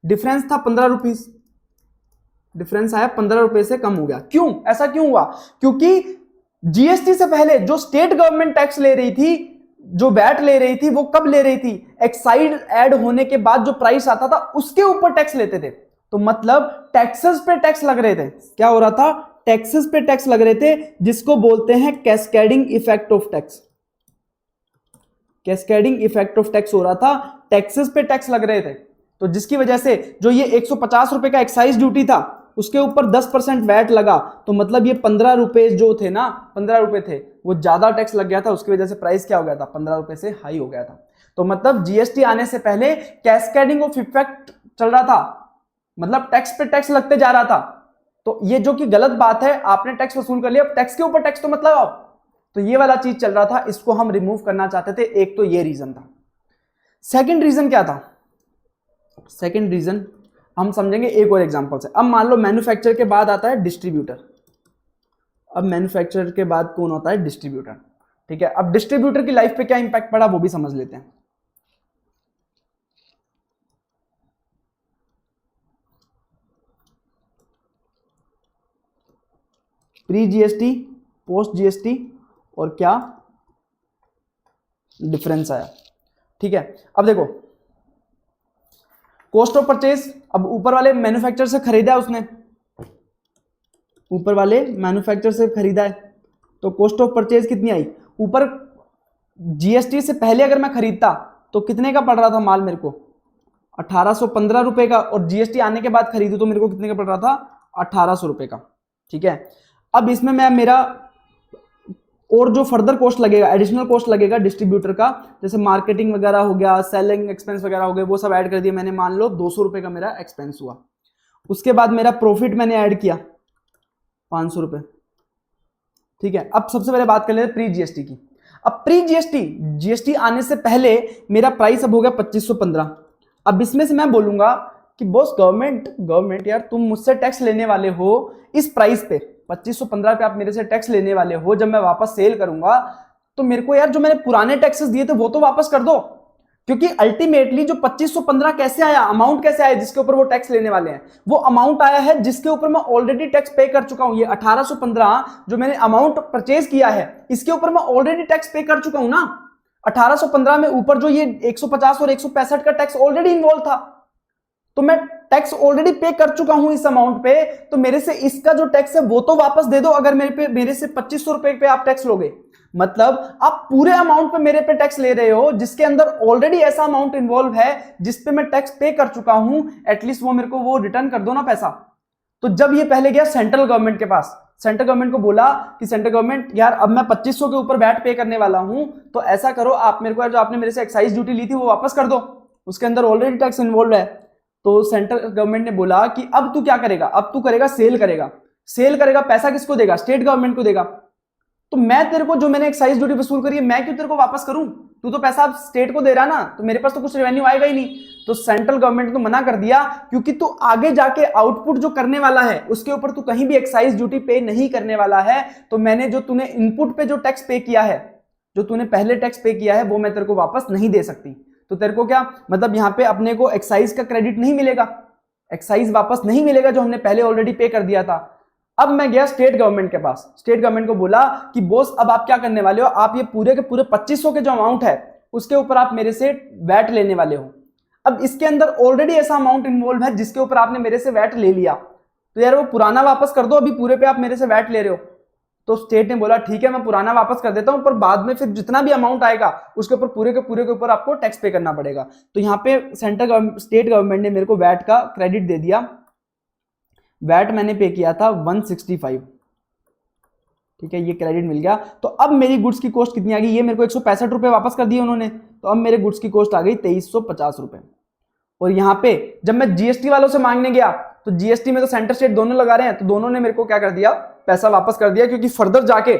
डिफरेंस था 15 रुपीज, डिफरेंस आया 15 रुपए से कम हो गया, क्यों, ऐसा क्यों हुआ, क्योंकि जीएसटी से पहले जो स्टेट गवर्नमेंट टैक्स ले रही थी, जो वैट ले रही थी, वो कब ले रही थी, एक्साइज ऐड होने के बाद जो प्राइस आता था उसके ऊपर टैक्स लेते थे, तो मतलब टैक्सेस पे टैक्स लग रहे थे, क्या हो रहा था, टैक्सेस पे टैक्स लग रहे थे, जिसको बोलते हैं cascading effect of tax, cascading effect of tax हो रहा था, टैक्सेस पे टैक्स लग रहे थे, तो जिसकी वजह से जो ये 150 रुपए का एक्साइज ड्यूटी था उसके ऊपर 10% वैट लगा, तो मतलब ये 15 रुपए जो थे ना, 15 रुपए थे, वो ज्यादा टैक्स लग गया था, उसकी वजह से प्राइस क्या हो गया था, 15 रुपए से हाई हो गया था। तो मतलब जीएसटी आने से पहले कैस्केडिंग ऑफ इफेक्ट चल रहा था, मतलब टैक्स पे टैक्स लगते जा रहा था, तो ये जो कि गलत बात है, आपने टैक्स वसूल कर लिया, अब टैक्स के ऊपर टैक्स तो मतलब आओ, तो ये वाला चीज चल रहा था, इसको हम रिमूव करना चाहते थे, एक तो ये रीजन था। सेकंड रीजन क्या था, सेकंड रीजन हम समझेंगे एक और एग्जांपल से। अब मान लो मैन्युफैक्चरर के बाद आता है डिस्ट्रीब्यूटर, अब मैन्युफैक्चरर के बाद कौन होता है, डिस्ट्रीब्यूटर, ठीक है। अब डिस्ट्रीब्यूटर की लाइफ पे क्या इंपैक्ट पड़ा वो भी समझ लेते हैं। प्री जीएसटी, पोस्ट जीएसटी, और क्या डिफरेंस आया, ठीक है। अब देखो कॉस्ट ऑफ परचेज, अब ऊपर वाले मैन्युफैक्चरर से खरीदा है उसने, ऊपर वाले मैन्युफैक्चरर से खरीदा है, तो कॉस्ट ऑफ परचेज कितनी आई, ऊपर जीएसटी से पहले अगर मैं खरीदता तो कितने का पड़ रहा था माल मेरे को, 1815 रुपए का, और जीएसटी आने के बाद खरीदू तो मेरे को कितने का पड़ रहा था, 1800 रुपए का, ठीक है। अब इसमें मैं मेरा और जो फर्दर कॉस्ट लगेगा, एडिशनल कॉस्ट लगेगा डिस्ट्रीब्यूटर का, जैसे मार्केटिंग वगैरह हो गया, सेलिंग एक्सपेंस वगैरह हो गए, वो सब ऐड कर दिया मैंने, मान लो 200 रुपए का मेरा एक्सपेंस हुआ, उसके बाद मेरा प्रॉफिट मैंने ऐड किया 500 रुपए, ठीक है। अब सबसे पहले बात कर लेते प्री जीएसटी की। अब प्री जीएसटी, जीएसटी आने से पहले मेरा प्राइस अब हो गया 2515। अब इसमें से मैं बोलूंगा कि बॉस गवर्नमेंट यार तुम मुझसे टैक्स लेने वाले हो इस प्राइस पे, 2515 पे आप मेरे से टैक्स लेने वाले हो, जब मैं वापस सेल करूंगा तो मेरे को यार जो मैंने पुराने टैक्सेस दिए थे वो तो वापस कर दो, क्योंकि अल्टीमेटली जो 2515 कैसे आया, अमाउंट कैसे आया जिसके ऊपर वो टैक्स लेने वाले हैं, वो अमाउंट आया है जिसके ऊपर मैं ऑलरेडी टैक्स पे कर चुका हूं। ये 1815 जो मैंने अमाउंट परचेज किया है इसके ऊपर मैं ऑलरेडी टैक्स पे कर चुका हूं ना, 1815 में ऊपर जो ये 150 और 165 का टैक्स ऑलरेडी इन्वॉल्व था, तो मैं टैक्स ऑलरेडी पे कर चुका हूं इस अमाउंट पे, तो मेरे से इसका जो टैक्स है वो तो वापस दे दो, अगर मेरे से 2500 रुपए पे आप टैक्स लोगे, मतलब आप पूरे अमाउंट पे मेरे पे टैक्स ले रहे हो जिसके अंदर ऑलरेडी ऐसा अमाउंट इन्वॉल्व है जिस पे मैं टैक्स पे कर चुका हूं, एटलीस्ट वो मेरे को वो रिटर्न कर दो ना पैसा। तो जब ये पहले गया सेंट्रल गवर्नमेंट के पास, सेंट्रल गवर्नमेंट को बोला कि सेंट्रल गवर्नमेंट यार अब मैं 2500 के ऊपर वैट पे करने वाला हूं, तो ऐसा करो आप मेरे को जो आपने मेरे से एक्साइज ड्यूटी ली थी वो वापस कर दो, उसके अंदर ऑलरेडी टैक्स इन्वॉल्व है। तो सेंट्रल गवर्नमेंट ने बोला कि अब तू क्या करेगा, अब तू करेगा सेल करेगा, सेल करेगा, पैसा किसको देगा, स्टेट गवर्नमेंट को देगा, तो मैं तेरे को जो मैंने एक्साइज ड्यूटी वसूल करी है मैं क्यों तेरे को वापस करूं, तू तो पैसा अब स्टेट को दे रहा ना, तो मेरे पास तो कुछ रेवेन्यू आएगा ही नहीं। तो सेंट्रल गवर्नमेंट ने तो मना कर दिया, क्योंकि तू आगे जाके आउटपुट जो करने वाला है उसके ऊपर तू कहीं भी एक्साइज ड्यूटी पे नहीं करने वाला है, तो मैंने जो तूने इनपुट पे जो टैक्स पे किया है, जो तूने पहले टैक्स पे किया है वो मैं तेरे को वापस नहीं दे सकती। तो तेरे को क्या मतलब यहाँ पे अपने को एक्साइज का क्रेडिट नहीं मिलेगा, एक्साइज वापस नहीं मिलेगा जो हमने पहले ऑलरेडी पे कर दिया था। अब मैं गया स्टेट गवर्नमेंट के पास, स्टेट गवर्नमेंट को बोला कि बॉस अब आप क्या करने वाले हो, आप ये पूरे के पूरे 2500 के जो अमाउंट है उसके ऊपर आप मेरे से वैट लेने वाले हो। अब इसके अंदर ऑलरेडी ऐसा अमाउंट इन्वॉल्व है जिसके ऊपर आपने मेरे से वैट ले लिया, तो यार वो पुराना वापस कर दो, अभी पूरे पे आप मेरे से वैट ले रहे हो, तो स्टेट ने बोला ठीक है मैं पुराना वापस कर देता हूं, पर बाद में फिर जितना भी अमाउंट आएगा उसके ऊपर पूरे के ऊपर आपको टैक्स पे करना पड़ेगा। तो यहाँ पे स्टेट गवर्नमेंट ने मेरे को वैट का क्रेडिट दे दिया। वैट मैंने पे किया था 165, ठीक है, ये क्रेडिट मिल गया। तो अब मेरी गुड्स की कॉस्ट कितनी आ गई, ये मेरे को 165 रुपए वापस कर दिए उन्होंने, तो अब मेरे गुड्स की कॉस्ट आ गई 2350 रुपए। और यहाँ पे जब मैं जीएसटी वालों से मांगने गया तो जीएसटी में तो सेंटर स्टेट दोनों लगा रहे हैं, तो दोनों ने मेरे को क्या कर दिया, पैसा वापस कर दिया, क्योंकि फर्दर जाके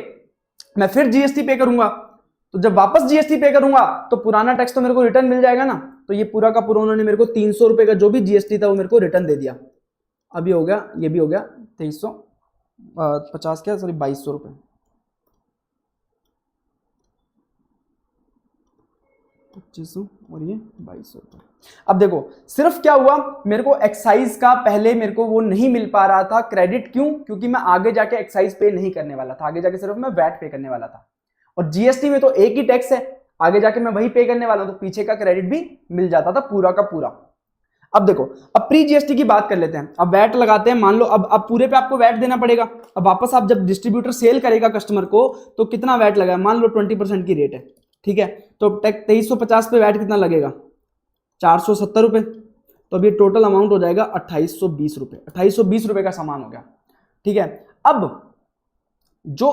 मैं फिर जीएसटी पे करूंगा। तो जब वापस जीएसटी पे करूंगा तो पुराना टैक्स तो मेरे को रिटर्न मिल जाएगा ना। तो ये पूरा का पूरा उन्होंने मेरे को 300 रुपए का जो भी जीएसटी था वो मेरे को रिटर्न दे दिया। अभी हो गया, ये भी हो गया 2350 क्या, सॉरी 2200 रुपए, 2500 और ये 2200 रुपए। अब देखो सिर्फ क्या हुआ, मेरे को एक्साइज का पहले मेरे को वो नहीं मिल पा रहा था क्रेडिट, क्यों, क्योंकि मैं आगे जाके एक्साइज पे नहीं करने वाला था, आगे जाके सिर्फ मैं वैट पे करने वाला था। और जीएसटी में तो एक ही टैक्स है, आगे जाके मैं वही पे करने वाला हूं, तो पीछे का क्रेडिट भी मिल जाता था पूरा का पूरा। अब देखो, अब प्री जीएसटी की बात कर लेते हैं। अब वैट लगाते हैं, मान लो अब पूरे पे आपको वैट देना पड़ेगा। अब वापस आप जब डिस्ट्रीब्यूटर सेल करेगा कस्टमर को तो कितना वैट लगा, मान लो 20% की रेट है, ठीक है, तो 2350 पे वैट कितना लगेगा, 470 रुपए। तो अब ये टोटल अमाउंट हो जाएगा 2820 रुपए, 2820 रुपए का सामान हो गया, ठीक है। अब जो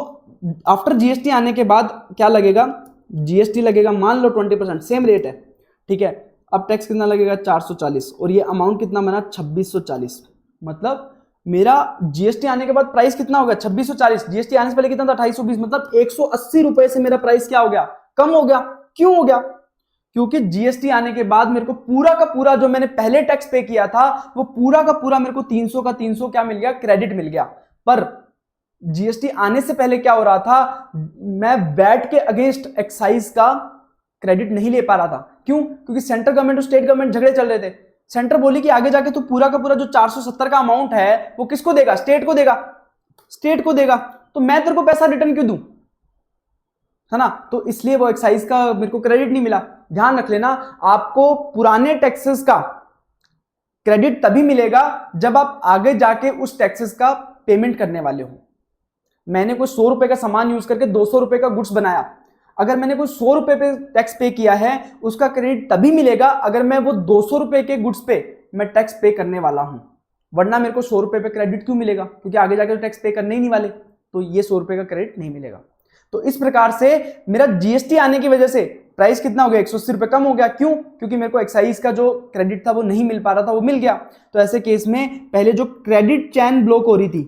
आफ्टर जीएसटी आने के बाद क्या लगेगा, जीएसटी लगेगा, मान लो 20%, सेम रेट है, ठीक है। अब टैक्स कितना लगेगा 440, और ये अमाउंट कितना बना 2640। मतलब मेरा जीएसटी आने के बाद प्राइस कितना हो गया 2640, जीएसटी आने से पहले कितना था 2820, मतलब 180 रुपए से मेरा प्राइस क्या हो गया, कम हो गया। क्यों हो गया, क्योंकि जीएसटी आने के बाद मेरे को पूरा का पूरा जो मैंने पहले टैक्स पे किया था वो पूरा का पूरा मेरे को 300 का 300 क्या मिल गया, क्रेडिट मिल गया। पर जीएसटी आने से पहले क्या हो रहा था, मैं वैट के अगेंस्ट एक्साइज का क्रेडिट नहीं ले पा रहा था। क्यों, क्योंकि सेंट्रल गवर्नमेंट और स्टेट गवर्नमेंट झगड़े चल रहे थे। सेंटर बोली कि आगे जाके तो पूरा का पूरा जो 470 का अमाउंट है वो किसको देगा, स्टेट को देगा, स्टेट को देगा, तो मैं तेरे को पैसा रिटर्न क्यों दूं, है ना। तो इसलिए वो एक्साइज का मेरे को क्रेडिट नहीं मिला। ध्यान रख लेना, आपको पुराने टैक्सेस का क्रेडिट तभी मिलेगा जब आप आगे जाके उस टैक्सेस का पेमेंट करने वाले हो। मैंने कोई 100 रुपए का सामान यूज करके 200 रुपए का गुड्स बनाया, अगर मैंने कोई 100 रुपए पे टैक्स पे किया है उसका क्रेडिट तभी मिलेगा अगर मैं वो 200 रुपए के गुड्स पे मैं टैक्स पे करने वाला हूं, वरना मेरे को 100 रुपए पे क्रेडिट क्यों मिलेगा, क्योंकि आगे जाके टैक्स पे करने ही नहीं वाले, तो ये 100 रुपए का क्रेडिट नहीं मिलेगा। तो इस प्रकार से मेरा जीएसटी आने की वजह से प्राइस कितना हो गया, 180 रुपए कम हो गया। क्यों, क्योंकि मेरे को एक्साइज का जो क्रेडिट था वो नहीं मिल पा रहा था, वो मिल गया। तो ऐसे केस में पहले जो क्रेडिट चैन ब्लॉक हो रही थी,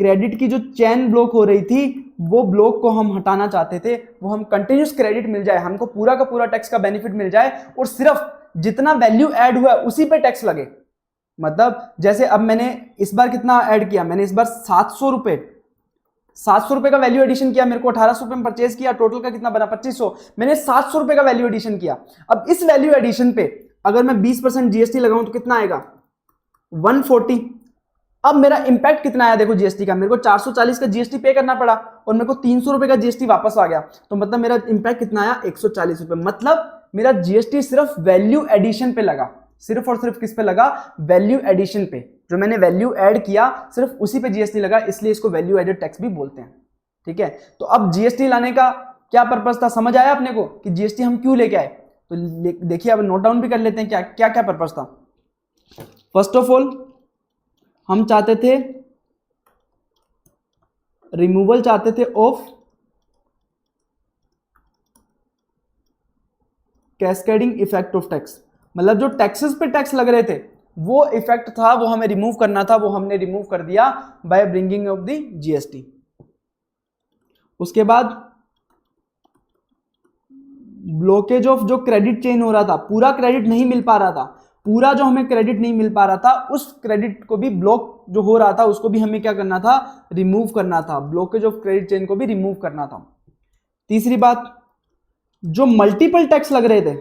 क्रेडिट की जो चैन ब्लॉक हो रही थी वो ब्लॉक को हम हटाना चाहते थे, वो हम कंटिन्यूस क्रेडिट मिल जाए, हमको पूरा का पूरा टैक्स का बेनिफिट मिल जाए और सिर्फ जितना वैल्यू ऐड हुआ है उसी पे टैक्स लगे। मतलब जैसे अब मैंने इस बार कितना ऐड किया, मैंने इस बार 700 रुपए का वैल्यू एडिशन किया, मेरे को 1800 रुपए में परचेज किया, टोटल का कितना बना 2500, मैंने 700 रुपए का वैल्यू एडिशन किया। अब इस वैल्यू एडिशन पे अगर मैं 20% जीएसटी लगाऊं तो कितना आएगा 140। अब मेरा इंपैक्ट कितना आया देखो जीएसटी का, मेरे को 440 का जीएसटी पे करना पड़ा और मेरे को 300 रुपए का जीएसटी वापस आ गया, तो मतलब मेरा इंपैक्ट कितना आया 140 रुपए। मतलब मेरा जीएसटी सिर्फ वैल्यू एडिशन पे लगा, सिर्फ और सिर्फ किस पे लगा, वैल्यू एडिशन पे, जो मैंने वैल्यू ऐड किया सिर्फ उसी पे जीएसटी लगा, इसलिए इसको वैल्यू एडेड टैक्स भी बोलते हैं, ठीक है। तो अब जीएसटी लाने का क्या पर्पस था, समझ आया अपने को कि जीएसटी हम क्यों लेके आए। तो देखिए अब नोट डाउन भी कर लेते हैं क्या क्या क्या पर्पस था। फर्स्ट ऑफ ऑल हम चाहते थे रिमूवल चाहते थे of cascading effect of tax, मतलब जो टैक्सेस पे टैक्स लग रहे थे वो इफेक्ट था वो हमें रिमूव करना था, वो हमने रिमूव कर दिया by bringing of the GST. उसके बाद ब्लॉकेज ऑफ जो क्रेडिट चेन हो रहा था, पूरा क्रेडिट नहीं मिल पा रहा था, पूरा जो हमें क्रेडिट नहीं मिल पा रहा था उस क्रेडिट को भी ब्लॉक जो हो रहा था उसको भी हमें क्या करना था, रिमूव करना था, ब्लॉकेज ऑफ क्रेडिट चेन को भी रिमूव करना था। तीसरी बात, जो मल्टीपल टैक्स लग रहे थे,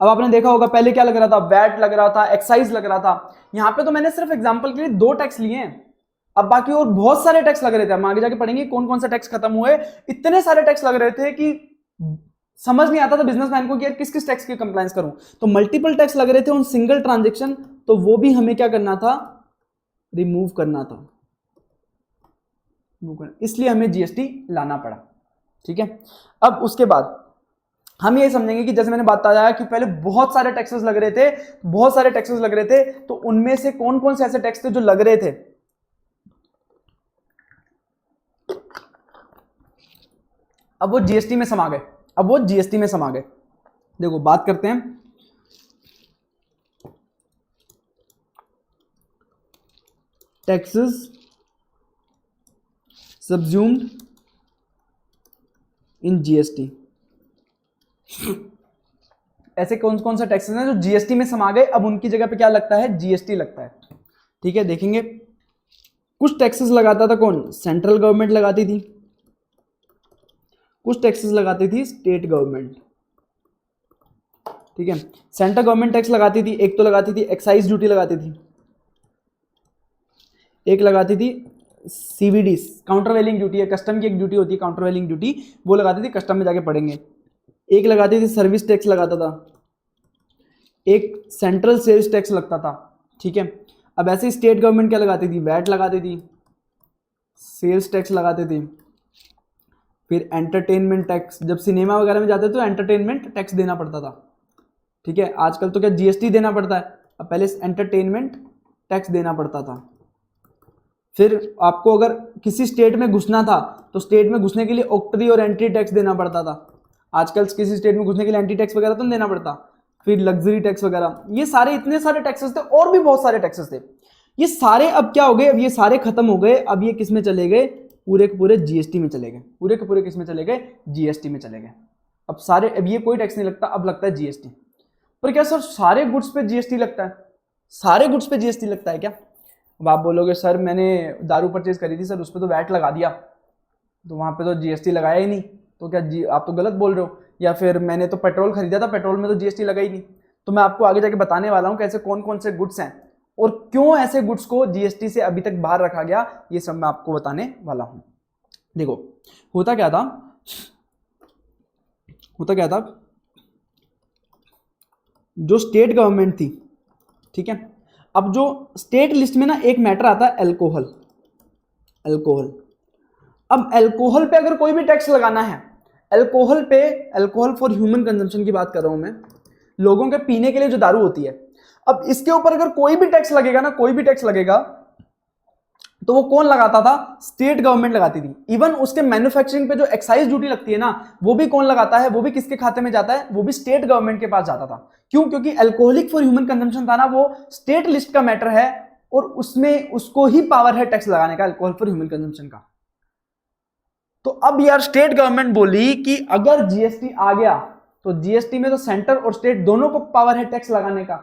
अब आपने देखा होगा पहले क्या लग रहा था, वैट लग रहा था, एक्साइज लग रहा था, यहां पे तो मैंने सिर्फ एग्जांपल के लिए 2 टैक्स लिए हैं, अब बाकी और बहुत सारे टैक्स लग रहे थे। हम आगे जाके पढ़ेंगे कौन कौन सा टैक्स खत्म हुए, इतने सारे टैक्स लग रहे थे कि समझ नहीं आता था बिजनेसमैन को कि यार किस किस टैक्स की कंप्लायंस करूं। तो मल्टीपल टैक्स लग रहे थे ऑन सिंगल ट्रांजेक्शन, तो वो भी हमें क्या करना था, रिमूव करना था। इसलिए हमें जीएसटी लाना पड़ा। ठीक है, अब उसके बाद हम ये समझेंगे कि जैसे मैंने बताया कि पहले बहुत सारे टैक्सेस लग रहे थे, बहुत सारे टैक्सेस लग रहे थे, तो उनमें से कौन कौन से ऐसे टैक्स थे जो लग रहे थे। अब वो जीएसटी में समा गए, अब वो जीएसटी में समा गए। देखो बात करते हैं टैक्सेस सबज्यूम्ड इन जीएसटी। ऐसे कौन कौन से टैक्सेस हैं जो जीएसटी में समा गए, अब उनकी जगह पे क्या लगता है, जीएसटी लगता है। ठीक है, देखेंगे कुछ टैक्सेस लगाता था कौन, सेंट्रल गवर्नमेंट लगाती थी, कुछ टैक्सेस लगाती थी स्टेट गवर्नमेंट। ठीक है, सेंट्रल गवर्नमेंट टैक्स लगाती थी, एक तो लगाती थी एक्साइज ड्यूटी लगाती थी, एक लगाती थी सीवीडी काउंटरवेलिंग ड्यूटी है, कस्टम की एक ड्यूटी होती है काउंटरवेलिंग ड्यूटी, वो लगाती थी, कस्टम में जाके पढ़ेंगे। एक लगाती थी सर्विस टैक्स लगाता था, एक सेंट्रल सेल्स टैक्स लगता था। ठीक है, अब ऐसे स्टेट गवर्नमेंट क्या लगाती थी, वैट लगाती थी, सेल्स टैक्स लगाती थी, फिर एंटरटेनमेंट टैक्स, जब सिनेमा वगैरह में जाते तो एंटरटेनमेंट टैक्स देना पड़ता था। ठीक है, आजकल तो क्या जीएसटी देना पड़ता है, अब पहले एंटरटेनमेंट टैक्स देना पड़ता था। फिर आपको अगर किसी स्टेट में घुसना था तो स्टेट में घुसने के लिए ऑक्ट्री और एंट्री टैक्स देना पड़ता था, आजकल किसी स्टेट में घुसने के लिए एंट्री टैक्स वगैरह तो नहीं देना पड़ता। फिर लग्जरी टैक्स वगैरह, ये सारे इतने सारे टैक्सेस थे, और भी बहुत सारे टैक्सेस थे, ये सारे अब क्या हो गए, अब ये सारे खत्म हो गए, अब ये किस में चले गए, पूरे के पूरे जीएसटी में चले गए, पूरे के पूरे किस में चले गए, जीएसटी में चले गए। अब सारे, अब ये कोई टैक्स नहीं लगता, अब लगता है जीएसटी। पर क्या सर सारे गुड्स पे जीएसटी लगता है, सारे गुड्स पे जीएसटी लगता है क्या? अब आप बोलोगे सर मैंने दारू परचेज करी थी सर, उस पर तो वैट लगा दिया, तो वहां पे तो जीएसटी लगाया ही नहीं, तो क्या आप तो गलत बोल रहे हो। या फिर मैंने तो पेट्रोल खरीदा था, पेट्रोल में तो जीएसटी लगा ही नहीं। तो मैं आपको आगे जाके बताने वाला हूं कि ऐसे कौन कौन से गुड्स हैं और क्यों ऐसे गुड्स को जीएसटी से अभी तक बाहर रखा गया, ये सब मैं आपको बताने वाला हूं। देखो होता क्या था, जो स्टेट गवर्नमेंट थी, ठीक है, अब जो स्टेट लिस्ट में ना एक मैटर आता है अल्कोहल, अब अल्कोहल पे अगर कोई भी टैक्स लगाना है, अल्कोहल पे, अल्कोहल फॉर ह्यूमन कंजम्पशन की बात कर रहा हूं मैं, लोगों के पीने के लिए जो दारू होती है, अब इसके ऊपर अगर कोई भी टैक्स लगेगा ना, कोई भी टैक्स लगेगा, तो वो कौन लगाता था, स्टेट गवर्नमेंट लगाती थी। इवन उसके मैन्युफैक्चरिंग पे जो एक्साइज ड्यूटी लगती है ना, वो भी कौन लगाता है, वो भी किसके खाते में जाता है, वो भी स्टेट गवर्नमेंट के पास जाता था। क्यों? क्योंकि अल्कोहलिक फॉर ह्यूमन कंजम्पशन था ना, वो स्टेट लिस्ट का मैटर है और उसमें उसको ही पावर है टैक्स लगाने का, अल्कोहल फॉर ह्यूमन कंजम्पशन का। तो अब यार स्टेट गवर्नमेंट बोली कि अगर जीएसटी आ गया तो जीएसटी में तो सेंटर और स्टेट दोनों को पावर है टैक्स लगाने का,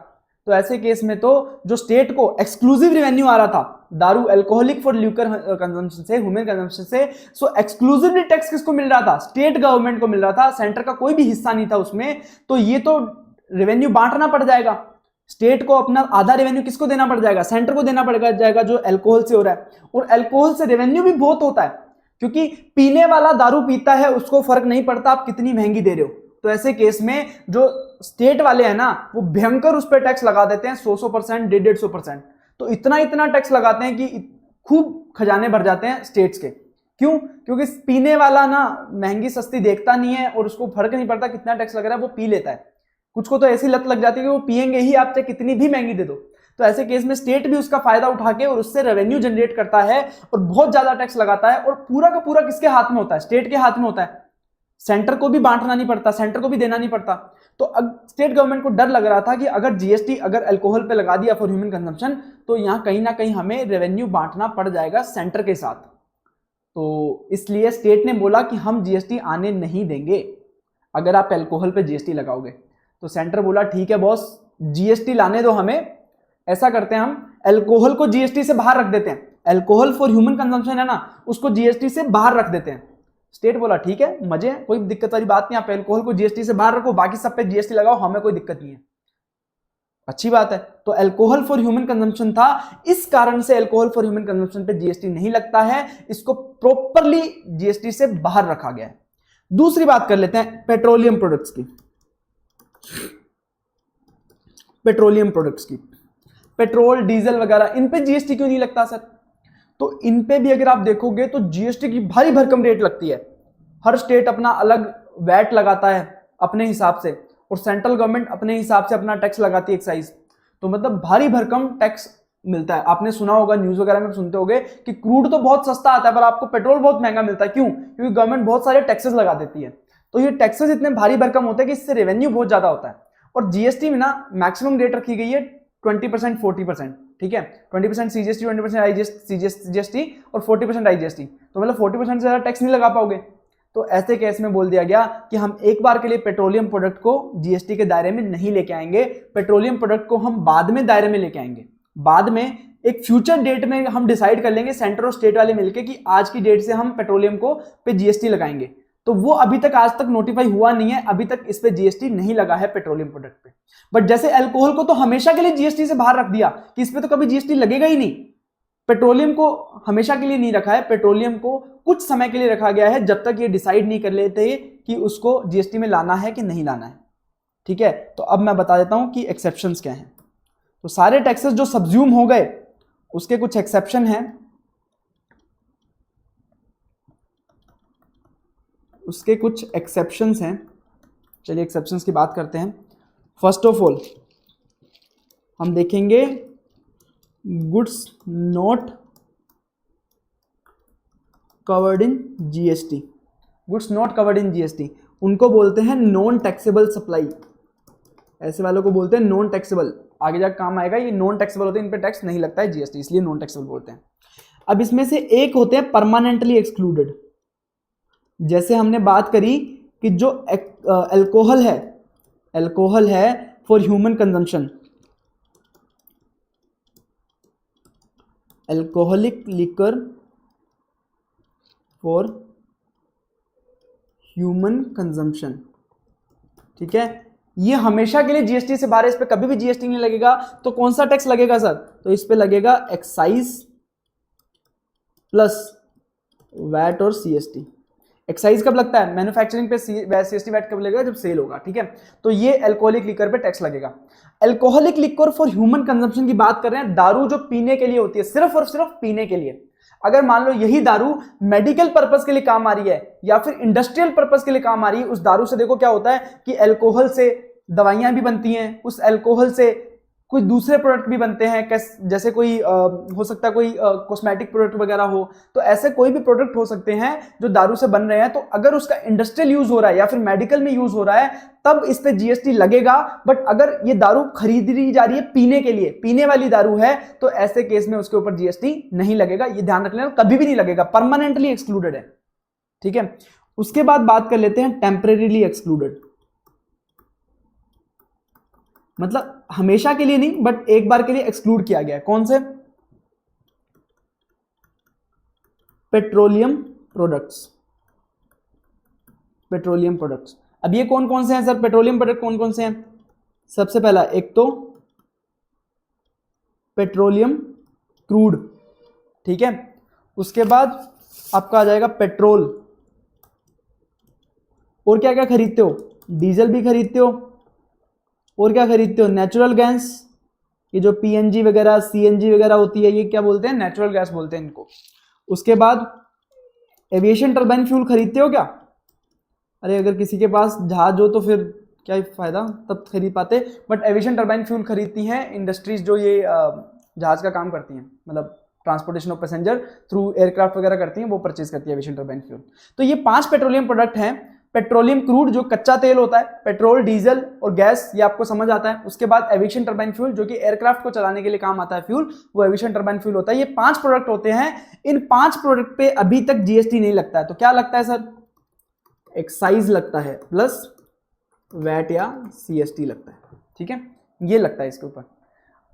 तो ऐसे केस में तो जो स्टेट को एक्सक्लूसिव रेवेन्यू आ रहा था दारू, अल्कोहलिक फॉर ल्यूकर कंजम्पशन से, ह्यूमन कंजम्पशन से, सो एक्सक्लूसिवली टैक्स किसको मिल रहा था, स्टेट गवर्नमेंट को मिल रहा था, सेंटर का कोई भी हिस्सा नहीं था उसमें। तो ये तो रेवेन्यू बांटना पड़ जाएगा, स्टेट को अपना आधा रेवेन्यू किसको देना पड़ जाएगा, सेंटर को देना पड़ जाएगा जो अल्कोहल से हो रहा है। और अल्कोहल से रेवेन्यू भी बहुत होता है, क्योंकि पीने वाला दारू पीता है, उसको फर्क नहीं पड़ता आप कितनी महंगी दे रहे हो। तो ऐसे केस में जो स्टेट वाले हैं ना, वो भयंकर उस पर टैक्स लगा देते हैं, 100%, 150%। तो इतना टैक्स लगाते हैं कि खूब खजाने भर जाते हैं स्टेट्स के। क्यों? क्योंकि पीने वाला ना महंगी सस्ती देखता नहीं है और उसको फर्क नहीं पड़ता कितना टैक्स लग रहा है, वो पी लेता है। कुछ को तो ऐसी लत लग जाती है कि वो पिएंगे ही, आप चाहे कितनी भी महंगी दे दो। तो ऐसे केस में स्टेट भी उसका फायदा उठा के और उससे रेवेन्यू जनरेट करता है और बहुत ज्यादा टैक्स लगाता है, और पूरा का पूरा किसके हाथ में होता है, स्टेट के हाथ में होता है। सेंटर को भी बांटना नहीं पड़ता, सेंटर को भी देना नहीं पड़ता। तो अब स्टेट गवर्नमेंट को डर लग रहा था कि अगर जीएसटी अगर अल्कोहल पे लगा दिया फॉर ह्यूमन कंजम्पशन, तो यहां कहीं ना कहीं हमें रेवेन्यू बांटना पड़ जाएगा सेंटर के साथ। तो इसलिए स्टेट ने बोला कि हम जीएसटी आने नहीं देंगे अगर आप अल्कोहल पे जीएसटी लगाओगे। तो सेंटर बोला ठीक है बॉस, जीएसटी लाने दो हमें, ऐसा करते हैं हम अल्कोहल को जीएसटी से बाहर रख देते हैं, अल्कोहल फॉर ह्यूमन कंजम्पशन है ना, उसको जीएसटी से बाहर रख देते हैं। स्टेट बोला ठीक है, मजे, कोई दिक्कत वाली बात नहीं, आप अल्कोहल को जीएसटी से बाहर रखो, बाकी सब पे जीएसटी लगाओ, हमें कोई दिक्कत नहीं है, अच्छी बात है। तो अल्कोहल फॉर ह्यूमन कंजम्पशन था, इस कारण से अल्कोहल फॉर ह्यूमन कंजम्पशन पे जीएसटी नहीं लगता है, इसको प्रॉपरली जीएसटी से बाहर रखा गया है। दूसरी बात कर लेते हैं पेट्रोलियम प्रोडक्ट्स की। पेट्रोलियम प्रोडक्ट्स की, पेट्रोल डीजल वगैरह, इन पे जीएसटी क्यों नहीं लगता सर? तो इन पे भी अगर आप देखोगे तो जीएसटी की भारी भरकम रेट लगती है। हर स्टेट अपना अलग वैट लगाता है अपने हिसाब से, और सेंट्रल गवर्नमेंट अपने हिसाब से अपना टैक्स लगाती है एक्साइज। तो मतलब भारी भरकम टैक्स मिलता है। आपने सुना होगा, न्यूज वगैरह में सुनते होगे कि क्रूड तो बहुत सस्ता आता है पर आपको पेट्रोल बहुत महंगा मिलता है। क्यों? क्योंकि गवर्नमेंट बहुत सारे टैक्सेस लगा देती है। तो ये टैक्सेस इतने भारी भरकम होते हैं कि इससे रेवेन्यू बहुत ज्यादा होता है। और जीएसटी में ना मैक्सिमम रेट रखी गई है 20%, 40%, ठीक है। 20% सीजीएसटी, 20% जीएसटी और 40% आईजीएसटी। तो मतलब 40% से ज्यादा टैक्स नहीं लगा पाओगे। तो ऐसे केस में बोल दिया गया कि हम एक बार के लिए पेट्रोलियम प्रोडक्ट को जीएसटी के दायरे में नहीं लेके आएंगे। पेट्रोलियम प्रोडक्ट को हम बाद में दायरे में लेके आएंगे। बाद में एक फ्यूचर डेट में हम डिसाइड कर लेंगे सेंटर और स्टेट वाले मिलके कि आज की डेट से हम पेट्रोलियम को पे जीएसटी लगाएंगे। तो वो अभी तक आज तक नोटिफाई हुआ नहीं है, अभी तक इस पे जीएसटी नहीं लगा है पेट्रोलियम प्रोडक्ट पे। बट जैसे अल्कोहल को तो हमेशा के लिए जीएसटी से बाहर रख दिया कि इस पे तो कभी जीएसटी लगेगा ही नहीं। पेट्रोलियम को हमेशा के लिए नहीं रखा है, पेट्रोलियम को कुछ समय के लिए रखा गया है जब तक ये डिसाइड नहीं कर लेते कि उसको जीएसटी में लाना है कि नहीं लाना है, ठीक है। तो अब मैं बता देता हूं कि एक्सेप्शंस क्या हैं। तो सारे टैक्सेस जो सब्ज्यूम हो गए उसके कुछ एक्सेप्शन हैं, उसके कुछ एक्सेप्शंस हैं। चलिए एक्सेप्शंस की बात करते हैं। फर्स्ट ऑफ ऑल हम देखेंगे goods not covered in GST. Goods not covered in GST उनको बोलते हैं नॉन टैक्सेबल सप्लाई। ऐसे वालों को बोलते हैं नॉन टैक्सेबल। आगे जाकर काम आएगा, ये नॉन टैक्सेबल होते हैं, इन पे टैक्स नहीं लगता है जीएसटी, इसलिए नॉन टैक्सेबल बोलते हैं। अब इसमें से एक होते हैं परमानेंटली एक्सक्लूडेड। जैसे हमने बात करी कि जो अल्कोहल है, अल्कोहल है for human consumption, alcoholic liquor for human consumption, ठीक है। ये हमेशा के लिए जीएसटी से बाहर है, इस पे कभी भी जीएसटी नहीं लगेगा। तो कौन सा टैक्स लगेगा सर? तो इस पे लगेगा एक्साइज प्लस वैट और सीएसटी। एक्साइज कब लगता है? मैन्युफैक्चरिंग पे सीएसटी वैट कब लगेगा? जब सेल होगा, ठीक है। तो ये अल्कोहलिक लिकर पे टैक्स लगेगा। Alcoholic liquor for human consumption की बात कर रहे हैं, दारू जो पीने के लिए होती है, सिर्फ और सिर्फ पीने के लिए। अगर मान लो यही दारू मेडिकल पर्पस के लिए काम आ रही है या फिर इंडस्ट्रियल पर्पस के लिए काम आ रही है, उस दारू से देखो क्या होता है कि अल्कोहल से दवाइयां भी बनती हैं, उस अल्कोहल से कोई दूसरे प्रोडक्ट भी बनते हैं, जैसे कोई हो सकता है कोई कॉस्मेटिक प्रोडक्ट वगैरह हो। तो ऐसे कोई भी प्रोडक्ट हो सकते हैं जो दारू से बन रहे हैं। तो अगर उसका इंडस्ट्रियल यूज हो रहा है या फिर मेडिकल में यूज हो रहा है तब इस पे जीएसटी लगेगा। बट अगर ये दारू खरीदी जा रही है पीने के लिए, पीने वाली दारू है, तो ऐसे केस में उसके ऊपर जीएसटी नहीं लगेगा। ये ध्यान रख लेना, कभी भी नहीं लगेगा, परमानेंटली एक्सक्लूडेड है, ठीक है। उसके बाद बात कर लेते हैं टेम्परेरीली एक्सक्लूडेड। मतलब हमेशा के लिए नहीं बट एक बार के लिए एक्सक्लूड किया गया है। कौन से? Petroleum products. Petroleum products. अब ये कौन कौन से हैं सर? पेट्रोलियम प्रोडक्ट कौन कौन से हैं? सबसे पहला एक तो पेट्रोलियम क्रूड, ठीक है। उसके बाद आपका आ जाएगा पेट्रोल। और क्या क्या खरीदते हो? डीजल भी खरीदते हो, और क्या खरीदते हो? Natural gas. ये जो पीएनजी वगैरह, सीएनजी वगैरह होती है, ये क्या बोलते हैं? नेचुरल गैस बोलते हैं इनको। उसके बाद एविएशन टर्बाइन फ्यूल खरीदते हो क्या? अरे अगर किसी के पास जहाज हो तो फिर क्या फायदा, तब खरीद पाते। बट एविएशन टर्बाइन फ्यूल खरीदती हैं इंडस्ट्रीज जो ये जहाज का काम करती हैं, मतलब transportation of passenger through aircraft वगैरह करती हैं, वो परचेज करती है एविएशन टर्बाइन फ्यूल। तो ये 5 पेट्रोलियम प्रोडक्ट हैं। पेट्रोलियम क्रूड जो कच्चा तेल होता है, पेट्रोल, डीजल और गैस, ये आपको समझ आता है। उसके बाद एविएशन टर्बाइन फ्यूल जो कि एयरक्राफ्ट को चलाने के लिए काम आता है फ्यूल, वो एविएशन टर्बाइन फ्यूल होता है। ये 5 प्रोडक्ट होते हैं। इन 5 प्रोडक्ट पे अभी तक जीएसटी नहीं लगता है। तो क्या लगता है सर? एक्साइज लगता है प्लस वैट या सीएसटी लगता है, ठीक है। ये लगता है इसके ऊपर।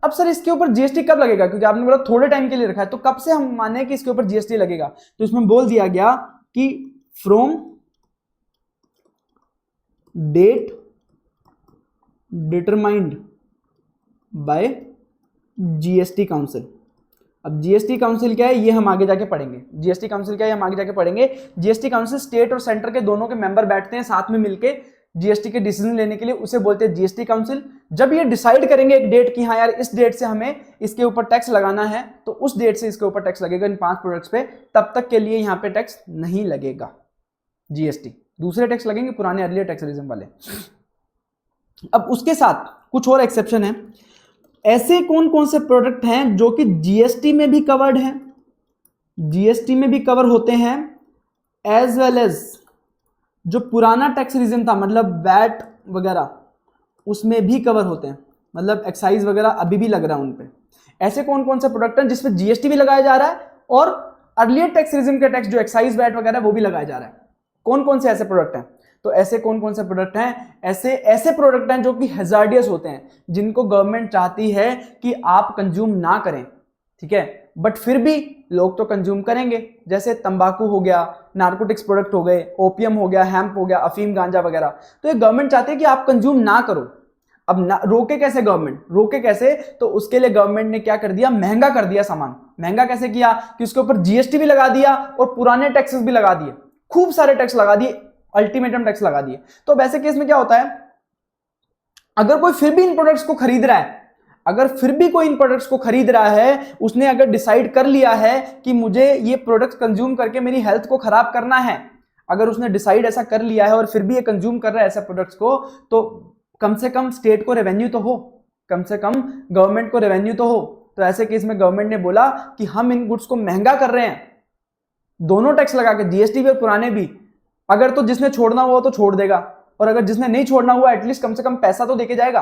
अब सर इसके ऊपर जीएसटी कब लगेगा? क्योंकि आपने बोला थोड़े टाइम के लिए रखा है, तो कब से हम माने कि इसके ऊपर जीएसटी लगेगा? तो इसमें बोल दिया गया कि from date determined by GST council. अब जीएसटी काउंसिल क्या है ये हम आगे जाके पढ़ेंगे। जीएसटी काउंसिल क्या है हम आगे जाके पढ़ेंगे। जीएसटी काउंसिल स्टेट और सेंटर के दोनों के मेंबर बैठते हैं साथ में मिलके जीएसटी के डिसीजन लेने के लिए, उसे बोलते हैं जीएसटी काउंसिल। जब ये डिसाइड करेंगे एक डेट की हाँ यार इस डेट से हमें इसके ऊपर टैक्स लगाना है, तो उस डेट से इसके ऊपर टैक्स लगेगा इन 5 प्रोडक्ट्स पे, तब तक के लिए यहाँ पे टैक्स नहीं लगेगा जीएसटी। दूसरे टैक्स लगेंगे पुराने अर्लियर टैक्स रिजिम वाले। अब उसके साथ कुछ और एक्सेप्शन है। ऐसे कौन कौन से प्रोडक्ट हैं जो कि जीएसटी में भी कवर्ड हैं, जीएसटी में भी कवर होते हैं, एज वेल एज जो पुराना टैक्स रिजिम था मतलब वैट वगैरह उसमें भी कवर होते हैं, मतलब एक्साइज वगैरह अभी भी लग रहा है उन पे। ऐसे कौन कौन से प्रोडक्ट हैं जिसमें जीएसटी भी लगाया जा रहा है और अर्लियर टैक्स रिजिम के टैक्स जो एक्साइज वैट वगैरह वो भी लगाया जा रहा है। कौन कौन से ऐसे प्रोडक्ट हैं? तो ऐसे कौन कौन से प्रोडक्ट हैं? ऐसे प्रोडक्ट हैं जो कि हैजार्डियस होते हैं, जिनको गवर्नमेंट चाहती है कि आप कंज्यूम ना करें, ठीक है, बट फिर भी लोग तो कंज्यूम करेंगे। जैसे तंबाकू हो गया, नार्कोटिक्स प्रोडक्ट हो गए, ओपियम हो गया, हैम्प हो गया, अफीम गांजा वगैरह, तो ये गवर्नमेंट चाहती है कि आप कंज्यूम ना करो। अब ना रोके कैसे गवर्नमेंट? रोके कैसे? तो उसके लिए गवर्नमेंट ने क्या कर दिया, महंगा कर दिया सामान। महंगा कैसे किया कि उसके ऊपर जीएसटी भी लगा दिया और पुराने टैक्सेस भी लगा दिए, खूब सारे टैक्स लगा दिए, अल्टीमेटम टैक्स लगा दिए। तो वैसे केस में क्या होता है, अगर कोई फिर भी इन प्रोडक्ट्स को खरीद रहा है, अगर फिर भी कोई इन प्रोडक्ट्स को खरीद रहा है, उसने अगर डिसाइड कर लिया है कि मुझे ये प्रोडक्ट्स कंज्यूम करके मेरी हेल्थ को खराब करना है, अगर उसने डिसाइड ऐसा कर लिया है और फिर भी ये कंज्यूम कर रहा है ऐसे प्रोडक्ट्स को, तो कम से कम स्टेट को रेवेन्यू तो हो, कम से कम गवर्नमेंट को रेवेन्यू तो हो। तो ऐसे केस में गवर्नमेंट ने बोला कि हम इन गुड्स को महंगा कर रहे हैं, दोनों टैक्स लगा के, जीएसटी भी और पुराने भी। अगर तो जिसने छोड़ना हुआ तो छोड़ देगा, और अगर जिसने नहीं छोड़ना हुआ एटलीस्ट कम से कम पैसा तो देके जाएगा।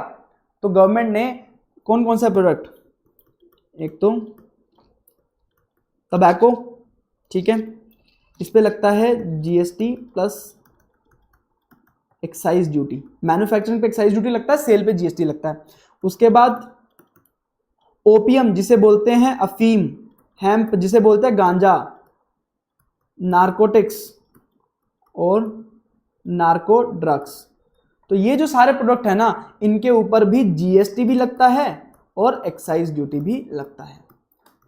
तो गवर्नमेंट ने कौन कौन सा प्रोडक्ट, एक तो टबैको, ठीक है, इस पे लगता है GST plus excise duty, manufacturing पे एक्साइज ड्यूटी लगता है, सेल पे जीएसटी लगता है। उसके बाद ओपियम जिसे बोलते हैं अफीम, हैम्प जिसे बोलते हैं गांजा, नार्कोटिक्स और नार्को ड्रग्स, तो ये जो सारे प्रोडक्ट है ना, इनके ऊपर भी जीएसटी भी लगता है और एक्साइज ड्यूटी भी लगता है।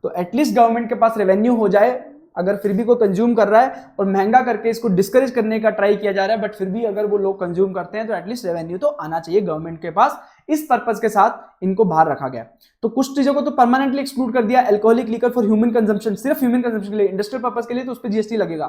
तो एटलीस्ट गवर्नमेंट के पास रेवेन्यू हो जाए, अगर फिर भी कोई कंज्यूम कर रहा है और महंगा करके इसको डिस्करेज करने का ट्राई किया जा रहा है, बट फिर भी अगर वो लोग कंज्यूम करते हैं तो एटलीस्ट रेवेन्यू तो आना चाहिए गवर्नमेंट के पास। इस पर्पस के साथ इनको बाहर रखा गया। तो कुछ चीजों को तो परमानेंटली एक्सक्लूड कर दिया, alcoholic liquor for human consumption, सिर्फ ह्यूमन कंजम्पशन के लिए, इंडस्ट्रियल पर्पस के लिए तो उस पर जीएसटी लगेगा।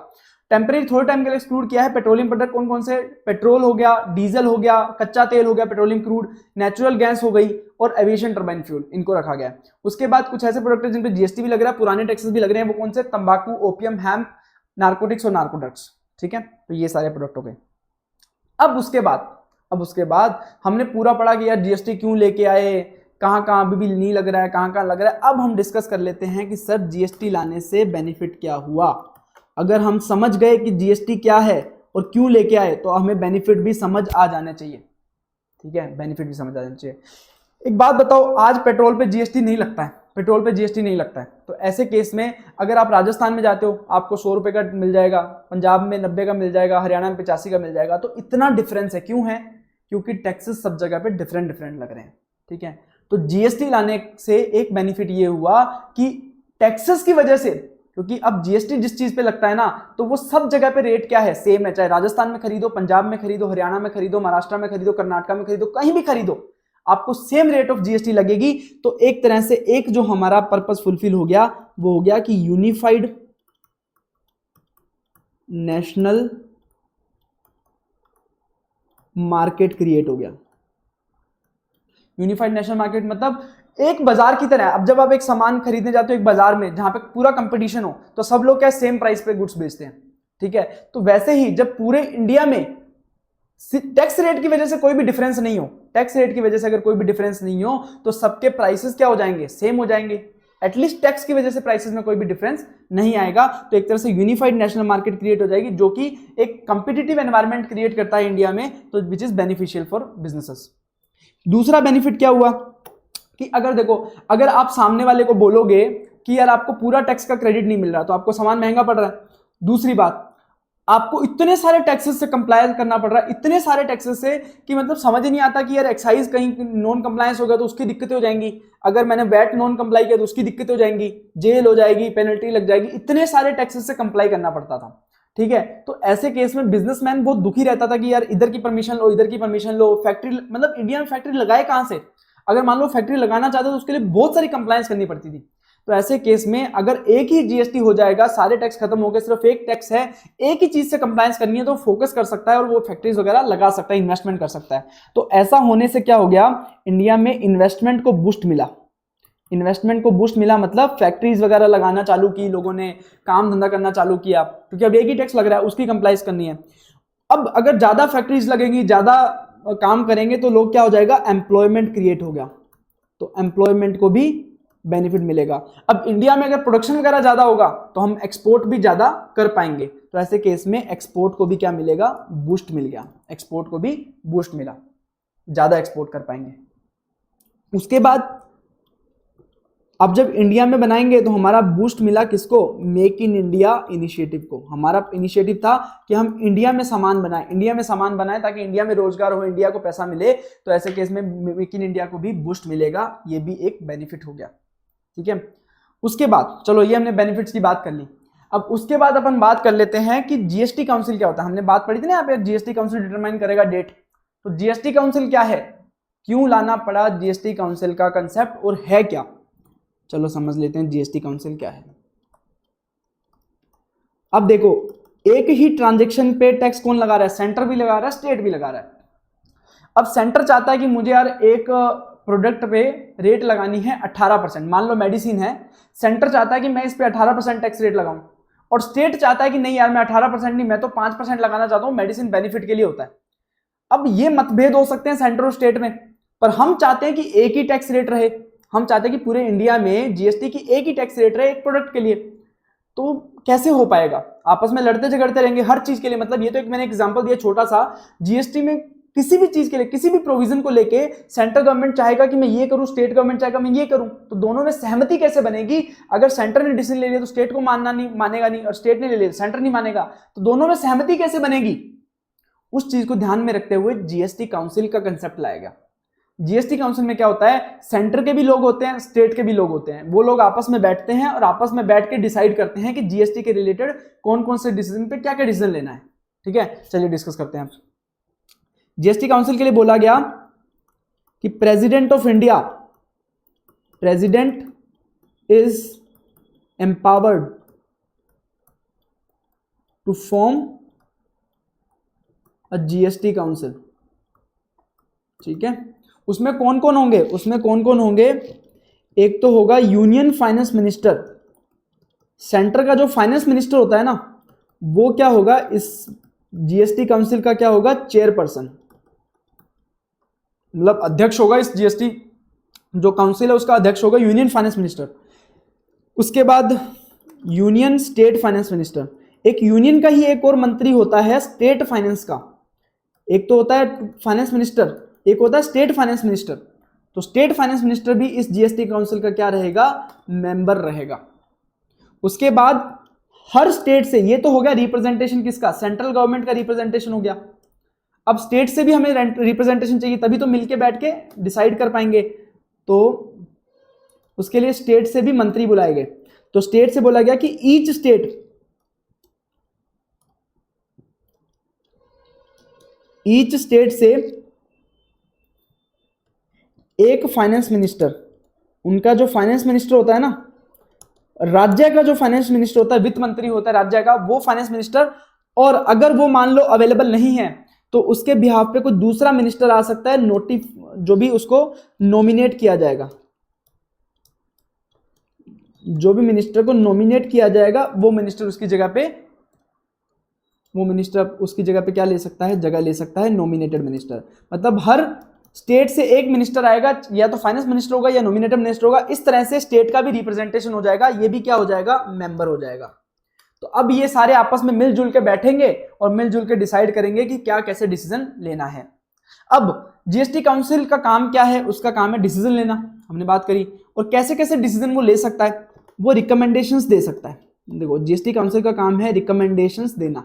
टेम्परेरी थोड़े टाइम के लिए एक्सक्लूड किया है पेट्रोलियम प्रोडक्ट, कौन कौन से, पेट्रोल हो गया, डीजल हो गया, कच्चा तेल हो गया, पेट्रोलियम क्रूड, नेचुरल गैस हो गई और एविएशन टर्बाइन फ्यूल, इनको रखा गया। उसके बाद कुछ ऐसे प्रोडक्ट जिन पे जीएसटी भी लग रहा है, पुराने टैक्सेस भी लग रहे हैं, वो कौन से, तंबाकू, ओपियम, हैम्प, नार्कोटिक्स और नार्को ड्रग्स, ठीक है। तो ये सारे प्रोडक्ट हो गए। अब उसके बाद हमने पूरा पढ़ा कि यार जीएसटी क्यों लेके आए, कहां कहां अभी भी नहीं लग रहा है, कहां कहां लग रहा है। अब हम डिस्कस कर लेते हैं कि सर जीएसटी लाने से बेनिफिट क्या हुआ। अगर हम समझ गए कि जीएसटी क्या है और क्यों लेके आए, तो हमें बेनिफिट भी समझ आ जाने चाहिए, ठीक है, बेनिफिट भी समझ आ जाना चाहिए। एक बात बताओ, आज पेट्रोल पे जीएसटी नहीं लगता है, पेट्रोल पे जीएसटी नहीं लगता है, तो ऐसे केस में अगर आप राजस्थान में जाते हो आपको 100 रुपए का मिल जाएगा, पंजाब में 90 का मिल जाएगा, हरियाणा में 85 का मिल जाएगा। तो इतना डिफरेंस है, क्यों है? क्योंकि टैक्सेस सब जगह पे डिफरेंट लग रहे हैं, ठीक है। तो जीएसटी लाने से एक बेनिफिट ये हुआ कि टैक्सेस की वजह से, क्योंकि अब जीएसटी जिस चीज पे लगता है ना, तो वो सब जगह पे रेट क्या है, सेम है, चाहे राजस्थान में खरीदो, पंजाब में खरीदो, हरियाणा में खरीदो, महाराष्ट्र में खरीदो, कर्नाटक में खरीदो, कहीं भी खरीदो, आपको सेम रेट ऑफ जीएसटी लगेगी। तो एक तरह से एक जो हमारा पर्पस फुलफिल हो गया, वो हो गया कि यूनिफाइड नेशनल मार्केट क्रिएट हो गया। यूनिफाइड नेशनल मार्केट मतलब एक बाजार की तरह। अब जब आप एक सामान खरीदने जाते हो एक बाजार में जहां पे पूरा कंपटीशन हो, तो सब लोग क्या सेम प्राइस पे गुड्स बेचते हैं, ठीक है। तो वैसे ही जब पूरे इंडिया में टैक्स रेट की वजह से कोई भी डिफरेंस नहीं हो, टैक्स रेट की वजह से अगर कोई भी डिफरेंस नहीं हो, तो सबके प्राइसेस क्या हो जाएंगे, सेम हो जाएंगे। एटलीस्ट टैक्स की वजह से प्राइसेस में कोई भी डिफरेंस नहीं आएगा। तो एक तरह से यूनिफाइड नेशनल मार्केट क्रिएट हो जाएगी, जो कि एक कंपिटिटिव एनवायरनमेंट क्रिएट करता है इंडिया में, तो which is beneficial for businesses. दूसरा बेनिफिट क्या हुआ कि अगर देखो, अगर आप सामने वाले को बोलोगे कि यार आपको पूरा टैक्स का क्रेडिट नहीं मिल रहा, तो आपको सामान महंगा पड़ रहा है। दूसरी बात, आपको इतने सारे टैक्सेस से कंप्लाई करना पड़ रहा है, इतने सारे टैक्सेस से कि मतलब समझ ही नहीं आता कि यार एक्साइज कहीं नॉन कंप्लायंस हो गया तो उसकी दिक्कतें हो जाएंगी, अगर मैंने वैट नॉन कंप्लाई किया तो उसकी दिक्कतें हो जाएंगी, जेल हो जाएगी, पेनल्टी लग जाएगी, इतने सारे टैक्सेस से कंप्लाई करना पड़ता था। ठीक है। तो ऐसे केस में बिजनेसमैन बहुत दुखी रहता था कि यार इधर की परमिशन लो, इधर की परमिशन लो, फैक्ट्री मतलब इंडिया में फैक्ट्री लगाए कहां से, अगर मान लो फैक्ट्री लगाना चाहते तो उसके लिए बहुत सारी कंप्लायंस करनी पड़ती थी। तो ऐसे केस में अगर एक ही जीएसटी हो जाएगा, सारे टैक्स खत्म हो गए, सिर्फ एक टैक्स है, एक ही चीज से कंप्लायंस करनी है, तो फोकस कर सकता है और वो फैक्ट्रीज वगैरह लगा सकता है, इन्वेस्टमेंट कर सकता है। तो ऐसा होने से क्या हो गया, इंडिया में इन्वेस्टमेंट को बूस्ट मिला। इन्वेस्टमेंट को बूस्ट मिला मतलब फैक्ट्रीज वगैरह लगाना चालू की, लोगों ने काम धंधा करना चालू किया, क्योंकि अब एक ही टैक्स लग रहा है, उसकी कंप्लाइज करनी है। अब अगर ज्यादा फैक्ट्रीज लगेंगी, ज्यादा काम करेंगे, तो लोग क्या हो जाएगा, एम्प्लॉयमेंट क्रिएट हो गया, तो एम्प्लॉयमेंट को भी बेनिफिट मिलेगा। अब इंडिया में अगर प्रोडक्शन वगैरह ज्यादा होगा तो हम एक्सपोर्ट भी ज्यादा कर पाएंगे। तो ऐसे केस में एक्सपोर्ट को भी क्या मिलेगा, बूस्ट मिल गया, एक्सपोर्ट को भी बूस्ट मिला, ज्यादा एक्सपोर्ट कर पाएंगे। उसके बाद अब जब इंडिया में बनाएंगे तो हमारा बूस्ट मिला किसको, मेक इन इंडिया इनिशिएटिव को। हमारा इनिशिएटिव था कि हम इंडिया में सामान बनाएं, इंडिया में सामान बनाएं ताकि इंडिया में रोजगार हो, इंडिया को पैसा मिले। तो ऐसे केस में मेक इन इंडिया को भी बूस्ट मिलेगा, ये भी एक बेनिफिट हो गया, ठीक है। उसके बाद चलो ये हमने बेनिफिट्स की बात कर ली। अब उसके बाद अपन बात कर लेते हैं कि जीएसटी काउंसिल क्या होता है। हमने बात पढ़ी थी ना यहाँ पे, जीएसटी काउंसिल डिटरमाइन करेगा डेट। तो जीएसटी काउंसिल क्या है, क्यों लाना पड़ा जीएसटी काउंसिल का कंसेप्ट, और है क्या, चलो समझ लेते हैं जीएसटी काउंसिल क्या है। अब देखो, एक ही ट्रांजैक्शन पे टैक्स कौन लगा रहा है, सेंटर भी लगा रहा है, स्टेट भी लगा रहा है। अब सेंटर चाहता है कि मुझे यार एक प्रोडक्ट पे रेट लगानी है 18%, मान लो मेडिसिन है, सेंटर चाहता है कि मैं इस पे 18% टैक्स रेट लगाऊं, और स्टेट चाहता है कि नहीं यार मैं 18% नहीं, मैं तो 5% लगाना चाहता हूं, मेडिसिन बेनिफिट के लिए होता है। अब ये मतभेद हो सकते हैं सेंटर और स्टेट में, पर हम चाहते हैं कि एक ही टैक्स रेट रहे, हम चाहते हैं कि पूरे इंडिया में जीएसटी की एक ही टैक्स रेट रहे एक प्रोडक्ट के लिए। तो कैसे हो पाएगा, आपस में लड़ते झगड़ते रहेंगे हर चीज के लिए। मतलब ये तो एक मैंने एग्जांपल दिया छोटा सा, जीएसटी में किसी भी चीज के लिए, किसी भी प्रोविजन को लेके सेंट्रल गवर्नमेंट चाहेगा कि मैं ये करूं, स्टेट गवर्नमेंट चाहेगा मैं ये करूं, तो दोनों में सहमति कैसे बनेगी। अगर सेंटर ने डिसीजन ले लिया तो स्टेट को मानेगा नहीं, और स्टेट ने ले लिया सेंटर नहीं मानेगा, तो दोनों में सहमति कैसे बनेगी। उस चीज को ध्यान में रखते हुए जीएसटी काउंसिल का कंसेप्ट लाया गया। जीएसटी काउंसिल में क्या होता है, सेंटर के भी लोग होते हैं, स्टेट के भी लोग होते हैं, वो लोग आपस में बैठते हैं और आपस में बैठ के डिसाइड करते हैं कि जीएसटी के रिलेटेड कौन कौन से डिसीजन पे क्या क्या डिसीजन लेना है, ठीक है। चलिए डिस्कस करते हैं। जीएसटी काउंसिल के लिए बोला गया कि president of India, president is empowered to form a GST council, ठीक है। उसमें कौन कौन होंगे, उसमें कौन कौन होंगे, एक तो होगा यूनियन फाइनेंस मिनिस्टर, सेंटर का जो फाइनेंस मिनिस्टर होता है ना, वो क्या होगा, इस जीएसटी काउंसिल का क्या होगा, चेयरपर्सन, मतलब अध्यक्ष होगा। इस जीएसटी जो काउंसिल है उसका अध्यक्ष होगा यूनियन फाइनेंस मिनिस्टर। उसके बाद यूनियन स्टेट फाइनेंस मिनिस्टर, एक यूनियन का ही एक और मंत्री होता है स्टेट फाइनेंस का, एक तो होता है फाइनेंस मिनिस्टर, एक होता है स्टेट फाइनेंस मिनिस्टर। तो स्टेट फाइनेंस मिनिस्टर भी इस जीएसटी काउंसिल का क्या रहेगा, मेंबर रहेगा। उसके बाद हर स्टेट से, ये तो हो गया रिप्रेजेंटेशन किसका, सेंट्रल गवर्नमेंट का रिप्रेजेंटेशन हो गया। अब स्टेट से भी हमें रिप्रेजेंटेशन चाहिए, तभी तो मिलके बैठ के डिसाइड कर पाएंगे, तो उसके लिए स्टेट से भी मंत्री बुलाए गए। तो स्टेट से बोला गया कि ईच स्टेट से एक फाइनेंस मिनिस्टर, उनका जो फाइनेंस मिनिस्टर होता है ना, राज्य का जो फाइनेंस मिनिस्टर होता है, वित्त मंत्री होता है राज्य का, वो फाइनेंस मिनिस्टर, और अगर वो मान लो अवेलेबल नहीं है तो उसके बिहाफ पे कोई दूसरा मिनिस्टर आ सकता है, जो भी उसको नॉमिनेट किया जाएगा, जो भी मिनिस्टर को नॉमिनेट किया जाएगा वो मिनिस्टर उसकी जगह पे क्या ले सकता है, जगह ले सकता है, नॉमिनेटेड मिनिस्टर। मतलब हर स्टेट से एक मिनिस्टर आएगा, या तो फाइनेंस मिनिस्टर होगा या नॉमिनेटेड मिनिस्टर होगा, इस तरह से स्टेट का भी रिप्रेजेंटेशन हो जाएगा, ये भी क्या हो जाएगा, मेंबर हो जाएगा। तो अब ये सारे आपस में मिलजुल के बैठेंगे और मिलजुल के डिसाइड करेंगे कि क्या कैसे डिसीजन लेना है। अब जीएसटी काउंसिल का काम क्या है, उसका काम है डिसीजन लेना, हमने बात करी, और कैसे कैसे डिसीजन वो ले सकता है, वो रिकमेंडेशंस दे सकता है। देखो जीएसटी काउंसिल का काम है रिकमेंडेशंस देना।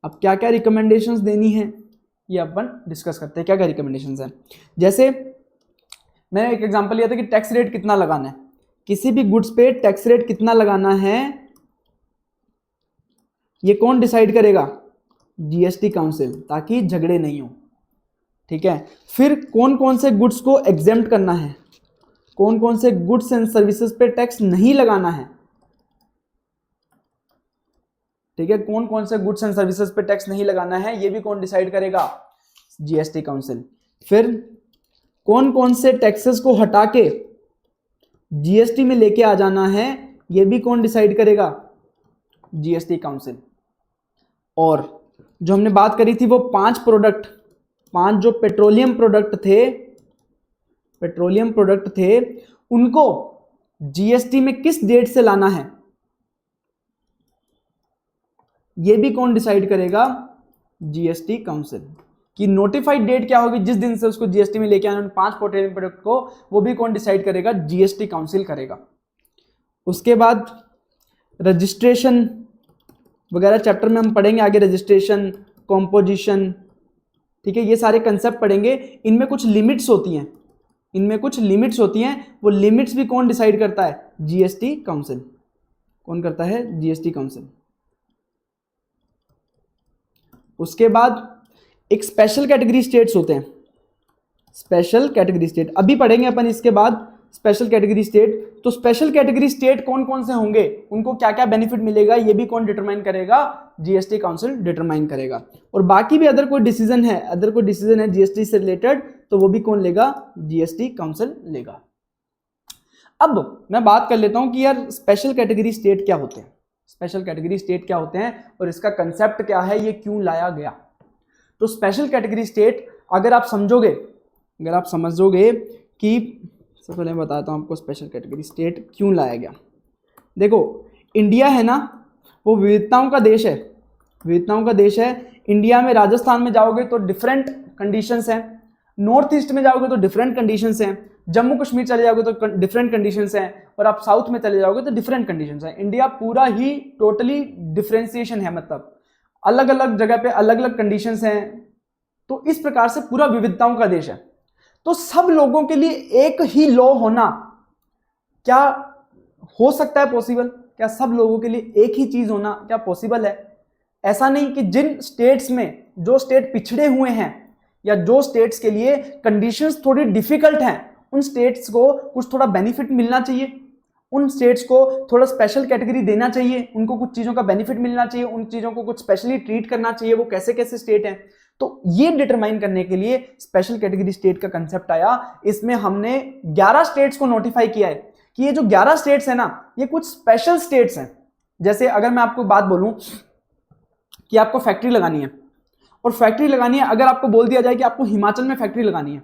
अब क्या क्या रिकमेंडेशंस देनी है ये अपन डिस्कस करते हैं, क्या क्या रिकमेंडेशंस हैं। जैसे मैंने एक एग्जांपल लिया था कि टैक्स रेट कितना लगाना है, किसी भी गुड्स पे टैक्स रेट कितना लगाना है, ये कौन डिसाइड करेगा? जीएसटी काउंसिल, ताकि झगड़े नहीं हो, ठीक है। फिर कौन कौन से गुड्स को एग्जेम्प्ट करना है, कौन कौन से गुड्स एंड सर्विसेज पे टैक्स नहीं लगाना है, ठीक है, कौन कौन से गुड्स एंड सर्विसेज पे टैक्स नहीं लगाना है, ये भी कौन डिसाइड करेगा? GST council. फिर कौन कौन से टैक्सेस को हटा के जीएसटी में लेके आ जाना है, ये भी कौन डिसाइड करेगा? GST council. और जो हमने बात करी थी वो 5 जो पेट्रोलियम प्रोडक्ट थे उनको जीएसटी में किस डेट से लाना है, ये भी कौन डिसाइड करेगा? GST council. कि नोटिफाइड डेट क्या होगी जिस दिन से उसको जीएसटी में लेके आना है 5 पेट्रोलियम प्रोडक्ट को, वो भी कौन डिसाइड करेगा? जीएसटी काउंसिल करेगा। उसके बाद रजिस्ट्रेशन वगैरह चैप्टर में हम पढ़ेंगे आगे, रजिस्ट्रेशन, कॉम्पोजिशन, ठीक है, ये सारे कंसेप्ट पढ़ेंगे। इनमें कुछ लिमिट्स होती हैं, वो लिमिट्स भी कौन डिसाइड करता है? GST council. कौन करता है? GST council. उसके बाद एक स्पेशल कैटेगरी स्टेट्स होते हैं, स्पेशल कैटेगरी स्टेट अभी पढ़ेंगे अपन। इसके बाद स्पेशल कैटेगरी स्टेट, तो स्पेशल कैटेगरी स्टेट कौन कौन से होंगे, उनको क्या क्या बेनिफिट मिलेगा, ये भी कौन डिटरमाइन करेगा? जीएसटी काउंसिल डिटरमाइन करेगा। और बाकी भी अदर कोई डिसीजन है जीएसटी से रिलेटेड, तो वो भी कौन लेगा? जीएसटी काउंसिल लेगा। अब मैं बात कर लेता हूं कि यार स्पेशल कैटेगरी स्टेट क्या होते हैं, और इसका कंसेप्ट क्या है, ये क्यों लाया गया। तो स्पेशल कैटेगरी स्टेट अगर आप समझोगे कि, सबसे पहले मैं बताता हूं आपको स्पेशल कैटेगरी स्टेट क्यों लाया गया। देखो इंडिया है ना, वो विविधताओं का देश है। इंडिया में राजस्थान में जाओगे तो डिफरेंट कंडीशंस हैं, नॉर्थ ईस्ट में जाओगे तो डिफरेंट कंडीशंस हैं, जम्मू कश्मीर चले जाओगे तो डिफरेंट कंडीशंस हैं, और आप साउथ में चले जाओगे तो डिफरेंट कंडीशंस हैं। इंडिया पूरा ही टोटली डिफरेंशिएशन है, मतलब अलग अलग जगह पे अलग अलग कंडीशंस हैं। तो इस प्रकार से पूरा विविधताओं का देश है। तो सब लोगों के लिए एक ही लॉ होना क्या हो सकता है पॉसिबल? क्या सब लोगों के लिए एक ही चीज होना क्या पॉसिबल है? ऐसा नहीं कि जिन स्टेट्स में जो स्टेट पिछड़े हुए हैं या जो स्टेट्स के लिए कंडीशंस थोड़ी डिफिकल्ट हैं, उन स्टेट्स को कुछ थोड़ा बेनिफिट मिलना चाहिए, उन स्टेट्स को थोड़ा स्पेशल कैटेगरी देना चाहिए, उनको कुछ चीजों का बेनिफिट मिलना चाहिए, उन चीजों को कुछ स्पेशली ट्रीट करना चाहिए। वो कैसे कैसे स्टेट हैं, तो ये डिटरमाइन करने के लिए स्पेशल कैटेगरी स्टेट का कंसेप्ट आया। इसमें हमने 11 स्टेट्स को नोटिफाई किया है कि ये जो 11 स्टेट्स है ना, ये कुछ स्पेशल स्टेट्स हैं। जैसे अगर मैं आपको बात बोलूं कि आपको फैक्ट्री लगानी है, और फैक्ट्री लगानी है, अगर आपको बोल दिया जाए कि आपको हिमाचल में फैक्ट्री लगानी है,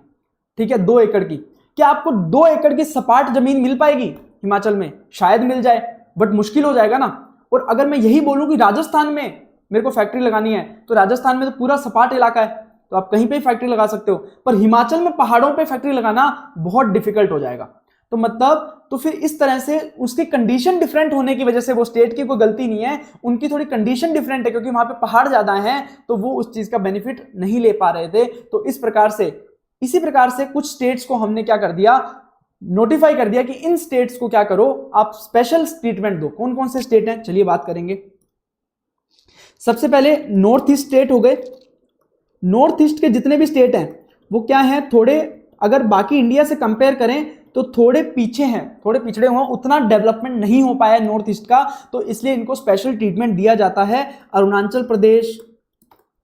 ठीक है, 2 एकड़ की, क्या आपको 2 एकड़ की सपाट जमीन मिल पाएगी हिमाचल में? शायद मिल जाए, बट मुश्किल हो जाएगा ना। और अगर मैं यही बोलूं कि राजस्थान में मेरे को फैक्ट्री लगानी है, तो राजस्थान में तो पूरा सपाट इलाका है, तो आप कहीं पे फैक्ट्री लगा सकते हो, पर हिमाचल में पहाड़ों पे फैक्ट्री लगाना बहुत डिफिकल्ट हो जाएगा। तो मतलब, तो फिर इस तरह से उसकी कंडीशन डिफरेंट होने की वजह से, वो स्टेट की कोई गलती नहीं है, उनकी थोड़ी कंडीशन डिफरेंट है, क्योंकि वहां पे पहाड़ ज्यादा हैं, तो वो उस चीज का बेनिफिट नहीं ले पा रहे थे। तो इसी प्रकार से कुछ स्टेट्स को हमने क्या कर दिया, नोटिफाई कर दिया कि इन स्टेट्स को क्या करो, आप स्पेशल ट्रीटमेंट दो। कौन कौन से स्टेट हैं, चलिए बात करेंगे। सबसे पहले नॉर्थ ईस्ट स्टेट हो गए। नॉर्थ ईस्ट के जितने भी स्टेट हैं वो क्या हैं, थोड़े अगर बाकी इंडिया से कंपेयर करें तो थोड़े पीछे हैं, थोड़े पिछड़े हुए, उतना डेवलपमेंट नहीं हो पाया नॉर्थ ईस्ट का, तो इसलिए इनको स्पेशल ट्रीटमेंट दिया जाता है। अरुणाचल प्रदेश,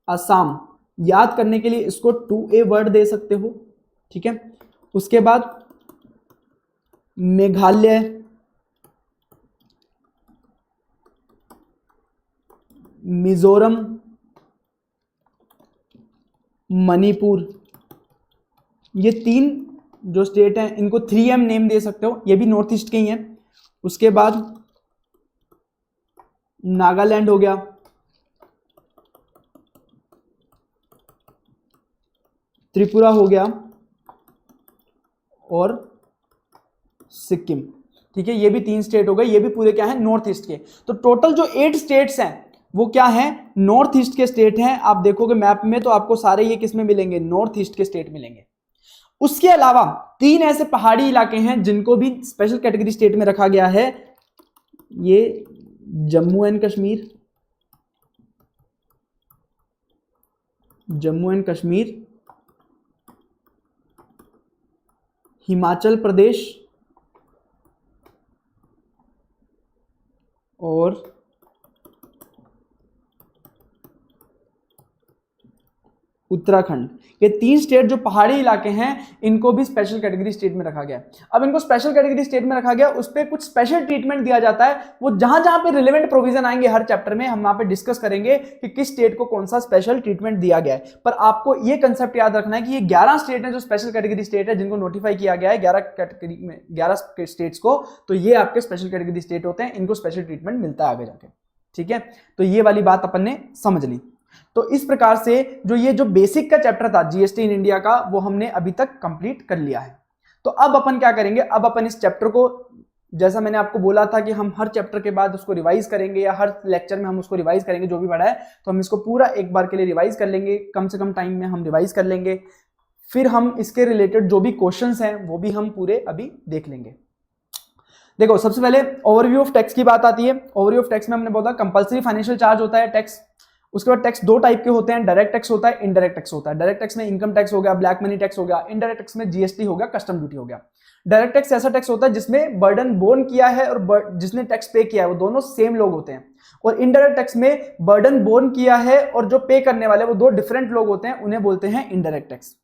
असम, याद करने के लिए इसको 2A वर्ड दे सकते हो, ठीक है। उसके बाद मेघालय, मिजोरम, मणिपुर, ये 3 जो स्टेट हैं इनको 3M नेम दे सकते हो, ये भी नॉर्थ ईस्ट के ही हैं। उसके बाद नागालैंड हो गया, त्रिपुरा हो गया और सिक्किम, ठीक है, ये भी 3 स्टेट हो गए, ये भी पूरे क्या है, नॉर्थ ईस्ट के। तो टोटल जो 8 स्टेट्स हैं वो क्या है, नॉर्थ ईस्ट के स्टेट हैं। आप देखोगे मैप में तो आपको सारे ये किस में मिलेंगे, नॉर्थ ईस्ट के स्टेट मिलेंगे। उसके अलावा 3 ऐसे पहाड़ी इलाके हैं जिनको भी स्पेशल कैटेगरी स्टेट में रखा गया है, ये जम्मू एंड कश्मीर, जम्मू एंड कश्मीर, हिमाचल प्रदेश और उत्तराखंड, ये 3 स्टेट जो पहाड़ी इलाके हैं इनको भी स्पेशल कैटेगरी स्टेट में रखा गया है। अब इनको स्पेशल कैटेगरी स्टेट में रखा गया, उस पर कुछ स्पेशल ट्रीटमेंट दिया जाता है। वो जहां जहां पे रिलेवेंट प्रोविजन आएंगे हर चैप्टर में, हम वहां पे डिस्कस करेंगे कि किस स्टेट को कौन सा स्पेशल ट्रीटमेंट दिया गया है। पर आपको ये कंसेप्ट याद रखना है कि ये 11 स्टेट है जो स्पेशल कैटेगरी स्टेट है, जिनको नोटिफाई किया गया है 11 कैटेगरी में, 11 स्टेट्स को, तो ये आपके स्पेशल कैटेगरी स्टेट होते हैं, इनको स्पेशल ट्रीटमेंट मिलता है आगे जाके। ठीक है, तो ये वाली बात अपन ने समझ ली। तो इस प्रकार से जो बेसिक का चैप्टर था जीएसटी इन इंडिया का, वो हमने अभी तक कंप्लीट कर लिया है। तो अब अपन क्या करेंगे, अब अपन इस चैप्टर को, जैसा मैंने आपको बोला था कि हम हर चैप्टर के बाद उसको रिवाइज करेंगे या हर लेक्चर में हम उसको रिवाइज करेंगे, जो भी पढ़ा है तो हम इसको पूरा एक बार के लिए रिवाइज कर लेंगे, कम से कम टाइम में हम रिवाइज कर लेंगे। फिर हम इसके रिलेटेड जो भी क्वेश्चंस हैं वो भी हम पूरे अभी देख लेंगे। देखो, सबसे पहले ओवरव्यू ऑफ टैक्स की बात आती है। ओवरव्यू ऑफ टैक्स में हमने बोला कंपल्सरी फाइनेंशियल चार्ज होता है टैक्स। उसके बाद टैक्स 2 टाइप के होते हैं, डायरेक्ट टैक्स होता है, इनडायरेक्ट टैक्स होता है। डायरेक्ट टैक्स में इनकम टैक्स हो गया, ब्लैक मनी टैक्स हो गया। इनडायरेक्ट टैक्स में जीएसटी हो गया, कस्टम ड्यूटी हो गया। डायरेक्ट टैक्स ऐसा टैक्स होता है जिसमें बर्डन बोर्न किया है और जिसने टैक्स पे किया है वो दोनों सेम लोग होते हैं। और इनडायरेक्ट टैक्स में बर्डन बोर्न किया है और जो पे करने वाले वो 2 डिफरेंट लोग होते हैं, उन्हें बोलते हैं इनडायरेक्ट टैक्स।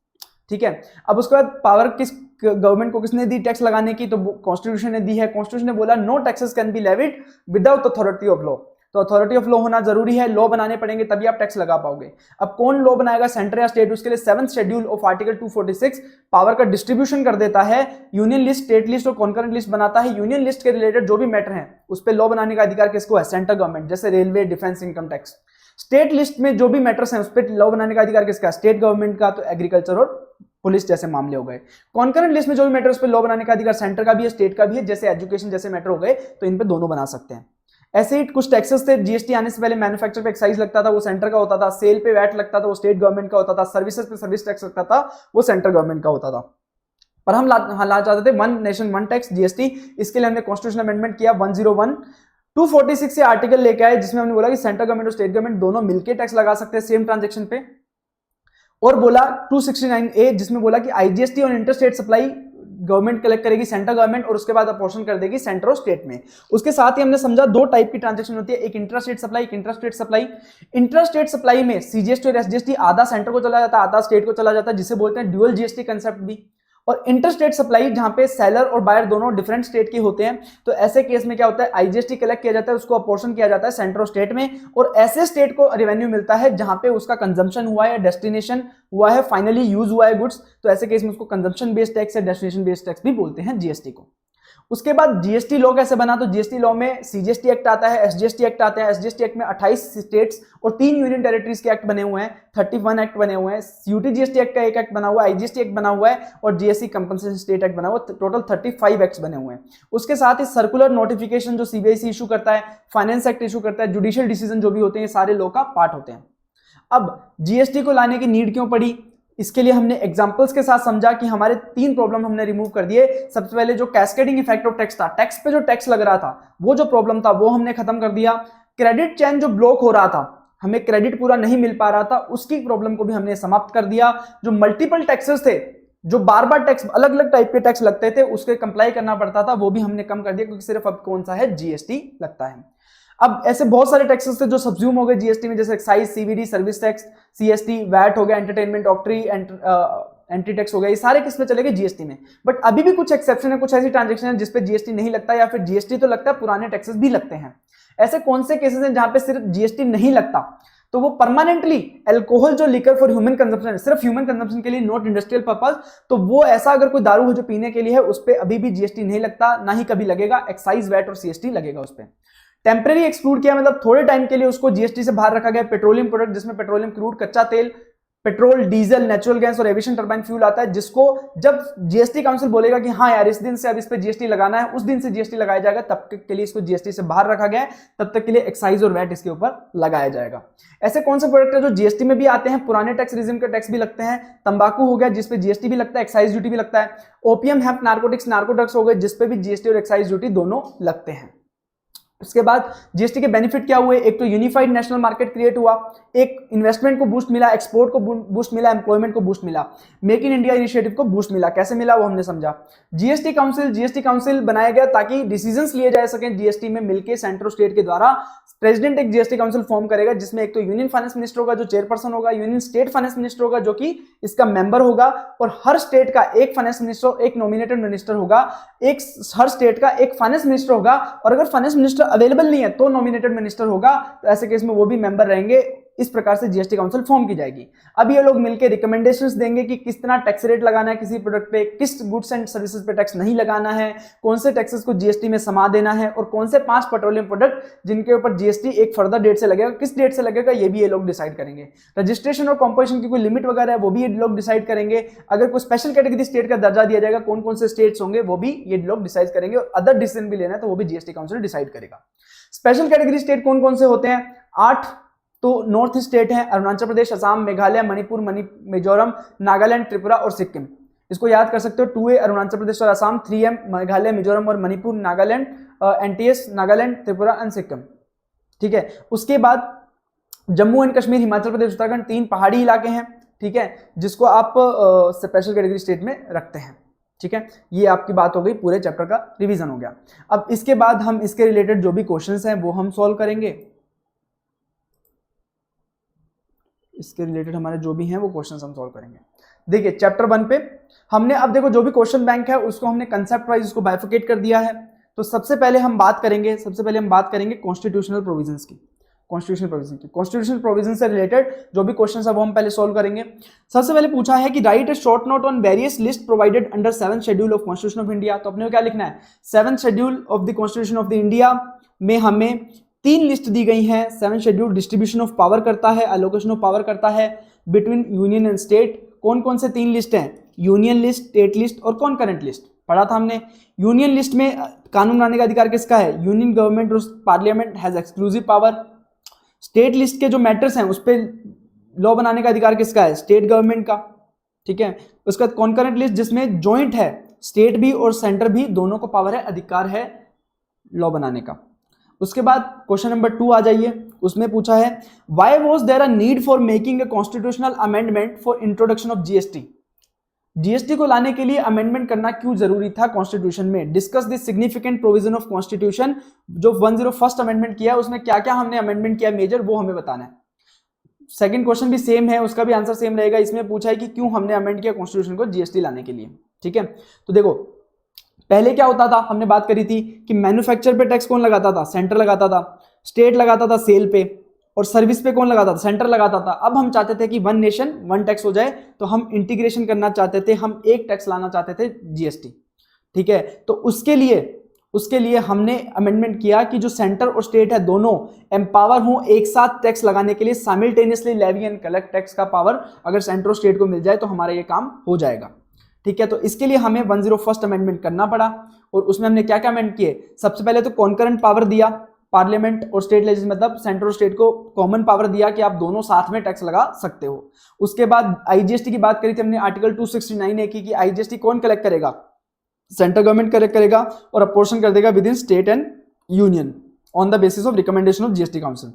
ठीक है, अब उसके बाद पावर किस गवर्नमेंट को किसने दी टैक्स लगाने की, तो कॉन्स्टिट्यूशन ने दी है। कॉन्स्टिट्यूशन ने बोला no taxes can be levied without authority of law. तो अथॉरिटी ऑफ लॉ होना जरूरी है, लॉ बनाने पड़ेंगे तभी आप टैक्स लगा पाओगे। अब कौन लॉ बनाएगा, सेंटर या स्टेट? उसके लिए 7th schedule of article 246 power का डिस्ट्रीब्यूशन कर देता है। यूनियन लिस्ट, स्टेट लिस्ट और कॉन्करेंट लिस्ट बनाता है। यूनियन लिस्ट के रिलेटेड जो भी मैटर है उस पर लॉ बनाने का अधिकार किसको है? सेंट्रल गवर्नमेंट, जैसे railway, defence, income tax. State list में जो भी मैटर्स हैं उस पर लॉ बनाने का अधिकार किसका? स्टेट गवर्नमेंट का, तो एग्रीकल्चर और पुलिस जैसे मामले हो गए। कॉन्करेंट लिस्ट में जो भी मैटर उस पर लॉ बनाने का अधिकार सेंटर का भी है, स्टेट का भी है, जैसे एजुकेशन जैसे मैटर हो गए तो इन पे दोनों बना सकते हैं। ऐसे ही कुछ टैक्सेस थे, जीएसटी आने से पहले मैन्युफैक्चर पे एक्साइज लगता था, वो सेंटर का होता था। सेल पे वैट लगता था, वो स्टेट गवर्नमेंट का होता था। सर्विसेज पे सर्विस टैक्स लगता था, वो सेंट्रल गवर्नमेंट का होता था। पर हम ला चाहते थे one nation one tax, GST. इसके लिए हमने कॉन्स्टिट्यूशनल अमेंडमेंट किया 101 246 से आर्टिकल लेके आए, जिसमें हमने बोला कि सेंट्रल गवर्नमेंट और स्टेट गवर्नमेंट दोनों मिलकर टैक्स लगा सकते हैं सेम ट्रांजेक्शन पे। और बोला 269A, जिसमें बोला कि आईजीएसटी और इंटरस्टेट सप्लाई गवर्नमेंट कलेक्ट करेगी, सेंट्रल गवर्नमेंट, और उसके बाद अपोर्शन कर देगी सेंटर और स्टेट में। उसके साथ ही हमने समझा 2 टाइप की ट्रांजैक्शन होती है, एक इंट्रास्टेट सप्लाई, एक इंट्रास्टेट सप्लाई। इंट्रास्टेट सप्लाई में सीजीएसटी और एसजीएसटी आधा सेंटर को चला जाता है, आधा स्टेट को चला जाता है, जिसे बोलते हैं ड्यूअल जीएसटी कंसेप्ट भी। और इंटरस्टेट सप्लाई जहां पे सेलर और बायर दोनों डिफरेंट स्टेट के होते हैं, तो ऐसे केस में क्या होता है, आईजीएसटी कलेक्ट किया जाता है, उसको अपोर्शन किया जाता है सेंटर और स्टेट में, और ऐसे स्टेट को रेवेन्यू मिलता है जहां पे उसका कंजम्पशन हुआ है, डेस्टिनेशन हुआ है, फाइनली यूज हुआ है गुड्स, तो ऐसे केस में उसको कंजम्पशन बेस्ड टैक्स या डेस्टिनेशन बेस्ड टैक्स भी बोलते हैं जीएसटी को। उसके बाद जीएसटी लॉ कैसे बना, तो जीएसटी लॉ में सीजीएसटी एक्ट आता है, एसजीएसटी एक्ट आता है। एसजीएसटी एक्ट में 28 स्टेट्स और 3 यूनियन टेरिटरीज के एक्ट बने हुए हैं, 31 एक्ट बने हुए हैं। यूटीजीएसटी एक्ट का एक एक्ट बना हुआ है, आईजीएसटी एक्ट बना हुआ है, और जीएसटी कंपनसेशन स्टेट एक्ट बना हुआ है। टोटल 35 एक्ट्स बने हुए हैं। उसके साथ ही सर्कुलर नोटिफिकेशन जो सीबीआईसी इशू करता है, फाइनेंस एक्ट इशू करता है, जुडिशियल डिसीजन जो भी होते हैं, ये सारे लॉ का पार्ट होते हैं। अब जीएसटी को लाने की नीड क्यों पड़ी, इसके लिए हमने एग्जांपल्स के साथ समझा कि हमारे 3 प्रॉब्लम हमने रिमूव कर दिए। सबसे पहले जो कैस्केडिंग इफेक्ट ऑफ टैक्स था, टैक्स पे जो टैक्स लग रहा था, वो जो प्रॉब्लम था वो हमने खत्म कर दिया। क्रेडिट चेन जो ब्लॉक हो रहा था, हमें क्रेडिट पूरा नहीं मिल पा रहा था, उसकी प्रॉब्लम को भी हमने समाप्त कर दिया। जो मल्टीपल टैक्सेस थे, जो बार बार टैक्स, अलग अलग टाइप के टैक्स लगते थे, उसके कंप्लाई करना पड़ता था, वो भी हमने कम कर दिया, क्योंकि सिर्फ अब कौन सा है, जीएसटी लगता है। अब ऐसे बहुत सारे टैक्सेस थे जो सब्ज्यूम हो गए जीएसटी में, जैसे excise, CVD, service tax, CST, VAT हो गया, एंटरटेनमेंट, ऑक्ट्री, एंट्री टैक्स हो गया, ये सारे किस में चले गए, जीएसटी में। बट अभी भी कुछ एक्सेप्शन है, कुछ ऐसी ट्रांजेक्शन है जिसपे जीएसटी नहीं लगता, या फिर जीएसटी तो लगता है, पुराने टैक्सेस भी लगते हैं। ऐसे कौन से केसेस हैं जहां पे सिर्फ जीएसटी नहीं लगता, तो वो परमानेंटली अल्कोहल जो लिकर फॉर ह्यूमन कंजम्पशन, सिर्फ ह्यूमन कंजम्पशन के लिए, नॉट इंडस्ट्रियल पर्पस, तो वो ऐसा अगर कोई दारू हो जो पीने के लिए है, उस पर अभी भी जीएसटी नहीं लगता, ना ही कभी लगेगा। एक्साइज, वैट और सीएसटी लगेगा उस पर। टेम्परेरी एक्सक्लूड किया, मतलब थोड़े टाइम के लिए उसको जीएसटी से बाहर रखा गया। पेट्रोलियम प्रोडक्ट, जिसमें पेट्रोलियम क्रूड, कच्चा तेल, पेट्रोल, डीजल, नेचुरल गैस और एविएशन टर्बाइन फ्यूल आता है, जिसको जब जीएसटी काउंसिल बोलेगा कि हाँ यार इस दिन से अब इस पे जीएसटी लगाना है, उस दिन से जीएसटी लगाया जाएगा, तब तक के लिए इसको जीएसटी से बाहर रखा गया है, तब तक के लिए एक्साइज और वैट इसके ऊपर लगाया जाएगा। ऐसे कौन से प्रोडक्ट है जो जीएसटी में भी आते हैं, पुराने टैक्स रिजिम के टैक्स भी लगते हैं। तंबाकू हो गया, जिसपे जीएसटी भी लगता है, एक्साइज ड्यूटी भी लगता है। Opium, hemp, narcotics, narco drugs हो गए, जिसपे भी जीएसटी और एक्साइज ड्यूटी दोनों लगते हैं। उसके बाद जीएसटी के बेनिफिट क्या हुए, एक तो यूनिफाइड नेशनल मार्केट क्रिएट हुआ, एक इन्वेस्टमेंट को बूस्ट मिला, एक्सपोर्ट को बूस्ट मिला, एम्प्लॉयमेंट को बूस्ट मिला, मेक इन इंडिया इनिशिएटिव को बूस्ट मिला। कैसे मिला वो हमने समझा। जीएसटी काउंसिल बनाया गया ताकि डिसीजंस लिए जा सकें जीएसटी में मिलकर सेंट्रल स्टेट के द्वारा। प्रेसिडेंट एक जीएसटी काउंसिल फॉर्म करेगा जिसमें एक तो यूनियन फाइनेंस मिनिस्टर होगा जो चेयरपर्सन होगा, यूनियन स्टेट फाइनेंस मिनिस्टर होगा जो कि इसका मेंबर होगा, और हर स्टेट का एक फाइनेंस मिनिस्टर, एक नॉमिनेटेड मिनिस्टर होगा, हर स्टेट का एक फाइनेंस मिनिस्टर होगा, और अगर फाइनेंस मिनिस्टर अवेलेबल नहीं है तो नॉमिनेटेड मिनिस्टर होगा, तो ऐसे केस में वो भी मेंबर रहेंगे। इस प्रकार से जीएसटी काउंसिल फॉर्म की जाएगी। अब ये लोग मिलकर रिकमेंडेशंस देंगे कि किस तरह टैक्स रेट लगाना है किसी प्रोडक्ट पे, किस गुड्स एंड सर्विसेज पे टैक्स नहीं लगाना है, कौन से टैक्सेस को जीएसटी में समा देना है, और कौन से 5 पेट्रोलियम प्रोडक्ट जिनके ऊपर जीएसटी एक फर्दर डेट से लगेगा, किस डेट से लगेगा ये भी ये लोग डिसाइड करेंगे। रजिस्ट्रेशन और कॉम्पोजिशन की कोई लिमिट वगैरह है वो भी ये लोग डिसाइड करेंगे। अगर कोई स्पेशल कैटेगरी स्टेट का दर्जा दिया जाएगा, कौन कौन से स्टेट्स होंगे वो भी ये लोग डिसाइड करेंगे, और अदर डिसीजन भी लेना है तो वो भी जीएसटी काउंसिल डिसाइड करेगा। स्पेशल कैटेगरी स्टेट कौन कौन से होते हैं? 8 तो नॉर्थ स्टेट हैं, अरुणाचल प्रदेश, असम, मेघालय, मणिपुर, मिजोरम, नागालैंड, त्रिपुरा और सिक्किम। इसको याद कर सकते हो। 2A अरुणाचल प्रदेश और असम, 3M मेघालय, मिजोरम और मणिपुर, नागालैंड, NTS नागालैंड, त्रिपुरा एंड सिक्किम। ठीक है। उसके बाद जम्मू एंड कश्मीर, हिमाचल प्रदेश, उत्तराखंड, 3 पहाड़ी इलाके हैं। ठीक है, जिसको आप स्पेशल कैटेगरी स्टेट में रखते हैं। ठीक है, ये आपकी बात हो गई, पूरे चैप्टर का रिवीजन हो गया। अब इसके बाद हम इसके रिलेटेड जो भी क्वेश्चंस हैं वो हम सॉल्व करेंगे। इसके रिलेटेड हमारे जो भी हैं वो क्वेश्चंस हम सॉल्व करेंगे। देखिए चैप्टर 1 पे हमने, अब देखो जो भी क्वेश्चन बैंक है उसको हमने कंसेप्ट वाइज उसको बाइफिकेट कर दिया है। तो सबसे पहले हम बात करेंगे कॉन्स्टिट्यूशनल प्रोविजंस की। कॉन्स्टिट्यूशनल प्रोविजन से रिलेटेड जो भी क्वेश्चंस है वो हम पहले सॉल्व करेंगे। सबसे पहले पूछा है कि right a short note on various list provided under 7th schedule of constitution of India. तो अपने को क्या लिखना है? 7th schedule of the constitution of the India में हमें 3 लिस्ट दी गई हैं। 7th schedule distribution of power करता है, एलोकेशन ऑफ पावर करता है बिटवीन यूनियन एंड स्टेट। कौन कौन से 3 लिस्ट हैं? यूनियन लिस्ट, स्टेट लिस्ट और कॉन्करेंट लिस्ट। पढ़ा था हमने। यूनियन लिस्ट में कानून बनाने का अधिकार किसका है? यूनियन गवर्नमेंट और parliament has exclusive power. State list के जो मैटर्स हैं उस पर लॉ बनाने का अधिकार किसका है? स्टेट गवर्नमेंट का। ठीक है। उसके बाद कॉन्करेंट लिस्ट जिसमें जॉइंट है, स्टेट भी और सेंटर भी दोनों को पावर है, अधिकार है लॉ बनाने का। उसके बाद क्वेश्चन नंबर 2 आ जाइए। उसमें पूछा है why was there a need for making a constitutional amendment for introduction of GST. GST को लाने के लिए अमेंडमेंट करना क्यों जरूरी था कॉन्स्टिट्यूशन में? Discuss the significant provision of constitution. जो 101st अमेंडमेंट किया उसमें क्या क्या हमने अमेंडमेंट किया मेजर, वो हमें बताना है। सेकंड क्वेश्चन भी सेम है, उसका भी आंसर सेम रहेगा। इसमें पूछा है कि क्यों हमने अमेंड किया कॉन्स्टिट्यूशन को जीएसटी लाने के लिए। ठीक है। तो देखो पहले क्या होता था, हमने बात करी थी कि मैन्युफैक्चर पे टैक्स कौन लगाता था? सेंटर लगाता था। स्टेट लगाता था सेल पे, और सर्विस पे कौन लगाता था? सेंटर लगाता था। अब हम चाहते थे कि 1 नेशन 1 टैक्स हो जाए, तो हम इंटीग्रेशन करना चाहते थे, हम एक टैक्स लाना चाहते थे जीएसटी। ठीक है। तो उसके लिए हमने अमेंडमेंट किया कि जो सेंटर और स्टेट है दोनों एम्पावर हों एक साथ टैक्स लगाने के लिए, simultaneously levy and collect tax का पावर अगर सेंटर और स्टेट को मिल जाए तो हमारा ये काम हो जाएगा। ठीक है। तो इसके लिए हमें 101st अमेंडमेंट करना पड़ा, और उसमें हमने क्या क्या अमेंड किए? सबसे पहले तो कॉन्करेंट पावर दिया, पार्लियामेंट और स्टेट लेजिस्लेचर मतलब सेंट्रल और स्टेट को कॉमन पावर दिया कि आप दोनों साथ में टैक्स लगा सकते हो। उसके बाद आईजीएसटी की बात करी थी हमने, आर्टिकल 269A की कि आईजीएसटी कौन कलेक्ट करेगा? सेंट्रल गवर्नमेंट कलेक्ट करेगा और अपोर्शन कर देगा with in state and union on the basis of recommendation of GST council.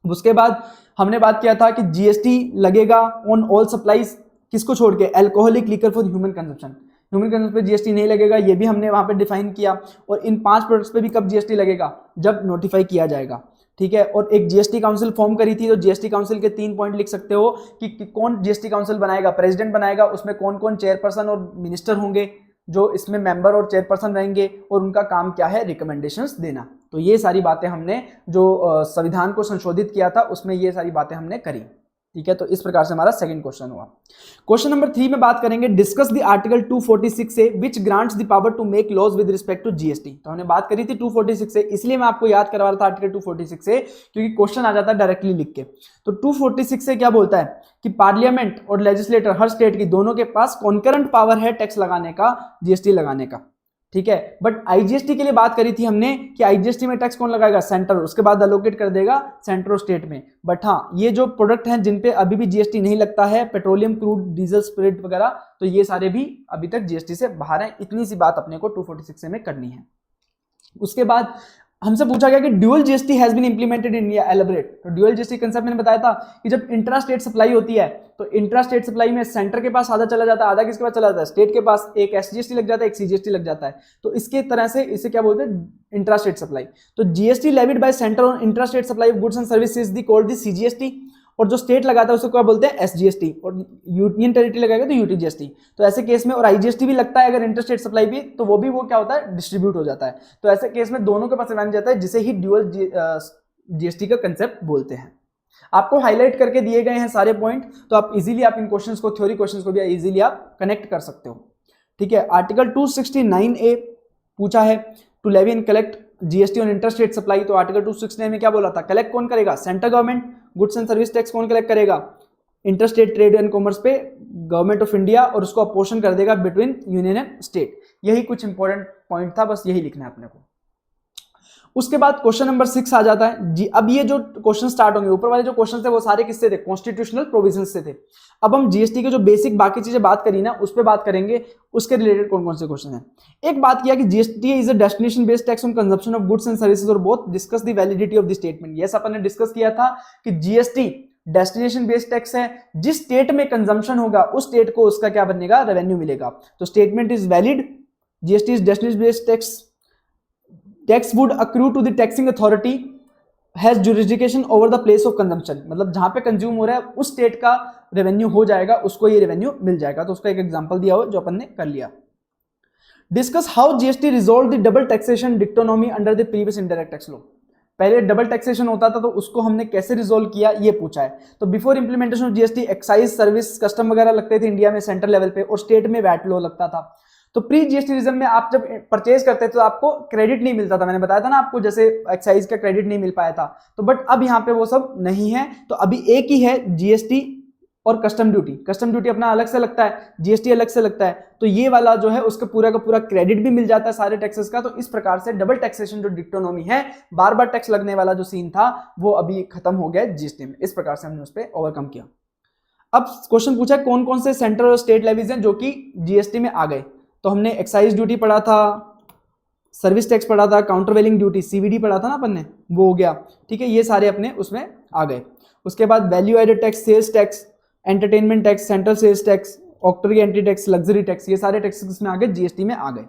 उसके बाद हमने बात किया था कि जीएसटी लगेगा ऑन ऑल सप्लाईज, किसको छोड़ के? Alcoholic liquor for human consumption. Human consumption पे जीएसटी नहीं लगेगा, ये भी हमने वहां पे डिफाइन किया। और इन 5 प्रोडक्ट्स पे भी कब जीएसटी लगेगा? जब नोटिफाई किया जाएगा। ठीक है। और एक जीएसटी काउंसिल फॉर्म करी थी, तो जीएसटी काउंसिल के 3 पॉइंट लिख सकते हो कि कौन जीएसटी काउंसिल बनाएगा? प्रेसिडेंट बनाएगा, उसमें कौन कौन चेयरपर्सन और मिनिस्टर होंगे जो इसमें मेंबर और चेयरपर्सन रहेंगे, और उनका काम क्या है? रिकमेंडेशंस देना। तो ये सारी बातें हमने जो संविधान को संशोधित किया था उसमें ये सारी बातें हमने करी। ठीक है। तो इस प्रकार से हमारा सेकंड क्वेश्चन हुआ। क्वेश्चन नंबर 3 में बात करेंगे डिस्कस द आर्टिकल 246 से which grants the power to make laws with respect to GST. तो हमने बात करी थी 246 से, इसलिए मैं आपको याद करवा रहा था आर्टिकल 246 से, क्योंकि क्वेश्चन आ जाता है डायरेक्टली लिख के। तो 246 से क्या बोलता है कि पार्लियामेंट और लेजिस्लेटर हर स्टेट की दोनों के पास कॉन्करेंट पावर है टैक्स लगाने का, जीएसटी लगाने का। ठीक है। बट आईजीएसटी के लिए बात करी थी हमने कि आईजीएसटी में टैक्स कौन लगाएगा? सेंटर, उसके बाद अलोकेट कर देगा सेंटर और स्टेट में। बट हाँ, ये जो प्रोडक्ट हैं जिन पे अभी भी जीएसटी नहीं लगता है, पेट्रोलियम, क्रूड, डीजल, स्पिरिट वगैरह, तो ये सारे भी अभी तक जीएसटी से बाहर हैं। इतनी सी बात अपने को 246 से में करनी है। उसके बाद हमसे पूछा गया कि dual GST has been implemented in India, elaborate. तो ड्यूअल जीएसटी कंसेप्ट मैंने बताया था कि जब इंट्रा स्टेट सप्लाई होती है तो इंट्रा स्टेट सप्लाई में सेंटर के पास आधा चला जाता है, आधा किसके पास चला जाता है, स्टेट के पास। एक एसजीएसटी लग जाता है, एक सीजीएसटी लग जाता है। तो इसके तरह से इसे क्या बोलते हैं, इंट्रा स्टेट सप्लाई। तो GST levied bye centre on intra state supply of goods and services the called the CGST, और जो स्टेट लगाता है उसको क्या बोलते हैं, एसजीएसटी, और यूनियन टेरिटरी लगाएगा तो यूटीजीएसटी। तो ऐसे केस में, और आईजीएसटी भी लगता है अगर इंटरस्टेट सप्लाई भी, तो वो भी वो क्या होता है, डिस्ट्रीब्यूट हो जाता है। तो ऐसे केस में दोनों के पास एडवांटेज जाता है, जिसे ही ड्यूअल जीएसटी का कंसेप्ट बोलते हैं। आपको हाईलाइट करके दिए गए हैं सारे पॉइंट, तो आप इजीली आप इन क्वेश्चंस को, थ्योरी क्वेश्चंस को भी इजीली आप कनेक्ट कर सकते हो। ठीक है, आर्टिकल 269A पूछा है, to levy and collect GST on interstate supply. तो आर्टिकल 269 में क्या बोला था, कलेक्ट कौन करेगा, central government. Goods and service tax कौन कलेक्ट करेगा, इंटरस्टेट ट्रेड एंड कॉमर्स पे गवर्नमेंट ऑफ इंडिया, और उसको अपोर्शन कर देगा बिटवीन यूनियन एंड स्टेट। यही कुछ इंपॉर्टेंट पॉइंट था, बस यही लिखना है अपने को। उसके बाद क्वेश्चन नंबर 6 आ जाता है जी। अब ये जो क्वेश्चन स्टार्ट होंगे, ऊपर वाले जो क्वेश्चन थे वो सारे किससे थे, कॉन्स्टिट्यूशनल प्रोविजंस से थे। अब हम जीएसटी के जो बेसिक बाकी चीजें बात करी ना, उस पर बात करेंगे, उसके रिलेटेड कौन कौन से क्वेश्चन हैं। एक बात किया कि GST is a destination based tax on consumption of goods and services, और both discuss the validity of the statement. Yes, अपन ने डिस्कस किया था कि जीएसटी डेस्टिनेशन बेस्ड टैक्स है, जिस स्टेट में कंजम्पशन होगा उस स्टेट को उसका क्या बनेगा, रेवेन्यू मिलेगा। तो statement is valid, GST is destination based tax, tax would accrue to the taxing authority has jurisdiction over the place of consumption. मतलब जहां पे कंज्यूम हो रहा है उस स्टेट का रेवेन्यू हो जाएगा, उसको ये रेवेन्यू मिल जाएगा। तो उसका एक एग्जांपल दिया हो जो अपन ने कर लिया। Discuss how GST resolve the double taxation dichotomy under the previous indirect tax law. पहले डबल टैक्सेशन होता था तो उसको हमने कैसे रिजोल्व किया, ये पूछा है। तो before implementation of GST excise, service, custom वगैरह लगते थे इंडिया में सेंट्रल लेवल पे, और स्टेट में वैट लॉ लगता था। तो प्री जीएसटी रिजम में आप जब परचेज करते थे तो आपको क्रेडिट नहीं मिलता था, मैंने बताया था ना आपको, जैसे एक्साइज का क्रेडिट नहीं मिल पाया था। तो बट अब यहाँ पे वो सब नहीं है, तो अभी एक ही है जीएसटी और कस्टम ड्यूटी। कस्टम ड्यूटी अपना अलग से लगता है, जीएसटी अलग से लगता है। तो ये वाला जो है उसका पूरा का पूरा क्रेडिट भी मिल जाता है सारे टैक्सेस का। तो इस प्रकार से डबल टैक्सेशन जो डिक्टोनॉमी है, बार बार टैक्स लगने वाला जो सीन था, वो अभी खत्म हो गया जीएसटी में। इस प्रकार से हमने उस पर ओवरकम किया। अब क्वेश्चन पूछा कौन कौन से सेंट्रल और स्टेट लेवीज हैं जो कि जीएसटी में आ गए। तो हमने एक्साइज ड्यूटी पढ़ा था, सर्विस टैक्स पढ़ा था, काउंटरवेलिंग ड्यूटी सीवीडी पढ़ा था ना अपन ने, वो हो गया। ठीक है, ये सारे अपने उसमें आ गए। उसके बाद value added tax, sales tax, entertainment tax, central sales tax, octroi entry tax, luxury tax, ये सारे टैक्सेस इसमें आ गए, जीएसटी में आ गए।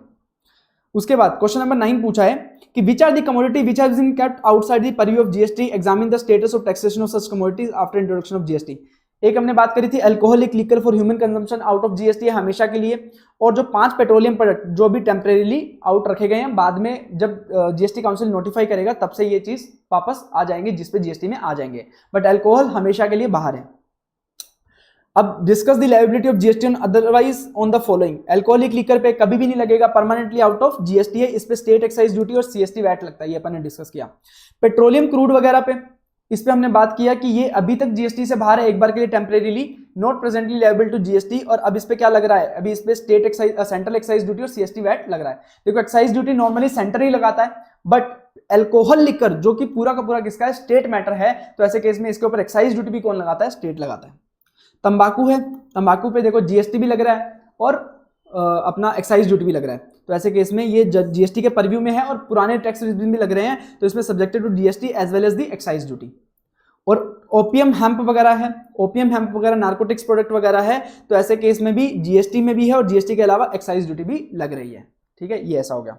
उसके बाद क्वेश्चन नंबर 9 पूछा है कि which are the commodity which has been kept outside the purview of GST, examine the status of taxation of such commodities after introduction of GST. एक हमने बात करी थी alcoholic liquor for human consumption out of GST है हमेशा के लिए, और जो 5 पेट्रोलियम प्रोडक्ट जो भी टेम्परेरीली आउट रखे गए हैं, बाद में जब जीएसटी काउंसिल नोटिफाई करेगा तब से ये चीज वापस आ जाएंगे, जिसपे जीएसटी में आ जाएंगे, बट अल्कोहल हमेशा के लिए बाहर है। अब discuss the liability of GST on otherwise on the following. Alcoholic liquor पे कभी भी नहीं लगेगा, परमानेंटली आउट ऑफ जीएसटी है, इस पे स्टेट एक्साइज ड्यूटी और सीएसटी वैट लगता है, ये अपन ने डिस्कस किया। पेट्रोलियम क्रूड वगैरह पे, इस पे हमने बात किया कि ये अभी तक जीएसटी से बाहर है, एक बार के लिए temporarily, not presently liable to GST. और अब इस पे क्या लग रहा है, अभी इस पे state excise, central excise duty और सीएसटी वैट लग रहा है। देखो एक्साइज ड्यूटी नॉर्मली सेंटर ही लगाता है, बट अल्कोहल लिकर जो कि पूरा का पूरा किसका है, स्टेट मैटर है, तो ऐसे केस में इसके ऊपर एक्साइज ड्यूटी भी कौन लगाता है, स्टेट लगाता है। तंबाकू है, तंबाकू पे देखो जीएसटी भी लग रहा है और अपना एक्साइज ड्यूटी भी लग रहा है, तो ऐसे केस में ये जीएसटी के परव्यू में है और पुराने टैक्स रिजिम भी लग रहे हैं, तो इसमें subjected to GST as well as the excise duty. और ओपीएम हेम्प वगैरह है, ओपीएम हेम्प वगैरह नार्कोटिक्स प्रोडक्ट वगैरह है, तो ऐसे केस में भी जीएसटी में भी है और जीएसटी के अलावा एक्साइज ड्यूटी भी लग रही है। ठीक है, ये ऐसा हो गया।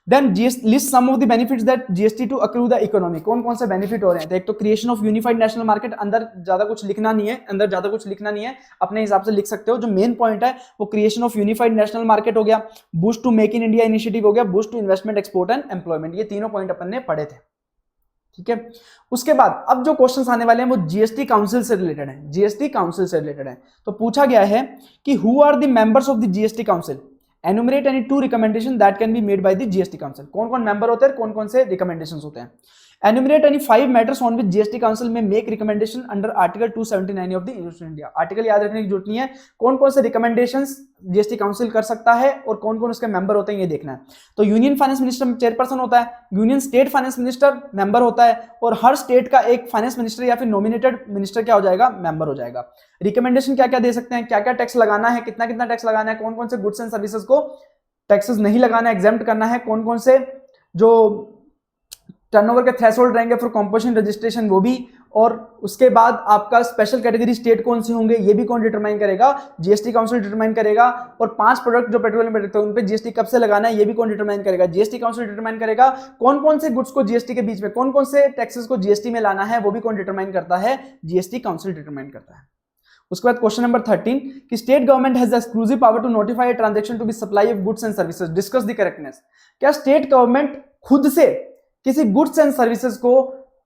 Then list some of the benefits that GST to accrue the economy. कौन कौन से बेनिफिट हो रहे हैं, तो एक तो creation of unified national market, अंदर ज्यादा कुछ लिखना नहीं है, अपने हिसाब से लिख सकते हो। जो मेन पॉइंट है वो creation of unified national market हो गया, boost to make in India initiative हो गया, boost to investment, export and employment, ये तीनों पॉइंट अपन ने पढ़े थे। ठीक है, उसके बाद अब जो क्वेश्चंस आने वाले हैं वो जीएसटी काउंसिल से रिलेटेड है, जीएसटी काउंसिल से रिलेटेड है। तो पूछा गया है कि who are the members of the GST council, enumerate any 2 recommendation that can be made by the GST council. कौन कौन मेंबर होते हैं, कौन कौन से रिकमेंडेशंस होते हैं। Enumerate any 5 matters on which GST council may make recommendation under article 279 of the institution India. Article याद रखने की जरूरत नहीं है, कौन कौन से रिकमेंडेशंस जीएसटी काउंसिल कर सकता है और कौन कौन उसके मेंबर होते हैं, ये देखना है। तो यूनियन फाइनेंस मिनिस्टर चेयरपर्सन होता है, union state finance minister member होता है, और हर स्टेट का एक फाइनेंस मिनिस्टर या फिर नॉमिनेटेड मिनिस्टर क्या हो जाएगा, मेंबर हो जाएगा। रिकमेंडेशन क्या क्या दे सकते हैं, क्या क्या टैक्स लगाना है, कितना कितना टैक्स लगाना है, कौन कौन से गुड्स एंड सर्विसेज को टैक्सेस नहीं लगाना, एग्जेम्प्ट करना है, कौन कौन से जो टर्नओवर के थ्रेशोल्ड रहेंगे फॉर कंपोजिशन रजिस्ट्रेशन वो भी, और उसके बाद आपका स्पेशल कैटेगरी स्टेट कौन से होंगे ये भी कौन डिटरमाइन करेगा, जीएसटी काउंसिल डिटरमाइन करेगा। और 5 प्रोडक्ट जो पेट्रोलियम प्रोडक्ट है उन पे जीएसटी कब से लगाना है ये भी कौन डिटरमाइन करेगा, जीएसटी काउंसिल डिटरमाइन करेगा। कौन कौन से गुड्स को जीएसटी के बीच में, कौन कौन से टैक्सेस को जीएसटी में लाना है वो भी कौन डिटरमाइन करता है, जीएसटी काउंसिल डिटरमाइन करता है। उसके बाद क्वेश्चन नंबर 13 कि state government has the exclusive power to notify a transaction to be supply of goods and services, discuss the correctness. क्या स्टेट गवर्नमेंट खुद से किसी गुड्स एंड सर्विसेज को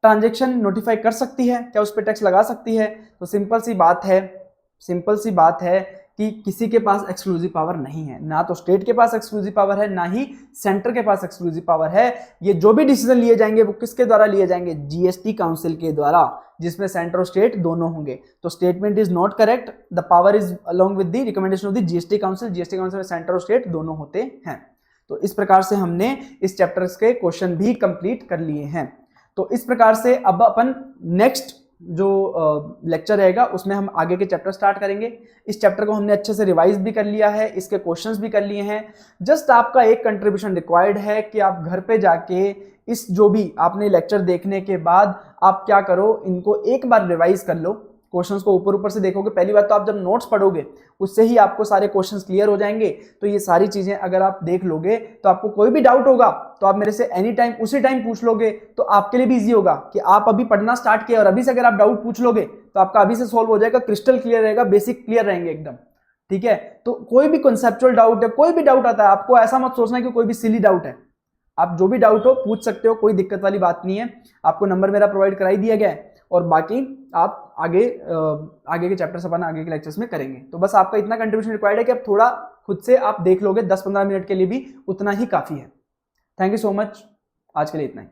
ट्रांजैक्शन नोटिफाई कर सकती है, क्या उस पर टैक्स लगा सकती है? तो सिंपल सी बात है कि किसी के पास एक्सक्लूसिव पावर नहीं है, ना तो स्टेट के पास एक्सक्लूसिव पावर है ना ही सेंटर के पास एक्सक्लूसिव पावर है। ये जो भी डिसीजन लिए जाएंगे वो किसके द्वारा लिए जाएंगे, जीएसटी काउंसिल के द्वारा, जिसमें सेंटर और स्टेट दोनों होंगे। तो statement is not correct, the power is along with the recommendation of the GST council, GST council में सेंटर और स्टेट दोनों होते हैं। तो इस प्रकार से हमने इस चैप्टर के क्वेश्चन भी कंप्लीट कर लिए हैं। तो इस प्रकार से अब अपन नेक्स्ट जो लेक्चर रहेगा उसमें हम आगे के चैप्टर स्टार्ट करेंगे। इस चैप्टर को हमने अच्छे से रिवाइज भी कर लिया है, इसके क्वेश्चंस भी कर लिए हैं। जस्ट आपका एक कंट्रीब्यूशन रिक्वायर्ड है कि आप घर पे जाके इस जो भी आपने लेक्चर देखने के बाद आप क्या करो, इनको एक बार रिवाइज कर लो। क्वेश्चंस को ऊपर से देखोगे, पहली बात तो आप जब नोट्स पढ़ोगे उससे ही आपको सारे क्वेश्चंस क्लियर हो जाएंगे। तो ये सारी चीजें अगर आप देख लोगे तो आपको कोई भी डाउट होगा तो आप मेरे से एनी टाइम उसी टाइम पूछ लोगे, तो आपके लिए भी इजी होगा कि आप अभी पढ़ना स्टार्ट किया और अभी से अगर आप डाउट पूछ लोगे तो आपका अभी से सॉल्व हो जाएगा, क्रिस्टल क्लियर रहेगा, बेसिक क्लियर रहेंगे एकदम। ठीक है, तो कोई भी कॉन्सेप्चुअल डाउट है, कोई भी डाउट आता है, आपको ऐसा मत सोचना कि कोई भी सिली डाउट है। आप जो भी डाउट हो पूछ सकते हो, कोई दिक्कत वाली बात नहीं है। आपको नंबर मेरा प्रोवाइड कराई दिया गया है और बाकी आप आगे के चैप्टर्स अपन आगे के लेक्चर्स में करेंगे। तो बस आपका इतना कंट्रीब्यूशन रिक्वायर्ड है कि आप थोड़ा खुद से आप देख लोगे, 10-15 मिनट के लिए भी उतना ही काफ़ी है। थैंक यू सो मच, आज के लिए इतना ही।